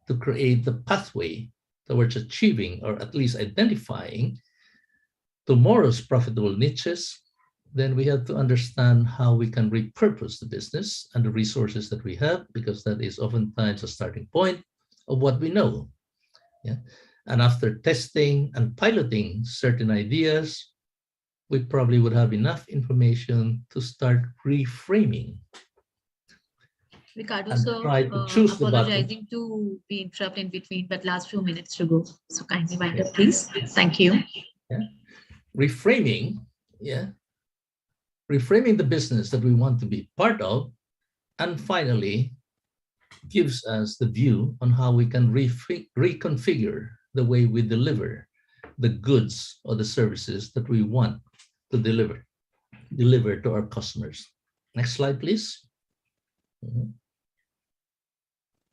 A: to create the pathway towards achieving or at least identifying tomorrow's profitable niches, then we have to understand how we can repurpose the business and the resources that we have, because that is oftentimes a starting point of what we know. Yeah. And after testing and piloting certain ideas, we probably would have enough information to start reframing.
C: Ricardo,
A: and
C: so
A: try to choose the button.
C: apologizing to be interrupted in between, but last few minutes to go. So kindly wind up, please. Thank you.
A: Yeah. Reframing, yeah. Reframing the business that we want to be part of, and finally gives us the view on how we can reconfigure the way we deliver the goods or the services that we want to deliver to our customers. Next slide, please.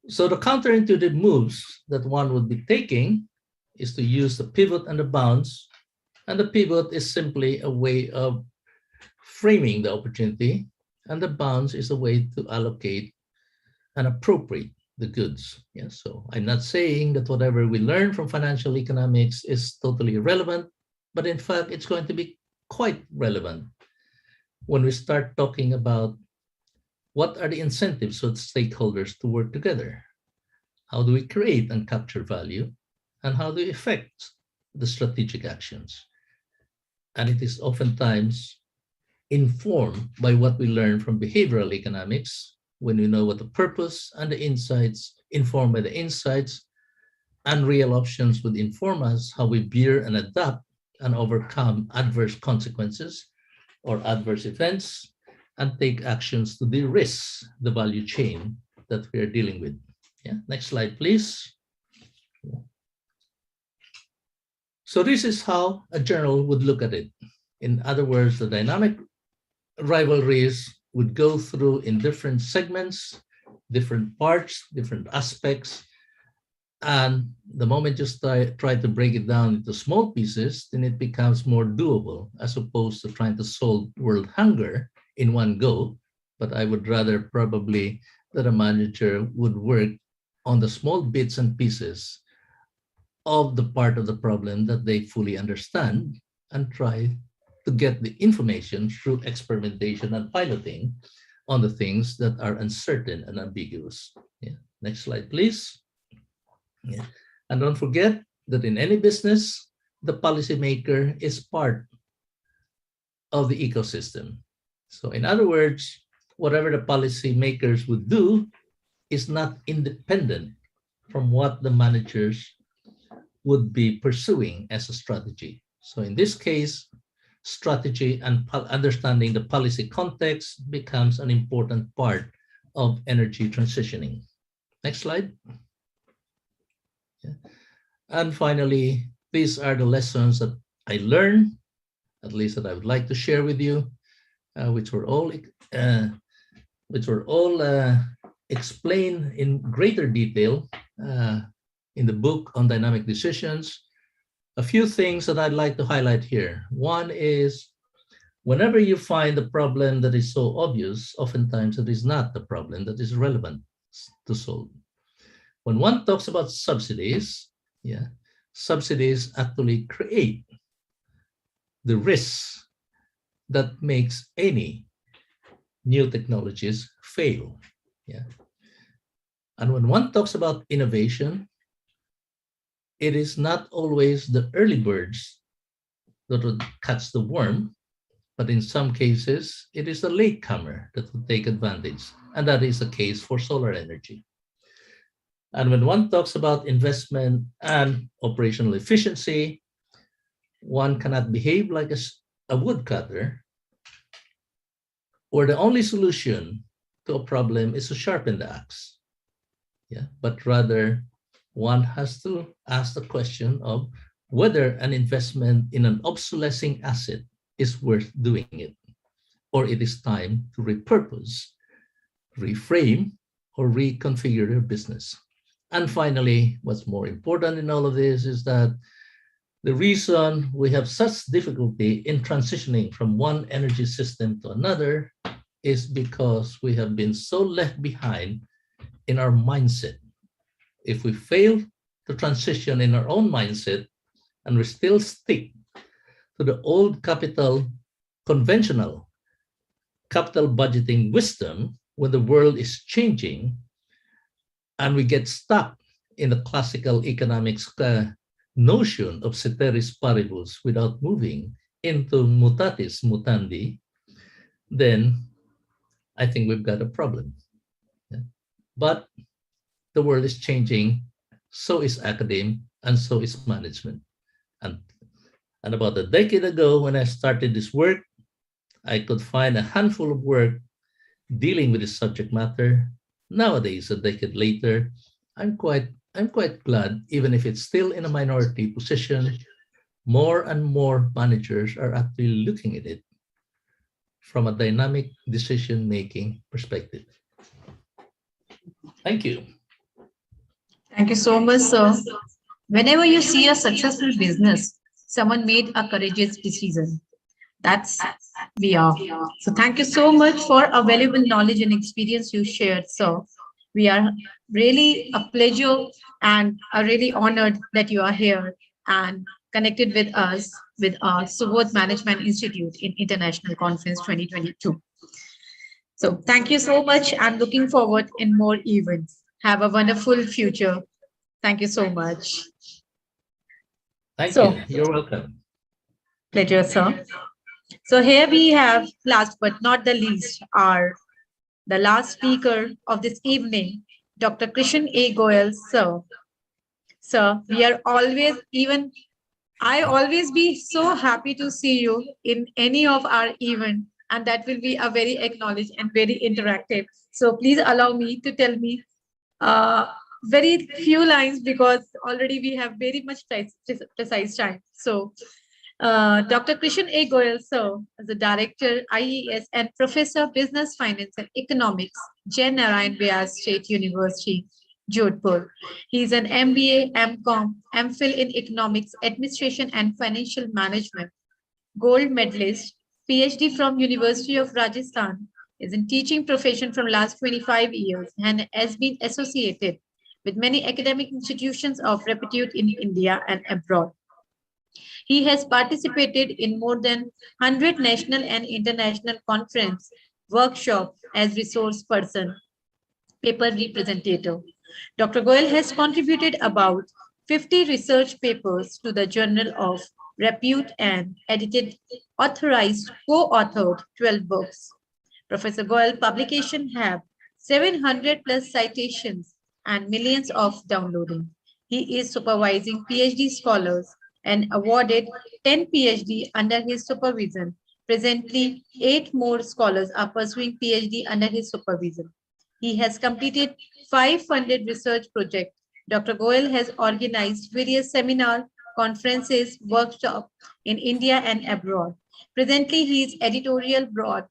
A: So the counterintuitive moves that one would be taking is to use the pivot and the bounce. And the pivot is simply a way of framing the opportunity, and the bounce is a way to allocate and appropriate the goods. Yeah, so I'm not saying that whatever we learn from financial economics is totally irrelevant, but in fact, it's going to be quite relevant when we start talking about what are the incentives for stakeholders to work together? How do we create and capture value? And how do we affect the strategic actions? And it is oftentimes informed by what we learn from behavioral economics, when we know what the purpose and the insights, informed by the insights, and real options would inform us how we bear and adapt and overcome adverse consequences or adverse events, and take actions to de-risk the value chain that we are dealing with. Yeah, next slide, please. So this is how a journal would look at it. In other words, the dynamic rivalries would go through in different segments, different parts, different aspects. And the moment you try to break it down into small pieces, then it becomes more doable, as opposed to trying to solve world hunger in one go. But I would rather probably that a manager would work on the small bits and pieces of the part of the problem that they fully understand, and try to get the information through experimentation and piloting on the things that are uncertain and ambiguous. Yeah. Next slide, please. Yeah. And don't forget that in any business, the policymaker is part of the ecosystem. So in other words, whatever the policymakers would do is not independent from what the managers would be pursuing as a strategy. So in this case, strategy and understanding the policy context becomes an important part of energy transitioning. Next slide. Yeah. And finally, these are the lessons that I learned, at least that I would like to share with you, which were all explained in greater detail in the book on dynamic decisions. A few things that I'd like to highlight here. One is, whenever you find a problem that is so obvious, oftentimes it is not the problem that is relevant to solve. When one talks about subsidies, subsidies actually create the risks that makes any new technologies fail. And when one talks about innovation, it is not always the early birds that will catch the worm, but in some cases, it is the latecomer that will take advantage. And that is the case for solar energy. And when one talks about investment and operational efficiency, one cannot behave like a woodcutter, where the only solution to a problem is to sharpen the axe. But rather, one has to ask the question of whether an investment in an obsolescing asset is worth doing it, or it is time to repurpose, reframe, or reconfigure their business. And finally, what's more important in all of this is that the reason we have such difficulty in transitioning from one energy system to another is because we have been so left behind in our mindset. If we fail to transition in our own mindset and we still stick to the old conventional capital budgeting wisdom when the world is changing, and we get stuck in the classical economics notion of ceteris paribus without moving into mutatis mutandi, then I think we've got a problem. But the world is changing, so is academia, and so is management. And about a decade ago, when I started this work, I could find a handful of work dealing with this subject matter. Nowadays, a decade later, I'm quite glad, even if it's still in a minority position, more and more managers are actually looking at it from a dynamic decision-making perspective. Thank you.
C: Thank you so much, sir. Whenever you see a successful business, someone made a courageous decision. That's we are. So thank you so much for a valuable knowledge and experience you shared, sir. We are really a pleasure and are really honored that you are here and connected with us with our Subodh Management Institute in International Conference 2022. So thank you so much and looking forward in more events. Have a wonderful future. Thank you so much.
A: Thank you. You're welcome.
C: Pleasure, sir. So here we have, last but not the least, the last speaker of this evening, Dr. Krishan A. Goyal, sir. Sir, we are always, I always be so happy to see you in any of our event, and that will be a very acknowledged and very interactive. So please allow me to tell me very few lines because already we have very much precise time. So Dr. Krishan A. Goyal, sir, is the Director, IES and Professor Business Finance and Economics, Jain Narayan Vyas State University, Jodhpur. He is an MBA, MCOM, MPhil in Economics, Administration and Financial Management, Gold Medalist, PhD from University of Rajasthan, is in teaching profession from last 25 years and has been associated with many academic institutions of repute in India and abroad. He has participated in more than 100 national and international conference workshops as resource person, paper representative, Dr. Goel has contributed about 50 research papers to the Journal of Repute and co-authored 12 books. Professor Goel publication have 700 plus citations and millions of downloading. He is supervising PhD scholars and awarded 10 PhD under his supervision. Presently, 8 more scholars are pursuing PhD under his supervision. He has completed 5 funded research projects. Dr. Goel has organized various seminars, conferences, workshops in India and abroad. Presently, he is editorial board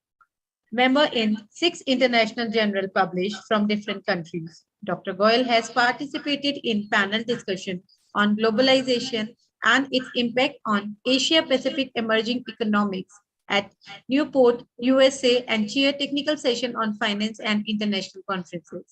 C: member in 6 international journals published from different countries. Dr. Goel has participated in panel discussion on globalization and its impact on Asia-Pacific emerging economics at Newport, USA, and chaired technical session on finance and international conferences.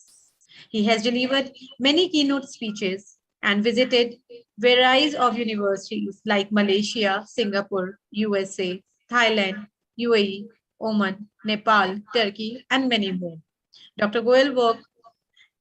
C: He has delivered many keynote speeches and visited variety of universities like Malaysia, Singapore, USA, Thailand, UAE, Oman, Nepal, Turkey, and many more. Dr. Goel's work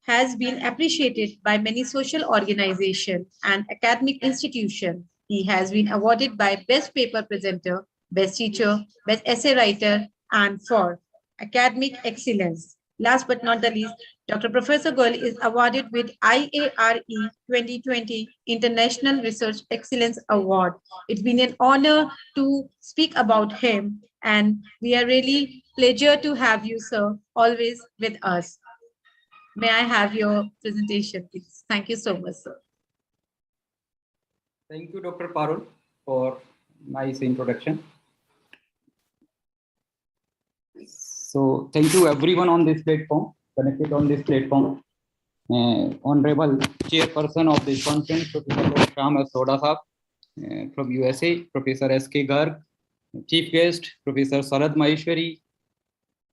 C: has been appreciated by many social organizations and academic institutions. He has been awarded by Best Paper Presenter, Best Teacher, Best Essay Writer, and for academic excellence. Last but not the least, Dr. Professor Goel is awarded with IARE 2020 International Research Excellence Award. It's been an honor to speak about him, and we are really pleasure to have you, sir, always with us. May I have your presentation, please? Thank you so much, sir.
M: Thank you, Dr. Parul, for nice introduction. So thank you everyone on this platform, connected on this platform. Honorable Chairperson of this conference, Professor Shyam S. Soda Sahab from USA, Professor S.K. Garg, Chief Guest, Professor Sarad Maheshwari,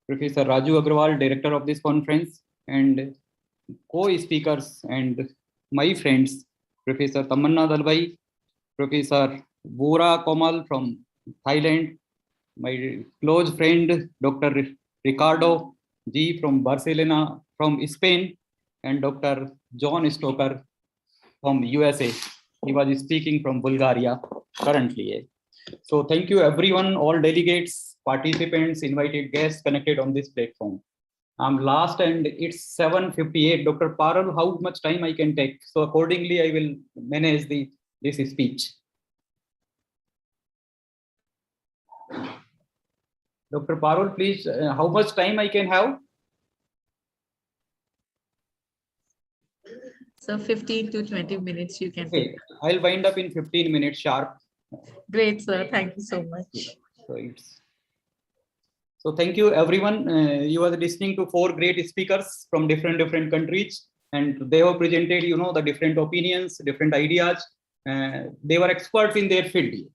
M: Professor Raju Agrawal, Director of this conference, and co-speakers and my friends, Professor Tamanna Dalbai, Professor Bora Komal from Thailand, my close friend, Dr. Ricardo G from Barcelona, from Spain, and Dr. John Stoker from USA. He was speaking from Bulgaria currently. So thank you everyone, all delegates, participants, invited guests connected on this platform. I'm last and it's 7:58. Dr. Parul, how much time I can take? So accordingly, I will manage this speech. Dr. Parul, please, how much time I can have?
C: So 15 to 20 minutes you can
M: take. I'll wind up in 15 minutes sharp.
C: Great, sir. Thank you so much.
M: So thank you, everyone. You are listening to 4 great speakers from different countries, and they have presented, the different opinions, different ideas. They were experts in their field.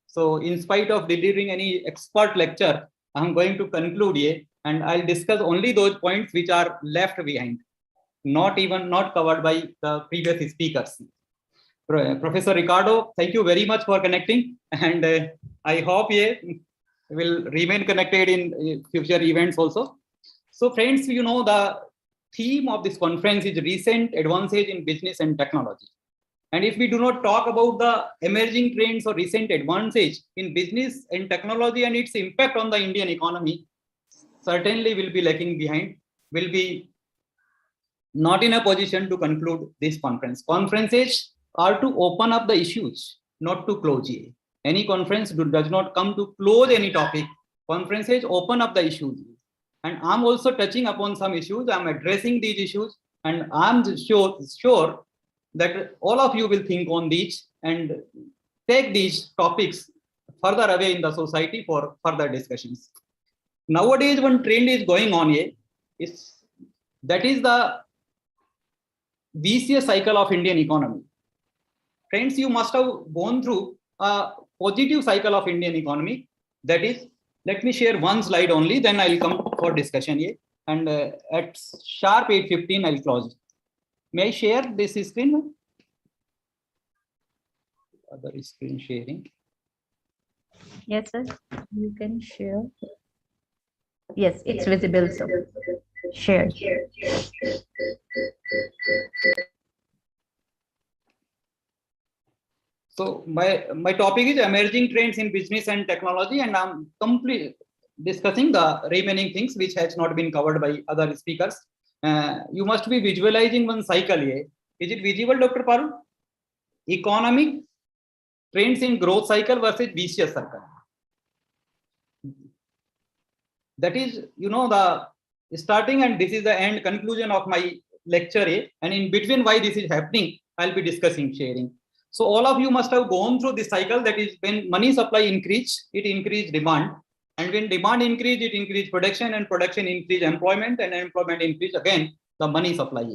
M: So in spite of delivering any expert lecture, I'm going to conclude here, and I'll discuss only those points which are left behind, not covered by the previous speakers. Professor Ricardo, thank you very much for connecting, and I hope will remain connected in future events also. So friends, the theme of this conference is recent advances in business and technology. And if we do not talk about the emerging trends or recent advances in business and technology and its impact on the Indian economy, certainly will be lagging behind, will be not in a position to conclude this conference. Conferences are to open up the issues, not to close it. Any conference does not come to close any topic. Conferences open up the issues. And I'm also touching upon some issues. I'm addressing these issues, and I'm sure that all of you will think on these and take these topics further away in the society for further discussions. Nowadays, one trend is going on here, that is the vicious cycle of Indian economy. Friends, you must have gone through a positive cycle of Indian economy. That is, let me share one slide only, then I'll come for discussion here. And at sharp 8:15, I'll close. May I share this screen? Other screen sharing.
C: Yes, sir. You can share. Yes, it's visible, sir. Share.
M: So my topic is emerging trends in business and technology, and I'm completely discussing the remaining things which has not been covered by other speakers. You must be visualizing one cycle here. Is it visible, Dr. Parul? Economic trends in growth cycle versus vicious circle. That is, the starting, and this is the end conclusion of my lecture here. And in between why this is happening, I'll be discussing, sharing. So all of you must have gone through this cycle. That is, when money supply increase, it increase demand. And when demand increase, it increase production, and production increase employment, and employment increase again the money supply.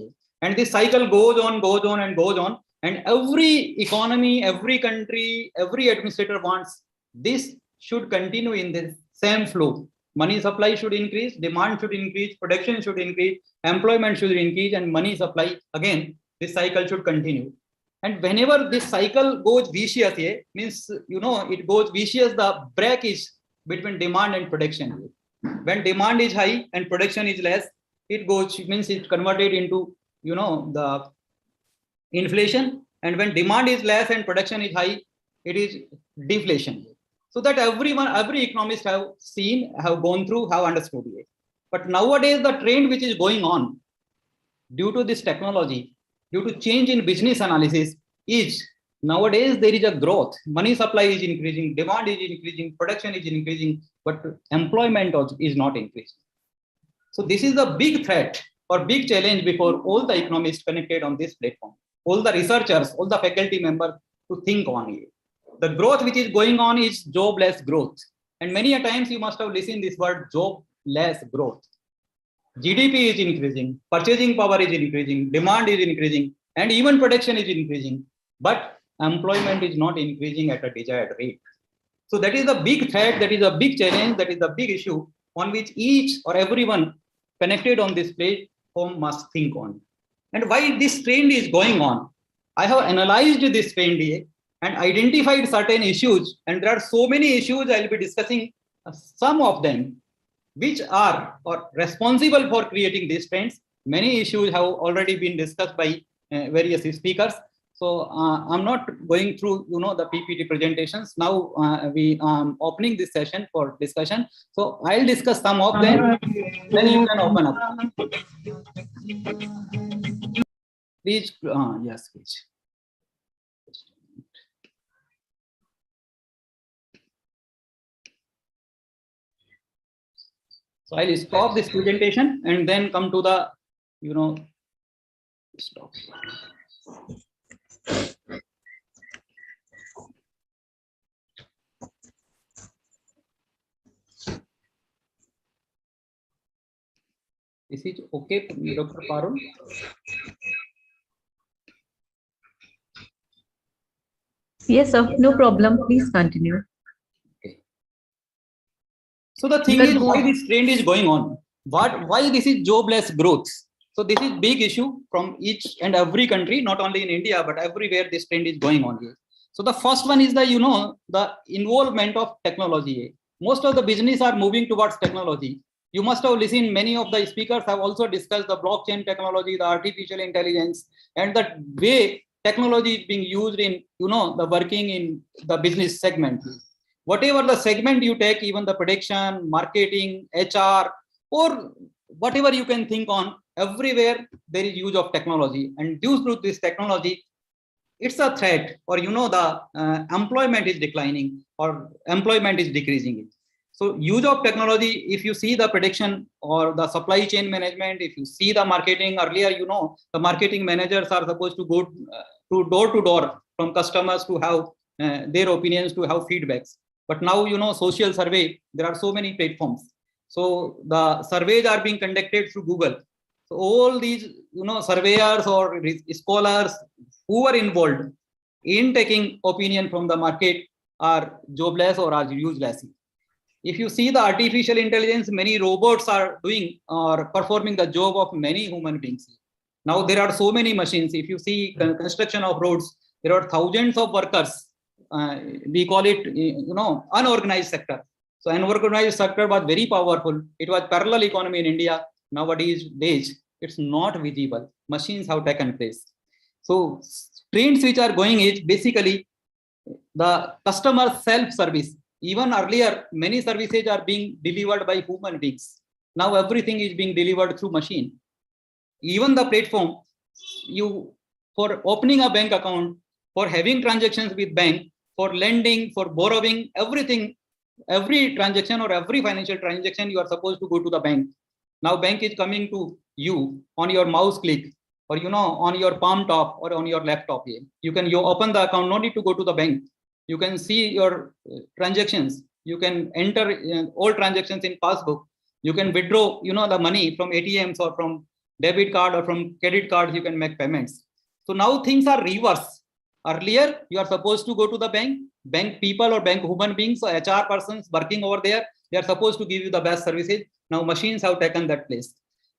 M: And this cycle goes on, and goes on. And every economy, every country, every administrator wants this should continue in the same flow. Money supply should increase, demand should increase, production should increase, employment should increase, and money supply, again, this cycle should continue. And whenever this cycle goes vicious, means, it goes vicious, the break is between demand and production. When demand is high and production is less, it goes, means it's converted into, the inflation. And when demand is less and production is high, it is deflation. So that every economist have seen, have gone through, have understood it. But nowadays, the trend which is going on due to this technology, due to change in business analysis, is nowadays there is a growth. Money supply is increasing, demand is increasing, production is increasing, but employment is not increasing. So this is a big threat or big challenge before all the economists connected on this platform, all the researchers, all the faculty members to think on it. The growth which is going on is jobless growth. And many a times you must have listened this word, jobless growth. GDP is increasing, purchasing power is increasing, demand is increasing, and even production is increasing, but employment is not increasing at a desired rate. So that is a big threat, that is a big challenge, that is a big issue on which each or everyone connected on this platform must think on. And why this trend is going on? I have analyzed this trend here and identified certain issues, and there are so many issues. I'll be discussing some of them which are responsible for creating these trends. Many issues have already been discussed by various speakers. So I'm not going through, the PPT presentations. Now we are opening this session for discussion. So I'll discuss some of them. Then you can open up. Please, yes, please. So I'll stop this presentation and then come to the, stop. Is it okay for me, Dr. Parul?
C: Yes, sir. No problem. Please continue.
M: Okay. So the thing is, why this trend is going on? Why this is jobless growth? So this is big issue from each and every country, not only in India, but everywhere this trend is going on here. So the first one is the, the involvement of technology. Most of the business are moving towards technology. You must have listened, many of the speakers have also discussed the blockchain technology, the artificial intelligence, and the way technology is being used in, the working in the business segment. Whatever the segment you take, even the production, marketing, HR, or whatever you can think on, everywhere there is use of technology. And due to this technology, it's a threat, or the employment is declining or employment is decreasing. So use of technology, if you see the prediction or the supply chain management, if you see the marketing, earlier, the marketing managers are supposed to go to door from customers to have their opinions, to have feedbacks. But now, social survey, there are so many platforms. So the surveys are being conducted through Google. So all these, surveyors or scholars who are involved in taking opinion from the market are jobless or are useless. If you see the artificial intelligence, many robots are doing or performing the job of many human beings. Now there are so many machines. If you see construction of roads, there are thousands of workers. We call it, unorganized sector. So unorganized sector was very powerful. It was parallel economy in India. Nowadays, it's not visible. Machines have taken place. So trends which are going is basically the customer self-service. Even earlier, many services are being delivered by human beings. Now everything is being delivered through machine. Even the platform, for opening a bank account, for having transactions with bank, for lending, for borrowing, everything, every transaction or every financial transaction, you are supposed to go to the bank. Now bank is coming to you on your mouse click, or on your palm top or on your laptop here. You open the account, no need to go to the bank. You can see your transactions. You can enter all transactions in passbook. You can withdraw, the money from ATMs or from debit card or from credit cards. You can make payments. So now things are reverse. Earlier, you are supposed to go to the bank people or bank human beings, so HR persons working over there, they are supposed to give you the best services. Now machines have taken that place.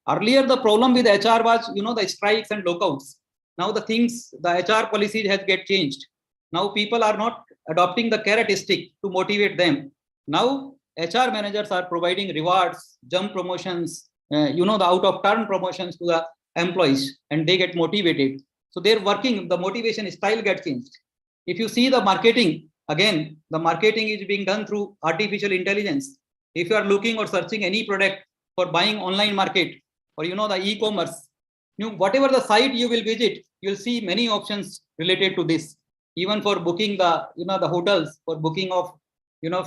M: Earlier, the problem with HR was, the strikes and lockouts. Now the HR policies has get changed. Now people are not adopting the carrot stick to motivate them. Now HR managers are providing rewards, jump promotions, the out of turn promotions to the employees, and they get motivated. So they're working, the motivation style gets changed. If you see the marketing, again, the marketing is being done through artificial intelligence. If you are looking or searching any product for buying online market, or the e-commerce, whatever the site you will visit, you'll see many options related to this. Even for booking the hotels, for booking of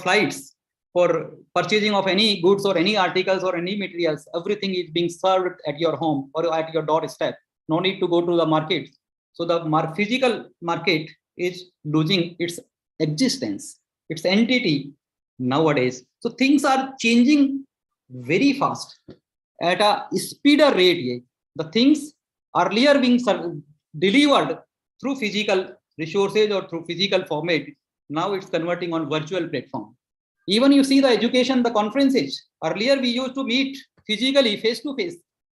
M: flights, for purchasing of any goods or any articles or any materials, everything is being served at your home or at your doorstep. No need to go to the market. So the physical market is losing its existence, its entity nowadays. So things are changing very fast at a speeder rate. The things earlier being delivered through physical resources or through physical format, now it's converting on virtual platform. Even you see the education, the conferences. Earlier we used to meet physically, face to face.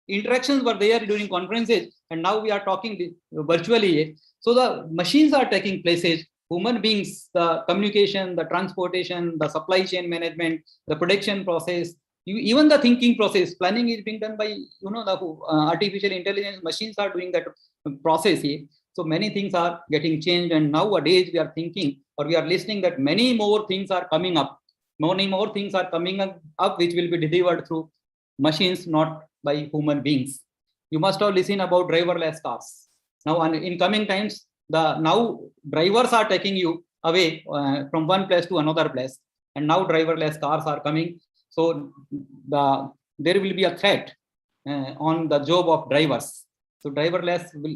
M: Interactions were there during conferences, and now we are talking virtually. So the machines are taking places. Human beings, the communication, the transportation, the supply chain management, the production process, even the thinking process, planning is being done by the artificial intelligence. Machines are doing that process here. So many things are getting changed, and nowadays we are thinking or we are listening that many more things are coming up. Many more things are coming up which will be delivered through machines, not by human beings. You must have listened about driverless cars. Now in coming times, now drivers are taking you away from one place to another place, and now driverless cars are coming. So there will be a threat on the job of drivers. So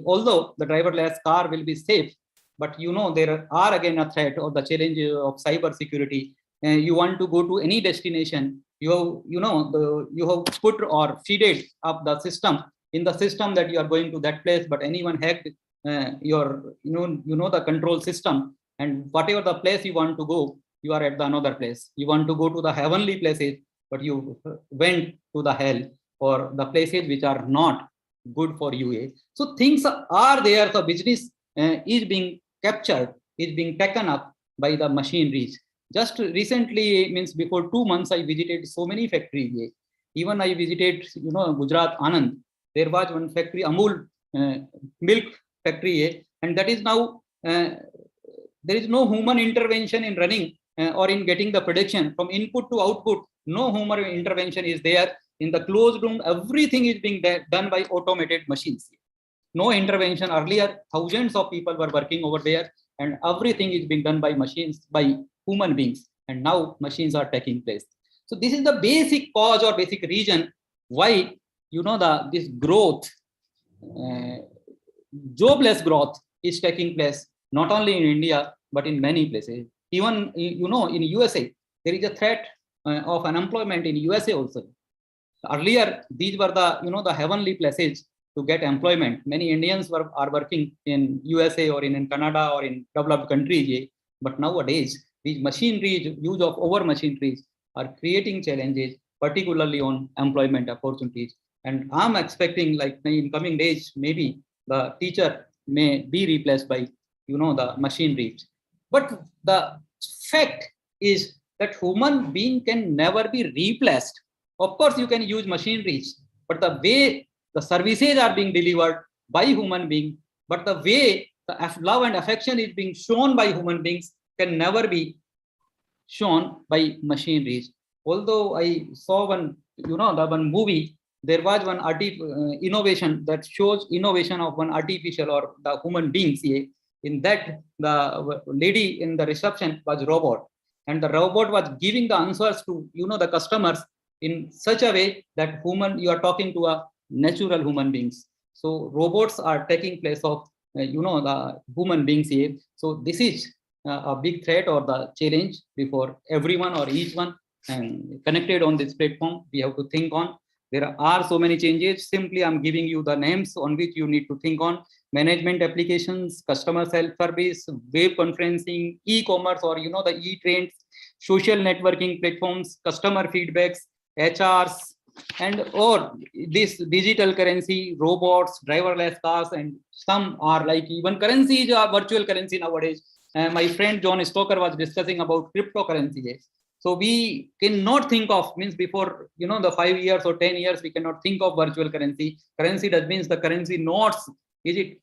M: although the driverless car will be safe, but there are again a threat or the challenge of cyber security. You want to go to any destination, you have put or feeded up the system in the system that you are going to that place, but anyone hacked your the control system, and whatever the place you want to go, you are at the another place. You want to go to the heavenly places, but you went to the hell or the places which are not good for you. So things are there. The business is being captured, is being taken up by the machineries. Just recently, means before 2 months, I visited so many factories. Even I visited, Gujarat, Anand. There was one factory, Amul milk factory, and that is now, there is no human intervention in running or in getting the production from input to output. No human intervention is there. In the closed room, everything is being done by automated machines. No intervention. Earlier, thousands of people were working over there, and everything is being done by machines, by human beings. And now machines are taking place. So this is the basic cause or basic reason why this growth, jobless growth is taking place not only in India but in many places. Even in USA, there is a threat of unemployment in USA also. Earlier, these were the heavenly places to get employment. Many Indians are working in USA or in Canada or in developed countries. But nowadays, these machineries, use of over machineries, are creating challenges, particularly on employment opportunities. And I'm expecting, like in coming days, maybe the teacher may be replaced by the machineries. But the fact is that human being can never be replaced. Of course, you can use machineries, but the way the services are being delivered by human being, but the way the love and affection is being shown by human beings can never be shown by machineries. Although I saw one, the one movie, there was one innovation that shows innovation of one artificial or the human beings here. In that, the lady in the reception was robot, and the robot was giving the answers to the customers in such a way that you are talking to a natural human beings. So robots are taking place of the human beings here. So this is a big threat or the challenge before everyone or each one and connected on this platform. We have to think on. There are so many changes. Simply, I'm giving you the names on which you need to think on: management applications, customer self-service, web conferencing, e-commerce or the e-trends, social networking platforms, customer feedbacks, HRs, and or this digital currency, robots, driverless cars, and some are like even currency is a virtual currency nowadays. My friend John Stoker was discussing about cryptocurrency. So we cannot think of, means before, the 5 years or 10 years, we cannot think of virtual currency. Currency, that means the currency notes, is it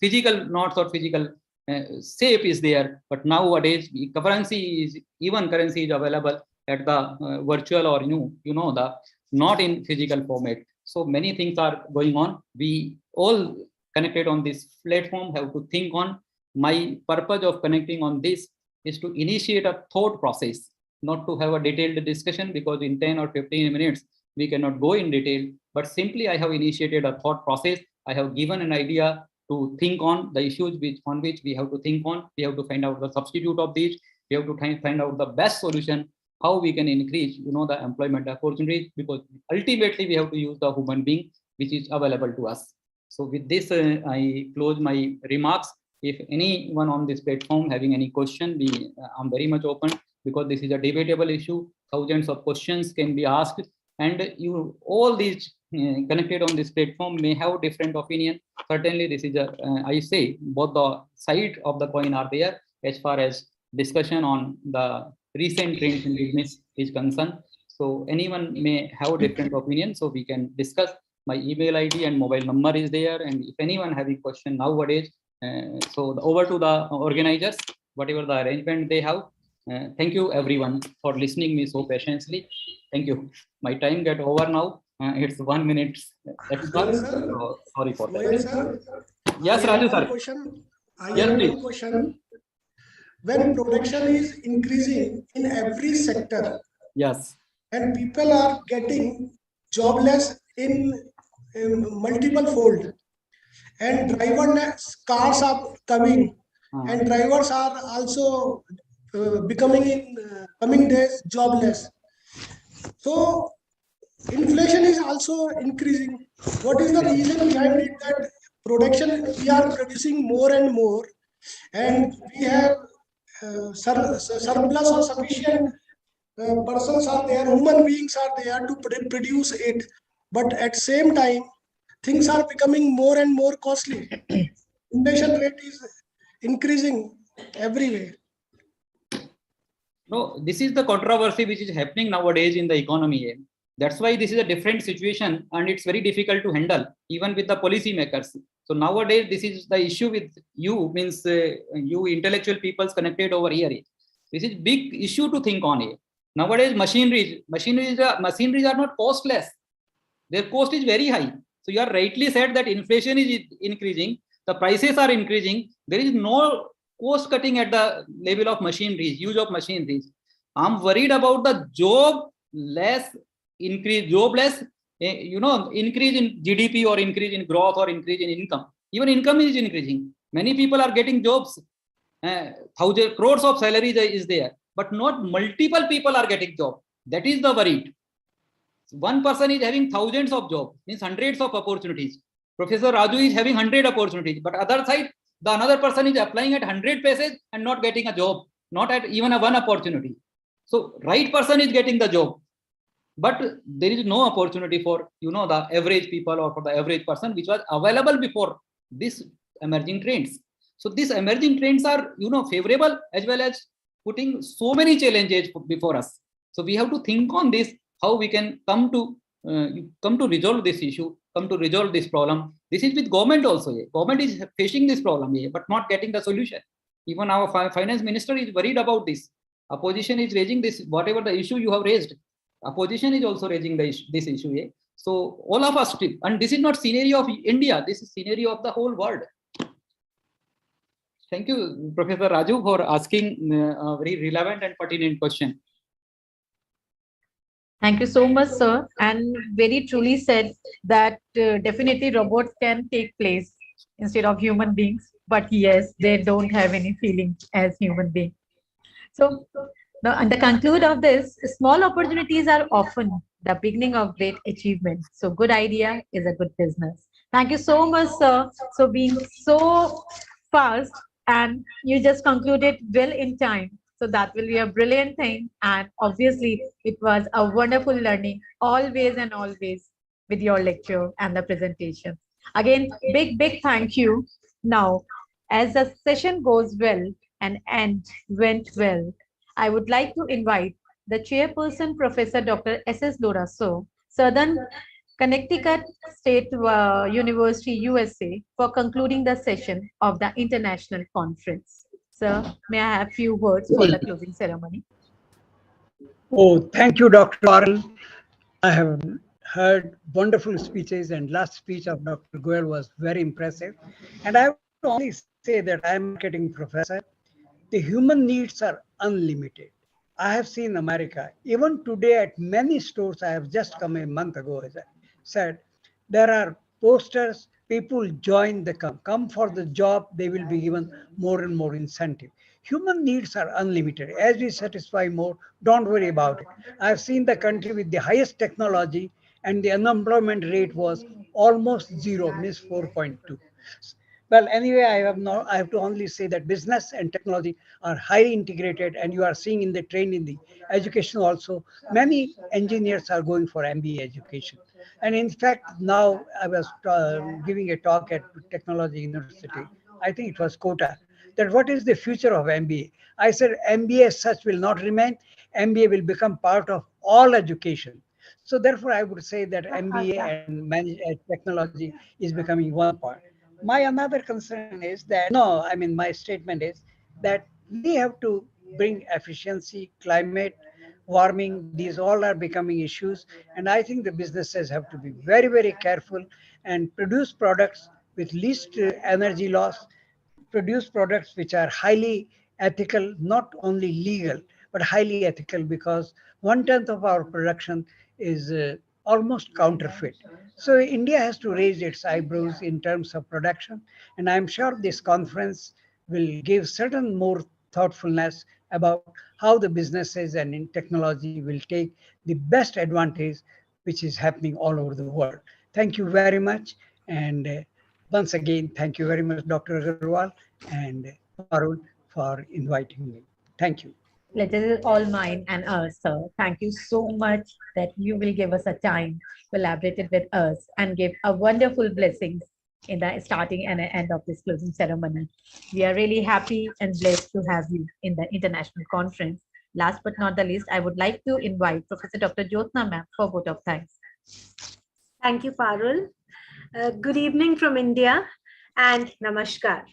M: physical notes or physical shape is there. But nowadays, currency is available at the virtual or, the not in physical format. So many things are going on. We all connected on this platform have to think on. My purpose of connecting on this is to initiate a thought process, not to have a detailed discussion, because in 10 or 15 minutes, we cannot go in detail, but simply I have initiated a thought process. I have given an idea to think on the issues on which we have to think on. We have to find out the substitute of these. We have to find out the best solution, how we can increase, the employment opportunities, because ultimately we have to use the human being, which is available to us. So with this, I close my remarks. If anyone on this platform having any question, I'm very much open, because this is a debatable issue. Thousands of questions can be asked, and all these connected on this platform may have different opinion. Certainly, this is I say both the side of the coin are there as far as discussion on the recent trends in business is concerned. So anyone may have different opinion, so we can discuss. My email ID and mobile number is there, and if anyone having question nowadays, so over to the organizers, whatever the arrangement they have. Thank you everyone for listening me so patiently. Thank you. My time get over now. It's 1 minute. So sorry for that. Yes, Raju sir.
D: I have a question. When production is increasing in every sector,
M: yes,
D: and people are getting jobless in multiple fold, and driverless cars are coming, and drivers are also becoming in coming days jobless. So inflation is also increasing. What is the reason behind it that production, we are producing more and more, and we have surplus or sufficient persons are there, human beings are there to produce it, but at same time things are becoming more and more costly. Inflation rate is increasing everywhere.
M: No, this is the controversy which is happening nowadays in the economy. That's why this is a different situation, and it's very difficult to handle even with the policy makers. So nowadays, this is the issue with you, means you intellectual peoples connected over here. This is big issue to think on here. Nowadays, machineries are not costless. Their cost is very high. So you are rightly said that inflation is increasing, the prices are increasing. There is no cost cutting at the level of machineries, use of machineries. I'm worried about the jobless increase in GDP or increase in growth or increase in income. Even income is increasing. Many people are getting jobs. Crores of salaries is there, but not multiple people are getting job. That is the worry. One person is having thousands of jobs, means hundreds of opportunities. Professor Raju is having 100 opportunities, but other side, the another person is applying at 100 places and not getting a job, not at even a one opportunity. So right person is getting the job, but there is no opportunity for the average people or for the average person, which was available before this emerging trends. So these emerging trends are favorable as well as putting so many challenges before us. So we have to think on this, how we can come to resolve this issue, come to resolve this problem. This is with government also. Government is facing this problem, but not getting the solution. Even our finance minister is worried about this. Opposition is raising this, whatever the issue you have raised. Opposition is also raising this issue. So all of us, and this is not scenario of India, this is scenario of the whole world. Thank you, Professor Raju, for asking a very relevant and pertinent question.
C: Thank you so much, sir. And very truly said that definitely robots can take place instead of human beings. But yes, they don't have any feelings as human beings. So, and the conclude of this, small opportunities are often the beginning of great achievement. So, good idea is a good business. Thank you so much, sir. So, being so fast, and you just concluded well in time. So that will be a brilliant thing. And obviously, it was a wonderful learning always and always with your lecture and the presentation. Again, big thank you. Now, as the session goes well and went well, I would like to invite the chairperson, Professor Dr. S.S. Lodha, Southern Connecticut State University, USA, for concluding the session of the international conference. Sir, may I have a few words for the closing ceremony?
F: Oh, thank you, Dr. Parul. I have heard wonderful speeches, and last speech of Dr. Goel was very impressive. And I would only say that I am a marketing professor. The human needs are unlimited. I have seen America. Even today at many stores, I have just come a month ago, as I said, there are posters, people join, they come for the job, they will be given more and more incentive. Human needs are unlimited. As we satisfy more, don't worry about it. I've seen the country with the highest technology and the unemployment rate was almost zero, means 4.2. Well, anyway, I have to only say that business and technology are highly integrated, and you are seeing in the training, the education also, many engineers are going for MBA education. And in fact, now I was giving a talk at Technology University, I think it was Kota, that what is the future of MBA? I said MBA as such will not remain, MBA will become part of all education. So therefore, I would say that MBA and technology is becoming one part. My another concern is that, my statement is that we have to bring efficiency, climate, warming, these all are becoming issues. And I think the businesses have to be very, very careful and produce products with least energy loss, produce products which are highly ethical, not only legal, but highly ethical, because 1/10 of our production is almost counterfeit. So India has to raise its eyebrows in terms of production. And I'm sure this conference will give certain more thoughtfulness about how the businesses and in technology will take the best advantage which is happening all over the world. Thank you very much. And once again, thank you very much, Dr. Agarwal and Parul, for inviting me. Thank you.
C: Pleasure is all mine and ours, sir. Thank you so much that you will give us a time, collaborated with us, and give a wonderful blessings in the starting and end of this closing ceremony. We are really happy and blessed to have you in the international conference. Last but not the least, I would like to invite Professor Dr. Jyotsna ma'am for vote of thanks.
N: Thank you, Parul. Good evening from India and namaskar.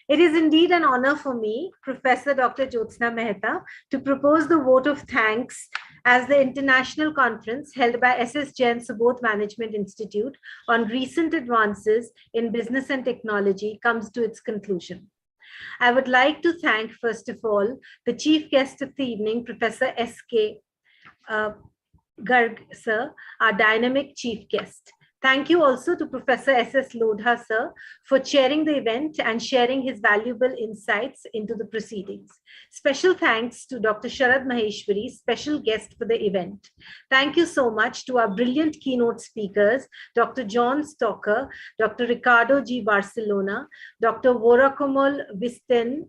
N: It is indeed an honor for me, Professor Dr. Jyotsna Mehta, to propose the vote of thanks as the international conference held by SS Jain Subodh Management Institute on recent advances in business and technology comes to its conclusion. I would like to thank, first of all, the chief guest of the evening, Professor S.K. Garg, sir, our dynamic chief guest. Thank you also to Professor S.S. Lodha, sir, for chairing the event and sharing his valuable insights into the proceedings. Special thanks to Dr. Sharad Maheshwari, special guest for the event. Thank you so much to our brilliant keynote speakers, Dr. John Stocker, Dr. Ricardo G. Barcelona, Dr. Vorakomol Visten,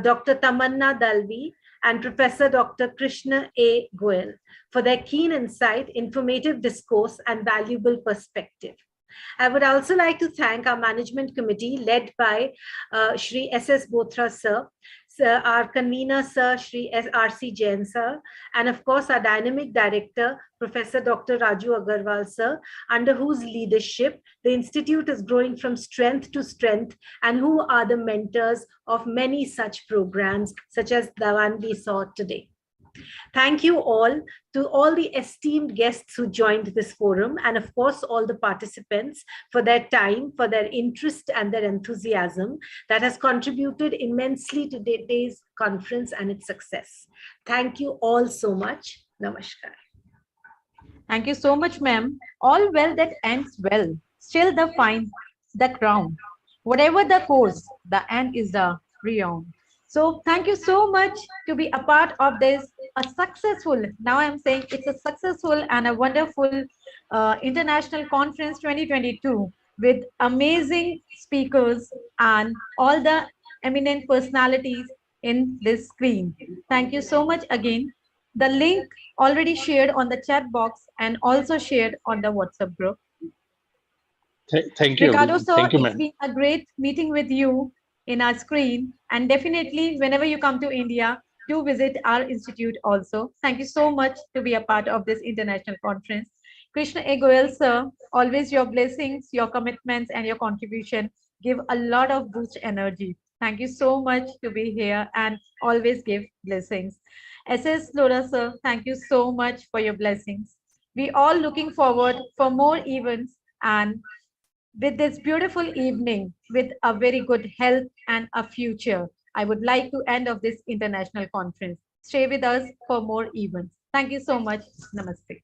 N: Dr. Tamanna Dalvi, and Professor Dr. Krishna A. Goel for their keen insight, informative discourse, and valuable perspective. I would also like to thank our management committee led by Shri S.S. Bothra sir, our convener sir, Shri R.C. Jain sir, and of course our dynamic director, Professor Dr. Raju Agarwal sir, under whose leadership the Institute is growing from strength to strength, and who are the mentors of many such programs, such as the one we saw today. Thank you all to all the esteemed guests who joined this forum, and of course all the participants for their time, for their interest and their enthusiasm that has contributed immensely to today's conference and its success. Thank you all so much. Namaskar.
C: Thank you so much, ma'am. All well that ends well. Still the finds the crown. Whatever the course, the end is the renown. So thank you so much to be a part of this, a successful, now I'm saying it's a successful and a wonderful International Conference 2022 with amazing speakers and all the eminent personalities in this screen. Thank you so much again. The link already shared on the chat box and also shared on the WhatsApp group.
O: Thank you.
C: Ricardo, sir,
O: Thank you,
C: it's
O: ma'am.
C: been a great meeting with you in our screen, and definitely whenever you come to India, do visit our institute also. Thank you so much to be a part of this international conference. Krishna A. Goyal, sir, always your blessings, your commitments and your contribution give a lot of boost energy. Thank you so much to be here and always give blessings. SS Lora, sir, thank you so much for your blessings. We all looking forward for more events, and with this beautiful evening, with a very good health and a future, I would like to end of this international conference. Stay with us for more events. Thank you so much. Namaste.